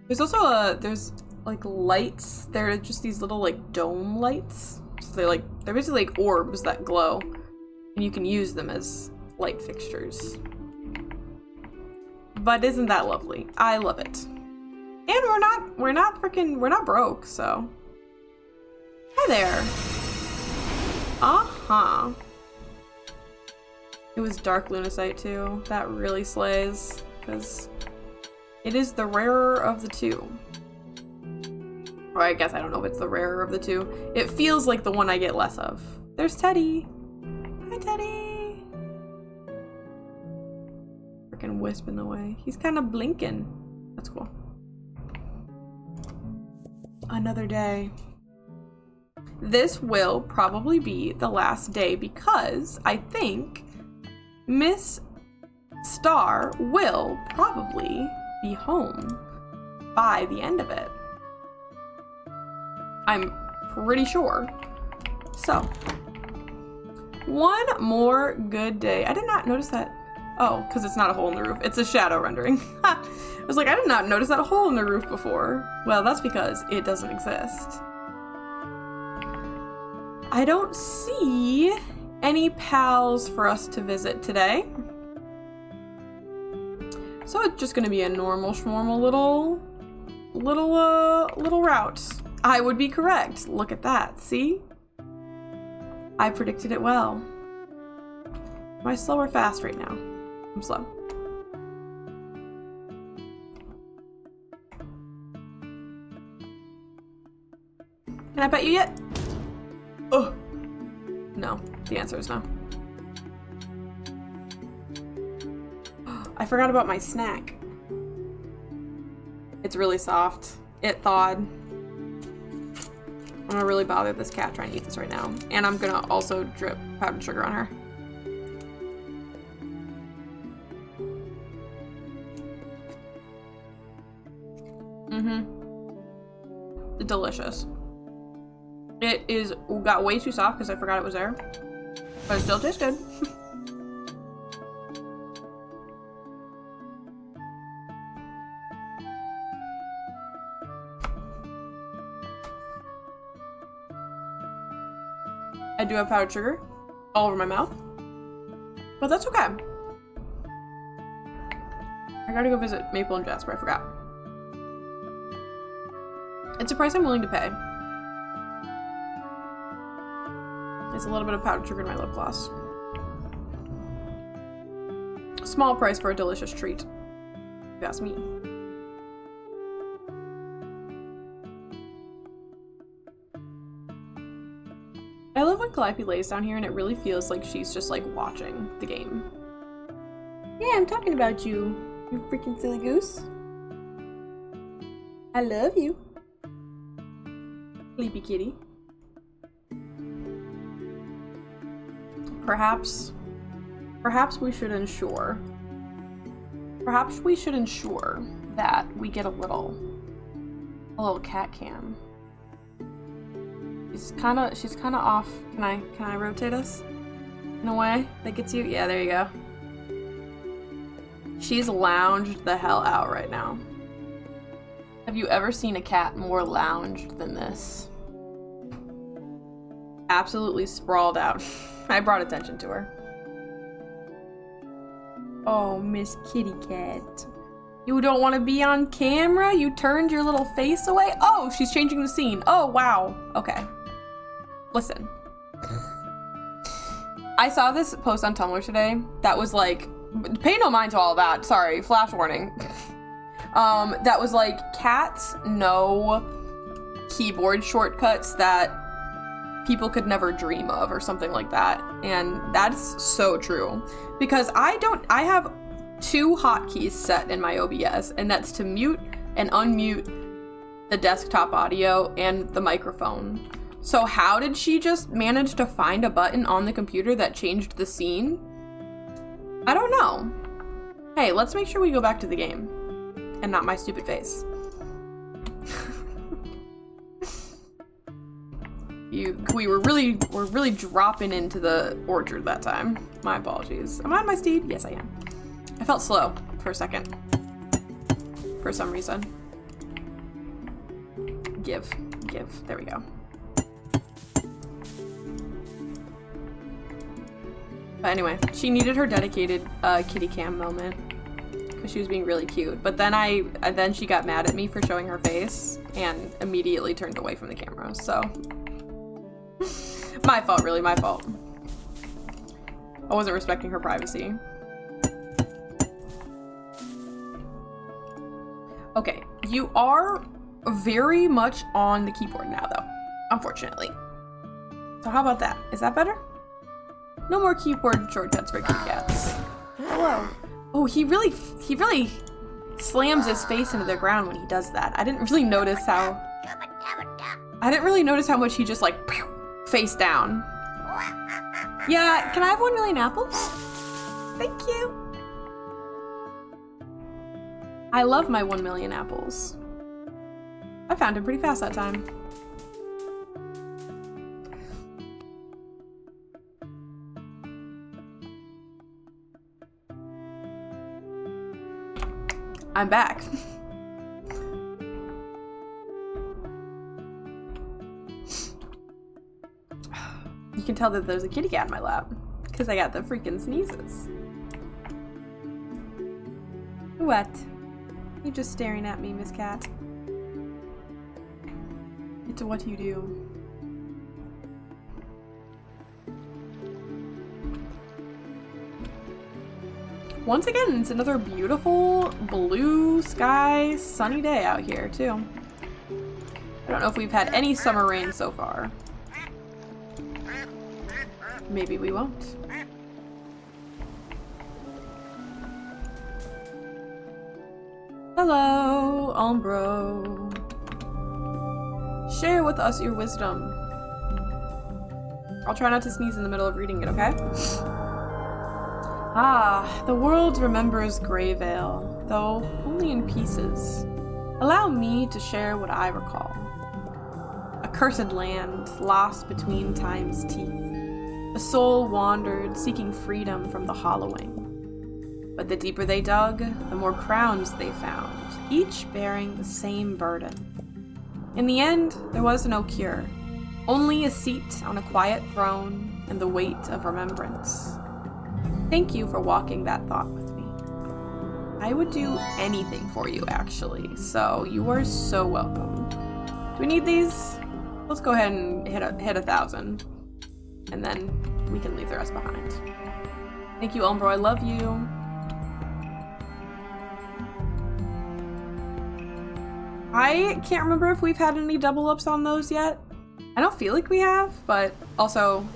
There's also there's like lights. They're just these little like dome lights. So they're basically like orbs that glow, and you can use them as light fixtures. But isn't that lovely? I love it. And we're not broke, so. Hi there. Uh-huh. It was dark lunacite too. That really slays, because it is the rarer of the two. Or I guess I don't know if it's the rarer of the two. It feels like the one I get less of. There's Teddy. Hi, Teddy. Freaking wisp in the way. He's kind of blinking. That's cool. Another day. This will probably be the last day because I think Miss Star will probably be home by the end of it. I'm pretty sure. So, one more good day. I did not notice that. Oh, because it's not a hole in the roof. It's a shadow rendering. I was like, I did not notice that hole in the roof before. Well, that's because it doesn't exist. I don't see any pals for us to visit today. So it's just gonna be a normal schnormal little route. I would be correct. Look at that, see? I predicted it well. Am I slow or fast right now? I'm slow. Can I pet you yet? Oh, no. The answer is no. I forgot about my snack. It's really soft. It thawed. I'm gonna really bother this cat trying to eat this right now. And I'm gonna also drip powdered sugar on her. Delicious. It got way too soft because I forgot it was there. But it still tastes good. I do have powdered sugar all over my mouth. But that's okay. I gotta go visit Maple and Jasper, I forgot. It's a price I'm willing to pay. It's a little bit of powdered sugar in my lip gloss. Small price for a delicious treat, if you ask me. I love when Calliope lays down here and it really feels like she's just like watching the game. Yeah, I'm talking about you, you freaking silly goose. I love you. Sleepy kitty. Perhaps we should ensure that we get a little cat cam. She's kind of off. Can I rotate us in a way that gets you? Yeah, there you go. She's lounged the hell out right now. Have you ever seen a cat more lounged than this? Absolutely sprawled out. I brought attention to her. Oh, Miss Kitty Cat. You don't want to be on camera? You turned your little face away? Oh, she's changing the scene. Oh, wow. Okay. Listen. I saw this post on Tumblr today that was like, pay no mind to all that. Sorry, flash warning. That was like, cats know keyboard shortcuts that people could never dream of or something like that. And that's so true. Because I have 2 hotkeys set in my OBS, and that's to mute and unmute the desktop audio and the microphone. So how did she just manage to find a button on the computer that changed the scene? I don't know. Hey, let's make sure we go back to the game and not my stupid face. We were really dropping into the orchard that time. My apologies. Am I on my steed? Yes, I am. I felt slow for a second. For some reason. Give. There we go. But anyway, she needed her dedicated kitty cam moment because she was being really cute. But then then she got mad at me for showing her face and immediately turned away from the camera. So my fault, really, my fault. I wasn't respecting her privacy. Okay, you are very much on the keyboard now, though, unfortunately. So how about that? Is that better? No more keyboard shortcuts for kitty cats. Hello. Oh, he really slams his face into the ground when he does that. I didn't really notice how much he just like face down. Yeah, can I have 1 million apples? Thank you. I love my 1 million apples. I found him pretty fast that time. I'm back. You can tell that there's a kitty cat in my lap because I got the freaking sneezes. What? You just staring at me, Miss Cat. It's what you do. Once again, it's another beautiful blue sky, sunny day out here, too. I don't know if we've had any summer rain so far. Maybe we won't. Hello, Umbro. Share with us your wisdom. I'll try not to sneeze in the middle of reading it, okay? Ah, the world remembers Greyvale, though only in pieces. Allow me to share what I recall. A cursed land, lost between time's teeth. A soul wandered, seeking freedom from the hollowing. But the deeper they dug, the more crowns they found, each bearing the same burden. In the end, there was no cure, only a seat on a quiet throne and the weight of remembrance. Thank you for walking that thought with me. I would do anything for you, actually, so you are so welcome. Do we need these? Let's go ahead and hit 1,000, and then we can leave the rest behind. Thank you, Umbro. I love you. I can't remember if we've had any double ups on those yet. I don't feel like we have, but also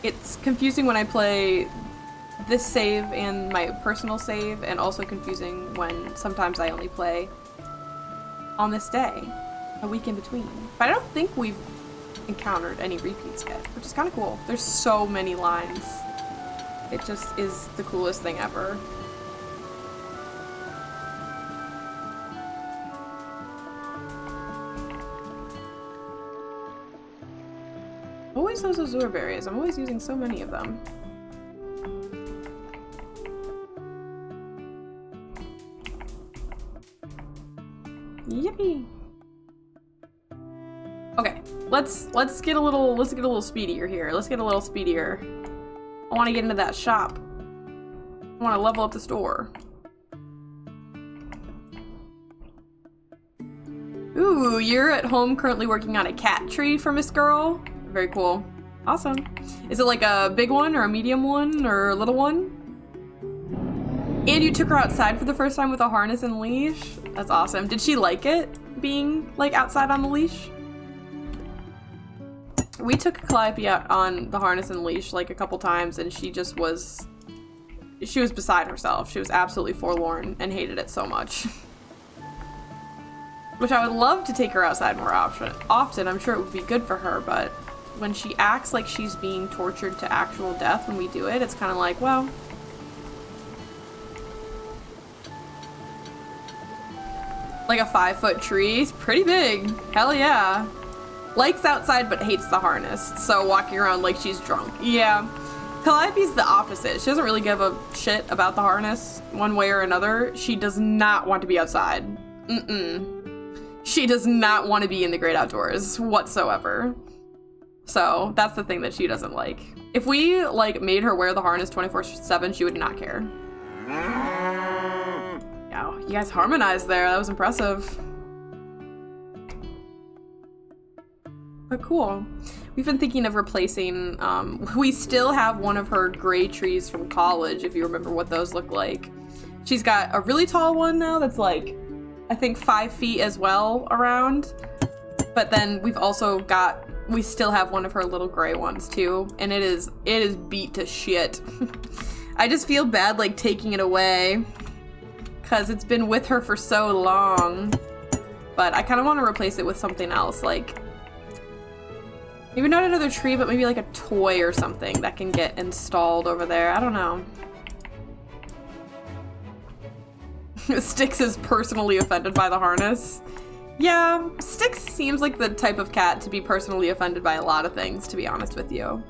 it's confusing when I play this save and my personal save, and also confusing when sometimes I only play on this day, a week in between. But I don't think we've encountered any repeats yet, which is kind of cool. There's so many lines. It just is the coolest thing ever. Always those azure berries. I'm always using so many of them. Yippee! Okay, let's get a little speedier here. Let's get a little speedier. I want to get into that shop. I want to level up the store. Ooh, you're at home currently working on a cat tree for Miss Girl. Very cool. Awesome. Is it like a big one or a medium one or a little one? And you took her outside for the first time with a harness and leash? That's awesome. Did she like it being like outside on the leash? We took Calliope out on the harness and leash like a couple times, and she was beside herself. She was absolutely forlorn and hated it so much. Which I would love to take her outside more often. I'm sure it would be good for her, but when she acts like she's being tortured to actual death when we do it, it's kind of like, well, like a 5-foot tree is pretty big. Hell yeah. Likes outside but hates the harness, so walking around like she's drunk. Yeah. Calliope's the opposite. She doesn't really give a shit about the harness one way or another. She does not want to be outside. She does not want to be in the great outdoors whatsoever. So that's the thing that she doesn't like. If we like made her wear the harness 24/7, she would not care. Wow, you guys harmonized there. That was impressive. But cool. We've been thinking of replacing, we still have one of her gray trees from college, if you remember what those look like. She's got a really tall one now that's like, I think 5 feet as well around. But then we've also got, we still have one of her little gray ones too. And it is beat to shit. I just feel bad like taking it away because it's been with her for so long. But I kind of want to replace it with something else, like maybe not another tree, but maybe like a toy or something that can get installed over there. I don't know. Styx is personally offended by the harness. Yeah, Styx seems like the type of cat to be personally offended by a lot of things, to be honest with you.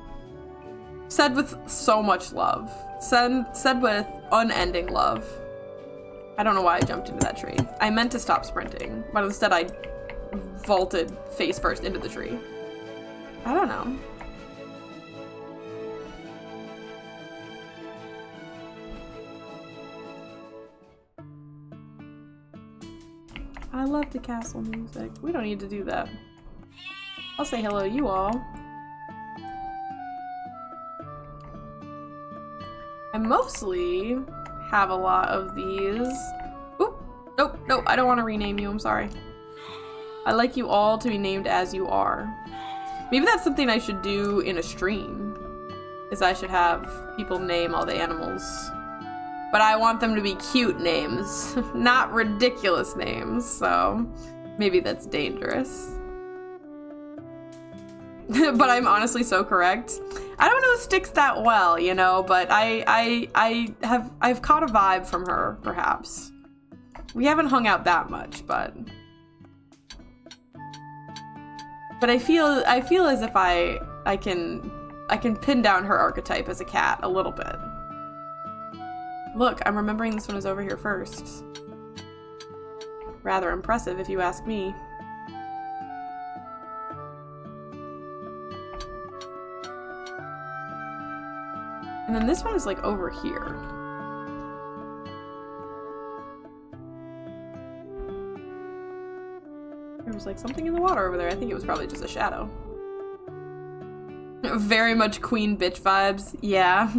Said with so much love. Said with unending love. I don't know why I jumped into that tree. I meant to stop sprinting, but instead I vaulted face first into the tree. I don't know. I love the castle music. We don't need to do that. I'll say hello to you all. I mostly have a lot of these. Oop! Nope, nope, I don't want to rename you, I'm sorry. I like you all to be named as you are. Maybe that's something I should do in a stream, is I should have people name all the animals. But I want them to be cute names, not ridiculous names, so maybe that's dangerous. But I'm honestly so correct. I don't know Styx that well, you know, but I've caught a vibe from her, perhaps. We haven't hung out that much, but I feel as if I can pin down her archetype as a cat a little bit. Look, I'm remembering this one is over here first. Rather impressive if you ask me. And then this one is like over here. There was like something in the water over there. I think it was probably just a shadow. Very much queen bitch vibes. Yeah.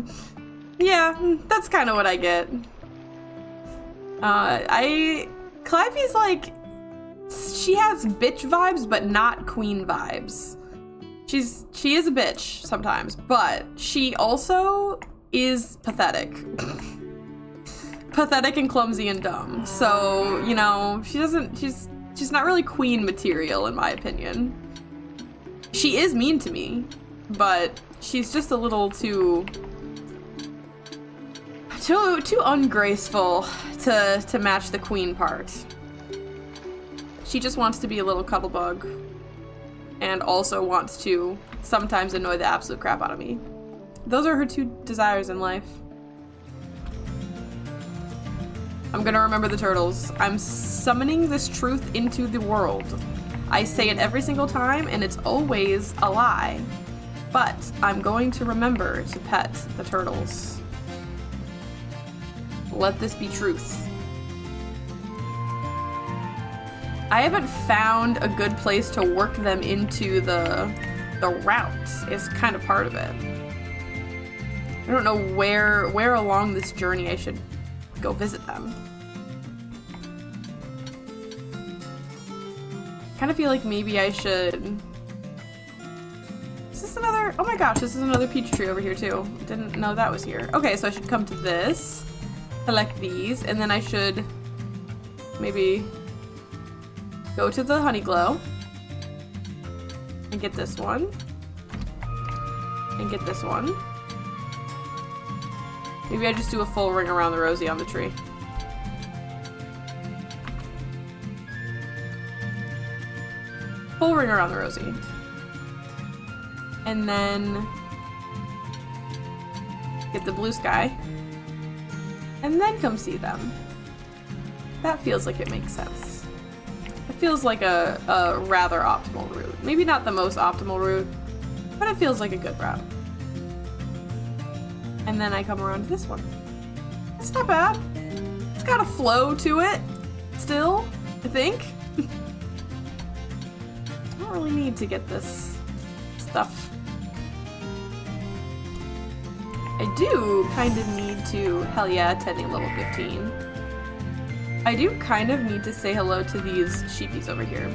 Yeah, that's kind of what I get. Calliope's like, she has bitch vibes, but not queen vibes. She is a bitch sometimes, but she also is pathetic. Pathetic and clumsy and dumb. So, you know, she's not really queen material in my opinion. She is mean to me, but she's just a little too ungraceful to match the queen part. She just wants to be a little cuddle bug and also wants to sometimes annoy the absolute crap out of me. Those are her two desires in life. I'm gonna remember the turtles. I'm summoning this truth into the world. I say it every single time and it's always a lie. But I'm going to remember to pet the turtles. Let this be truth. I haven't found a good place to work them into the routes. Is kind of part of it. I don't know where along this journey I should go visit them. Kind of feel like maybe I should. Is this another? Oh my gosh, this is another peach tree over here too. Didn't know that was here. Okay, so I should come to this. Collect these, and then I should maybe go to the Honeyglow and get this one and get this one. Maybe I just do a full ring around the rosy on the tree. Full ring around the rosy. and then get the blue sky, and then come see them. That feels like it makes sense. It feels like a rather optimal route. Maybe not the most optimal route, but it feels like a good route. And then I come around to this one. It's not bad. It's got a flow to it, still, I think. I don't really need to get this stuff. I do kind of need to, hell yeah, attending level 15. I do kind of need to say hello to these sheepies over here.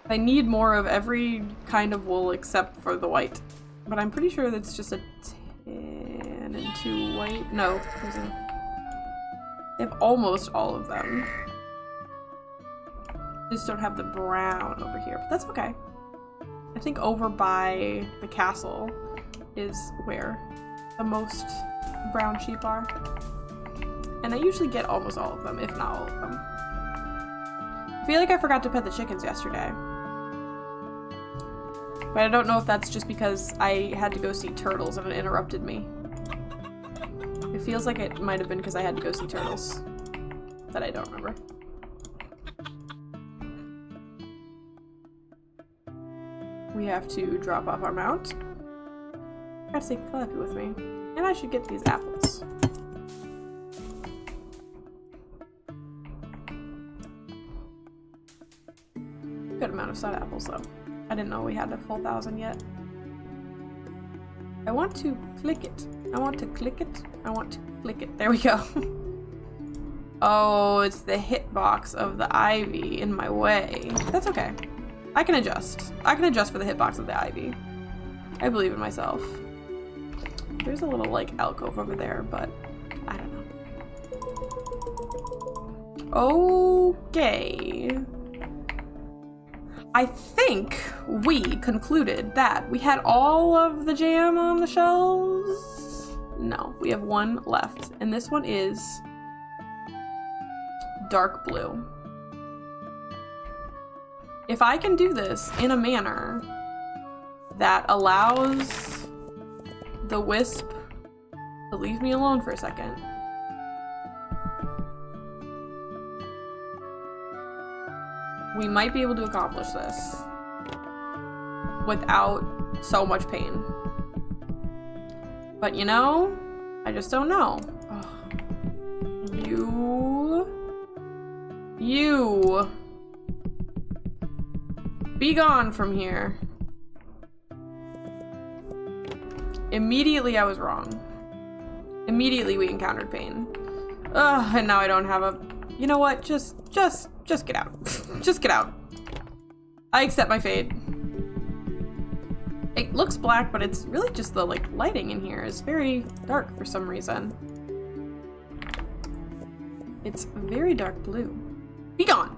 I need more of every kind of wool except for the white. But I'm pretty sure that's just a tan and 2 white. No, they have almost all of them. Just don't have the brown over here, but that's okay. I think over by the castle is where the most brown sheep are. And I usually get almost all of them, if not all of them. I feel like I forgot to pet the chickens yesterday. But I don't know if that's just because I had to go see turtles and it interrupted me. It feels like it might have been because I had to go see turtles. That I don't remember. We have to drop off our mount. I gotta take Calliope with me. And I should get these apples. Good amount of side apples though. I didn't know we had a full 1,000 yet. I want to click it. I want to click it. I want to click it. There we go. Oh, it's the hitbox of the ivy in my way. That's okay. I can adjust. I can adjust for the hitbox of the ivy. I believe in myself. There's a little, like, alcove over there, but I don't know. Okay. I think we concluded that we had all of the jam on the shelves. No, we have one left, and this one is dark blue. If I can do this in a manner that allows the wisp to leave me alone for a second, we might be able to accomplish this without so much pain. But you know, I just don't know. Oh. You be gone from here. Immediately I was wrong. Immediately we encountered pain. Ugh, and now I don't have a... You know what? Just get out. Just get out. I accept my fate. It looks black, but it's really just the, like, lighting in here is very dark for some reason. It's very dark blue. Be gone!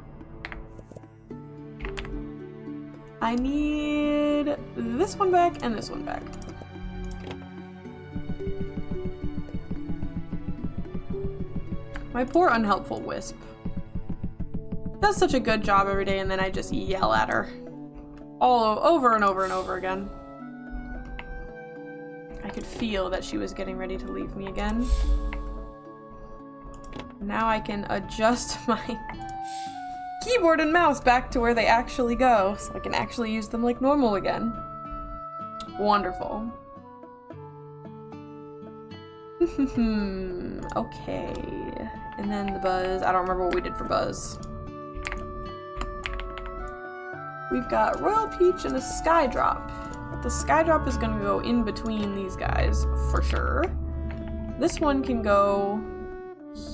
I need this one back and this one back. My poor unhelpful wisp. Does such a good job every day, and then I just yell at her. All over and over and over again. I could feel that she was getting ready to leave me again. Now I can adjust my keyboard and mouse back to where they actually go, so I can actually use them like normal again. Wonderful. Okay. And then the buzz. I don't remember what we did for buzz. We've got Royal Peach and a Sky Drop. The Sky Drop is gonna go in between these guys, for sure. This one can go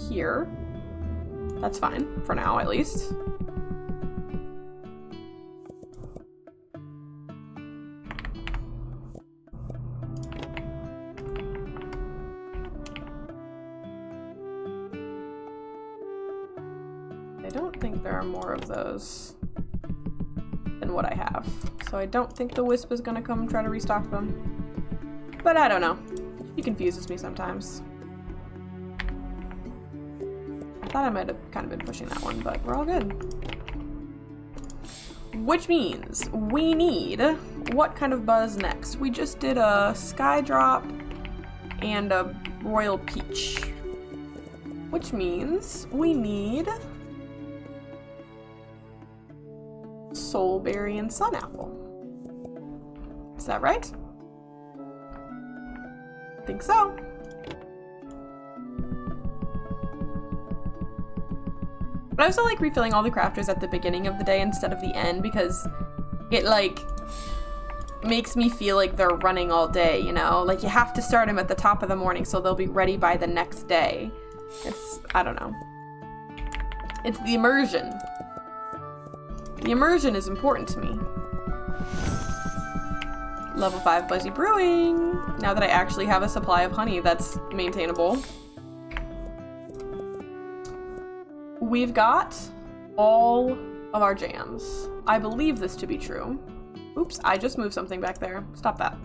here. That's fine, for now at least. I don't think there are more of those than what I have. So I don't think the wisp is gonna come try to restock them. But I don't know. He confuses me sometimes. I thought I might have kind of been pushing that one, but we're all good. Which means we need what kind of buzz next? We just did a sky drop and a royal peach, which means we need soulberry and sun apple. Is that right? I think so. But I also like refilling all the crafters at the beginning of the day instead of the end because it like makes me feel like they're running all day, you know? Like you have to start them at the top of the morning so they'll be ready by the next day. I don't know. It's the immersion. The immersion is important to me. Level 5 Buzzy Brewing. Now that I actually have a supply of honey that's maintainable. We've got all of our jams. I believe this to be true. Oops, I just moved something back there. Stop that.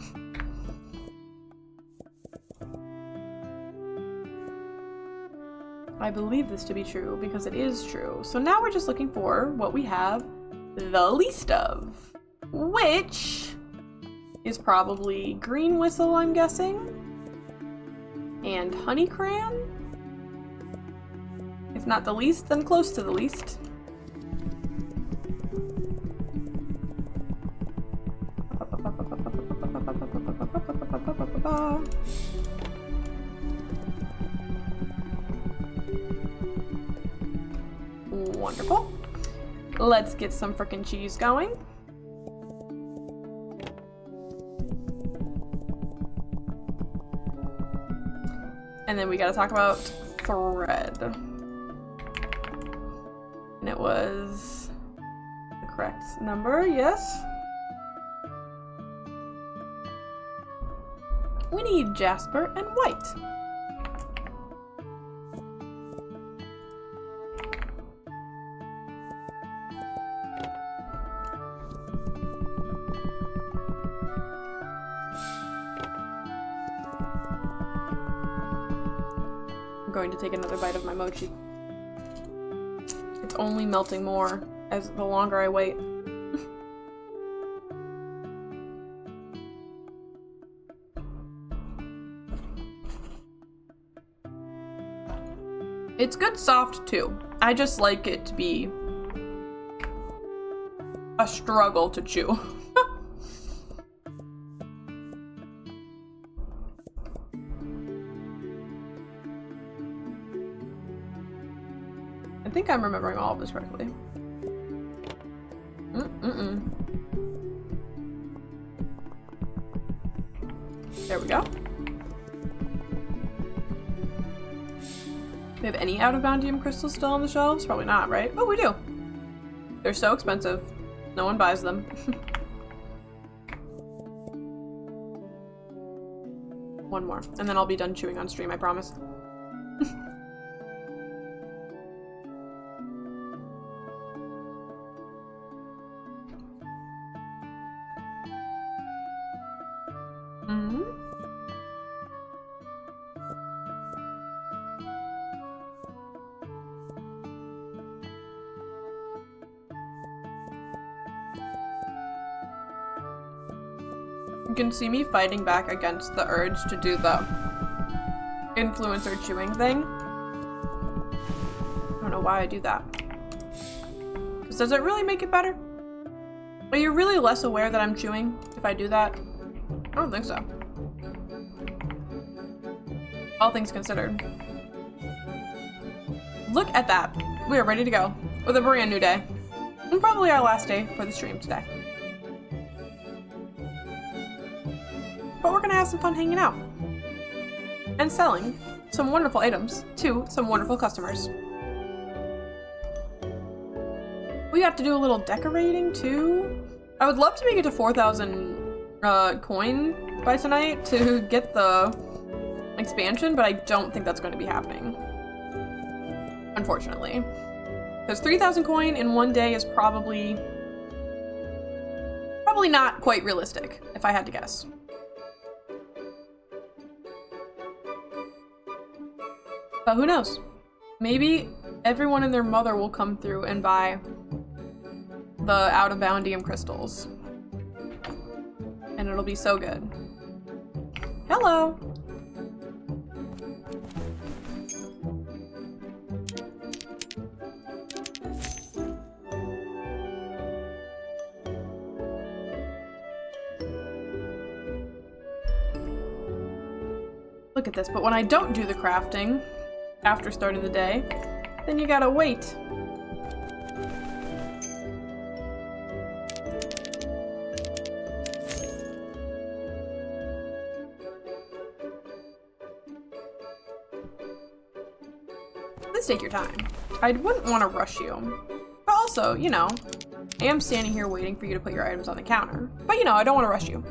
I believe this to be true because it is true. So now we're just looking for what we have the least of, which is probably green whistle, I'm guessing, and honey crayon. If not the least, then close to the least. Wonderful. Let's get some frickin' cheese going. And then we gotta talk about thread. And it was the correct number, yes. We need jasper and white. I'm going to take another bite of my mochi. It's only melting more as the longer I wait. It's good soft too. I just like it to be a struggle to chew. I think I'm remembering all of this correctly. There we go. We have any out-of-boundium crystals still on the shelves? Probably not, right? Oh, we do. They're so expensive. No one buys them. One more, and then I'll be done chewing on stream, I promise. You can see me fighting back against the urge to do the influencer chewing thing. I don't know why I do that. Because does it really make it better? Are you really less aware that I'm chewing if I do that? I don't think so. All things considered. Look at that. We are ready to go with a brand new day. And probably our last day for the stream today. But we're gonna have some fun hanging out and selling some wonderful items to some wonderful customers. We got to do a little decorating too. I would love to make it to 4,000 coin by tonight to get the expansion, but I don't think that's going to be happening, unfortunately. Because 3,000 coin in one day is probably not quite realistic, if I had to guess. But who knows? Maybe everyone and their mother will come through and buy the out-of-boundium crystals. and it'll be so good. Hello. Look at this, but when I don't do the crafting after starting the day, then you gotta wait. Let's take your time. I wouldn't want to rush you. But also, you know, I am standing here waiting for you to put your items on the counter. But you know, I don't want to rush you.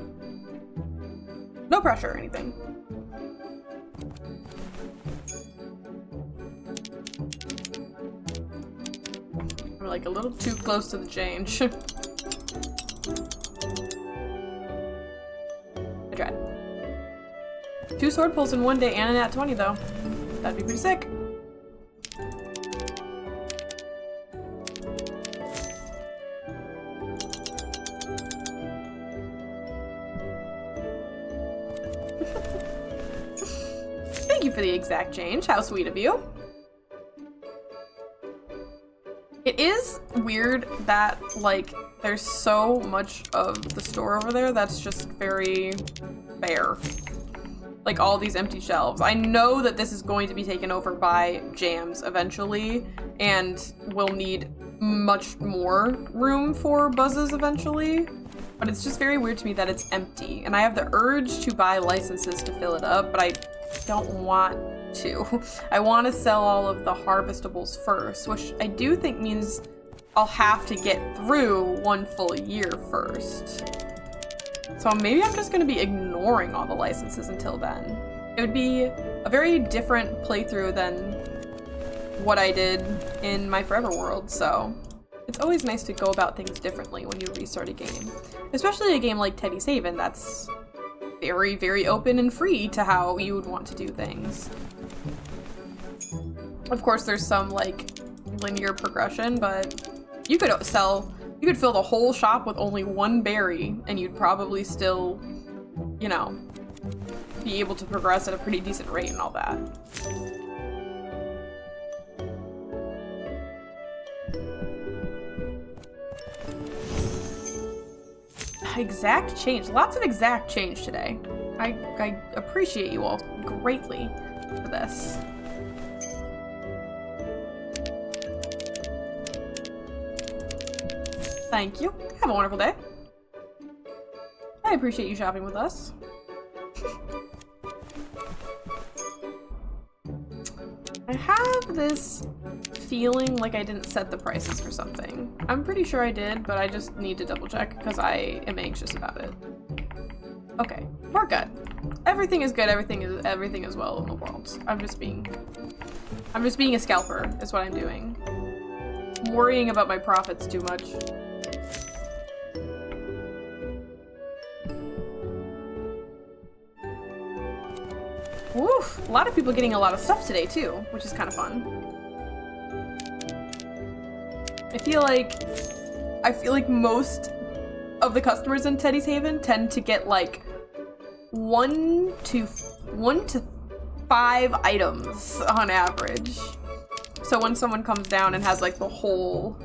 No pressure or anything. I'm like a little too close to the change. I tried. 2 sword pulls in one day and an at 20 though. That'd be pretty sick. Thank you for the exact change. How sweet of you. It is weird that, like, there's so much of the store over there that's just very bare. Like, all these empty shelves. I know that this is going to be taken over by jams eventually, and we'll need much more room for buzzes eventually. But it's just very weird to me that it's empty. And I have the urge to buy licenses to fill it up, but I don't want to. I want to sell all of the harvestables first, which I do think means I'll have to get through 1 full year first. So maybe I'm just going to be ignoring all the licenses until then. It would be a very different playthrough than what I did in my Forever World, so it's always nice to go about things differently when you restart a game. Especially a game like Teddy's Haven that's very, very open and free to how you would want to do things. Of course, there's some, like, linear progression, but you could fill the whole shop with only 1 berry, and you'd probably still, you know, be able to progress at a pretty decent rate and all that. Exact change. Lots of exact change today. I appreciate you all greatly for this. Thank you. Have a wonderful day. I appreciate you shopping with us. I have this feeling like I didn't set the prices for something. I'm pretty sure I did, but I just need to double check because I am anxious about it. Okay, we're good. Everything is good. Everything is well in the world. I'm just being a scalper is what I'm doing. I'm worrying about my profits too much. Woof! A lot of people getting a lot of stuff today too, which is kind of fun. I feel like most of the customers in Teddy's Haven tend to get like 1 to 5 items on average. So when someone comes down and has like the whole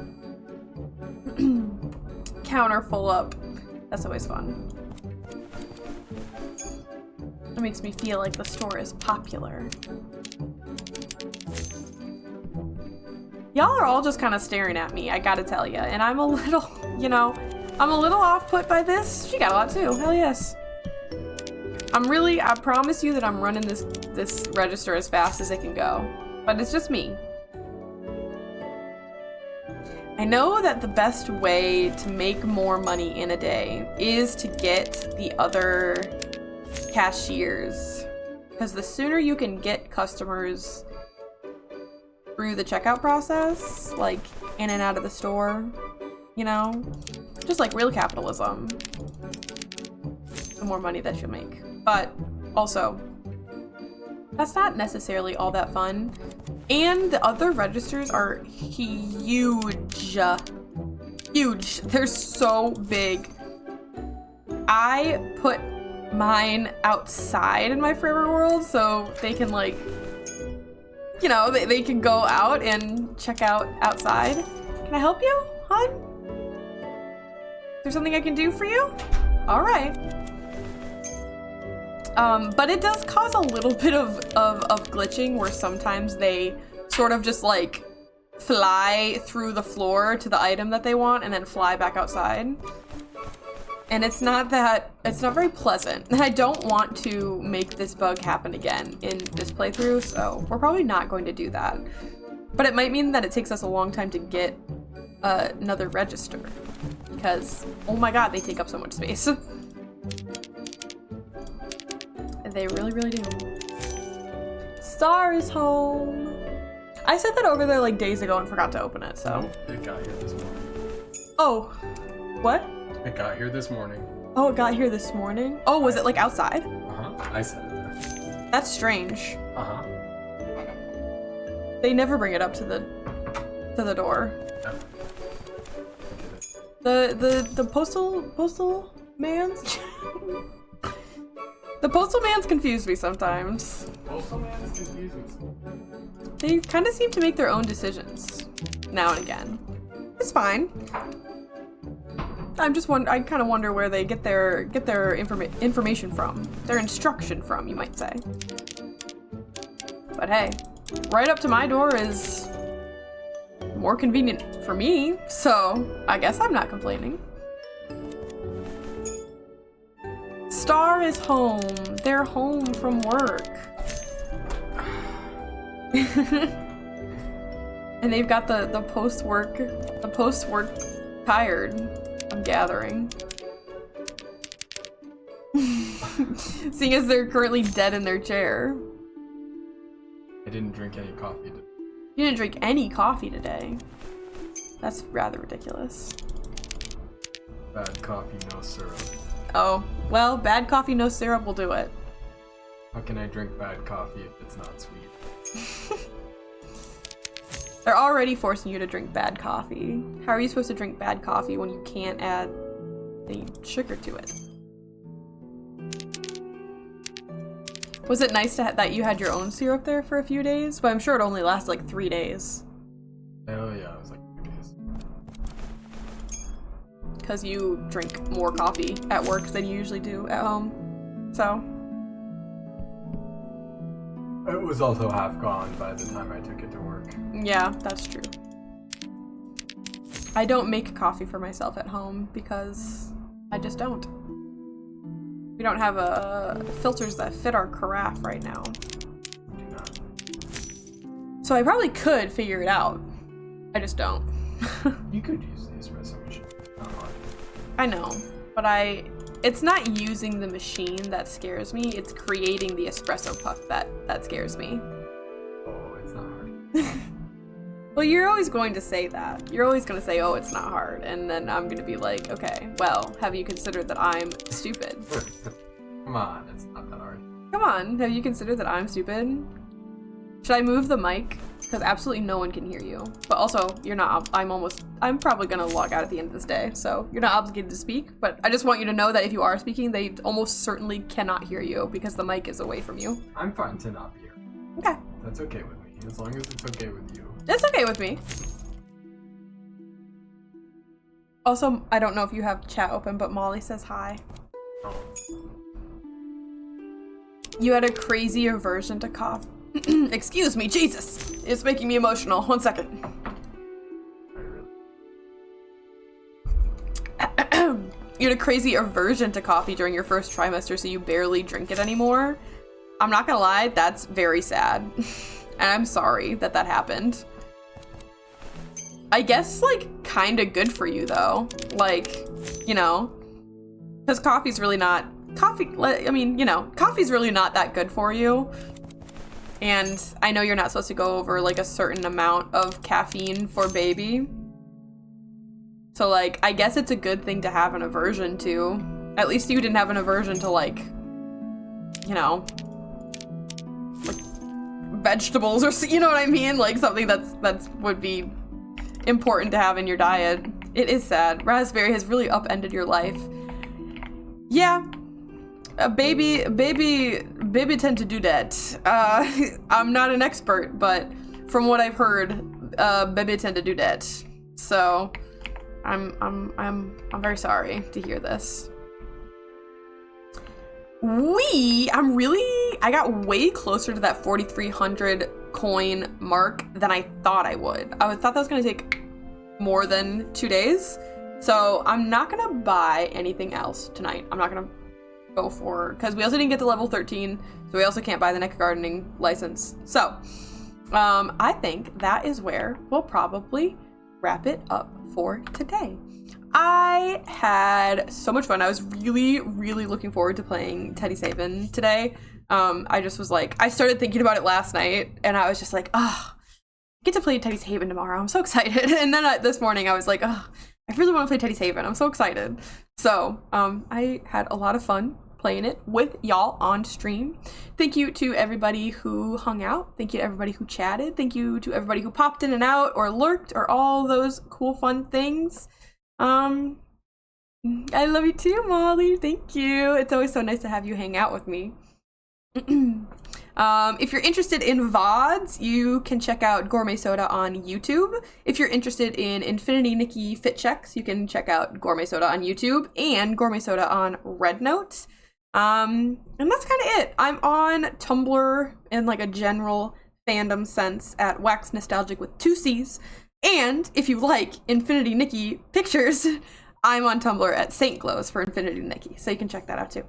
counter full up, that's always fun. It makes me feel like the store is popular. Y'all are all just kind of staring at me, I gotta tell ya, and I'm a little, you know, I'm a little off-put by this. She got a lot too, hell yes. I promise you that I'm running this register as fast as it can go, but it's just me. I know that the best way to make more money in a day is to get the other cashiers, because the sooner you can get customers through the checkout process, like in and out of the store, you know, just like real capitalism, the more money that you'll make. But also, that's not necessarily all that fun, and the other registers are huge. They're so big. I put mine outside in my forever world so they can like, you know, they can go out and check out outside. Can I help you, hon? Is there something I can do for you? All right. But it does cause a little bit of glitching where sometimes they sort of just like fly through the floor to the item that they want and then fly back outside. And it's not very pleasant. And I don't want to make this bug happen again in this playthrough, so we're probably not going to do that. But it might mean that it takes us a long time to get another register. Because, oh my god, they take up so much space. They really, really do. Star is home. I set that over there like days ago and forgot to open it, so. It got here this morning. Oh, what? It got here this morning. Oh, it got here this morning? Oh, was it like outside? Uh-huh. I set it there. That's strange. Uh-huh. They never bring it up to the door. No. The postal man's the postal man's confused me sometimes. Postal man is confusing. They kind of seem to make their own decisions now and again. It's fine. I kind of wonder where they get their information from, their instruction from, you might say. But hey, right up to my door is more convenient for me, so I guess I'm not complaining. Star is home. They're home from work. And they've got the post-work tired, I'm gathering. Seeing as they're currently dead in their chair. I didn't drink any coffee today. You didn't drink any coffee today. That's rather ridiculous. Bad coffee, no syrup. Oh, well, bad coffee, no syrup will do it. How can I drink bad coffee if it's not sweet? They're already forcing you to drink bad coffee. How are you supposed to drink bad coffee when you can't add any sugar to it? Was it nice that you had your own syrup there for a few days? But I'm sure it only lasted like 3 days. Oh yeah, it was like 2 days. Because you drink more coffee at work than you usually do at home. So. It was also half gone by the time I took it to work. Yeah, that's true. I don't make coffee for myself at home because I just don't. We don't have filters that fit our carafe right now. Do not. So I probably could figure it out. I just don't. You could use the espresso machine. Not hard. I know, but it's not using the machine that scares me, it's creating the espresso puff that scares me. Oh, it's not hard. Well, you're always going to say that. You're always going to say, oh, it's not hard. And then I'm going to be like, okay, well, have you considered that I'm stupid? Come on, it's not that hard. Come on, have you considered that I'm stupid? Should I move the mic? Because absolutely no one can hear you. But also, you're not, I'm probably going to log out at the end of this day. So you're not obligated to speak. But I just want you to know that if you are speaking, they almost certainly cannot hear you because the mic is away from you. I'm fine to not be here. Okay. That's okay with me, as long as it's okay with you. It's okay with me. Also, I don't know if you have chat open, but Molly says hi. Oh. You had a crazy aversion to coffee. Excuse me, Jesus! It's making me emotional. 1 second. You had a crazy aversion to coffee during your first trimester, so you barely drink it anymore. I'm not gonna lie, that's very sad. And I'm sorry that happened. I guess, like, kinda good for you, though. Like, you know, because coffee's really not that good for you. And I know you're not supposed to go over, like, a certain amount of caffeine for baby. So, like, I guess it's a good thing to have an aversion to. At least you didn't have an aversion to, like, you know, like, vegetables or, you know what I mean? Like, something that's would be important to have in your diet. It is sad. Raspberry has really upended your life. Yeah. Baby tend to do that. I'm not an expert, but from what I've heard, baby tend to do that. So, I'm very sorry to hear this. I got way closer to that 4,300 coin mark than I thought I would. I thought that was gonna take more than 2 days. So I'm not gonna buy anything else tonight. I'm not gonna go for, because we also didn't get to level 13, so we also can't buy the next gardening license. So I think that is where we'll probably wrap it up for today. I had so much fun. I was really looking forward to playing Teddy's Haven today. I just was like, I started thinking about it last night, and I was just like, oh, I get to play Teddy's Haven tomorrow. I'm so excited. And then this morning I was like, oh, I really want to play Teddy's Haven. I'm so excited. So I had a lot of fun playing it with y'all on stream. Thank you to everybody who hung out. Thank you to everybody who chatted. Thank you to everybody who popped in and out or lurked or all those cool fun things. I love you too, Molly. Thank you. It's always so nice to have you hang out with me. If you're interested in VODs, you can check out Gourmet Soda on YouTube. If you're interested in Infinity Nikki fit checks, you can check out Gourmet Soda on YouTube and Gourmet Soda on Red Notes. And that's kind of it. I'm on Tumblr in like a general fandom sense at Wax Nostalgic with 2 C's. And if you like Infinity Nikki pictures, I'm on Tumblr at Saint Glows for Infinity Nikki, so you can check that out too.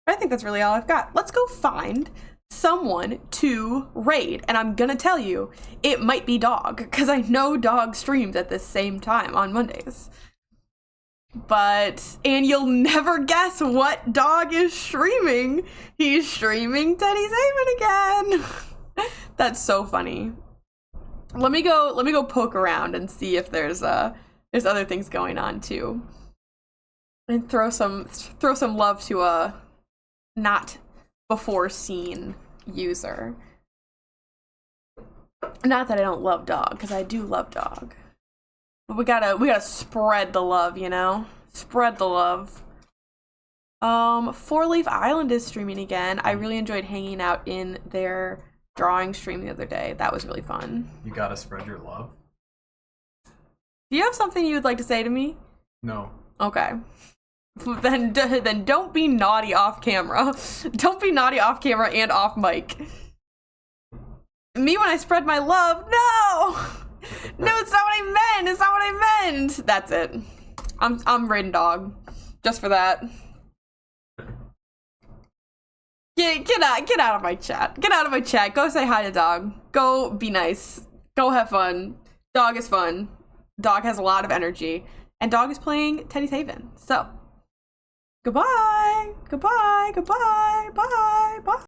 I think that's really all I've got. Let's go find someone to raid, and I'm gonna tell you, it might be Dog, because I know Dog streams at the same time on Mondays. And you'll never guess what Dog is streaming. He's streaming Teddy's Haven again. That's so funny. Let me go poke around and see if there's other things going on too. And throw some love to a not before seen user. Not that I don't love Dog, because I do love Dog. But we gotta spread the love, you know? Spread the love. 4 Leaf Island is streaming again. I really enjoyed hanging out in their drawing stream the other day. That was really fun. You gotta spread your love. Do you have something you would like to say to me? No. Okay. Then don't be naughty off camera. Don't be naughty off camera and off mic. Me when I spread my love? No! No, it's not what I meant! It's not what I meant! That's it. I'm raiding Dog. Just for that. Get out of my chat. Get out of my chat. Go say hi to Dog. Go be nice. Go have fun. Dog is fun. Dog has a lot of energy. And Dog is playing Teddy's Haven. So, goodbye. Goodbye. Goodbye. Bye. Bye.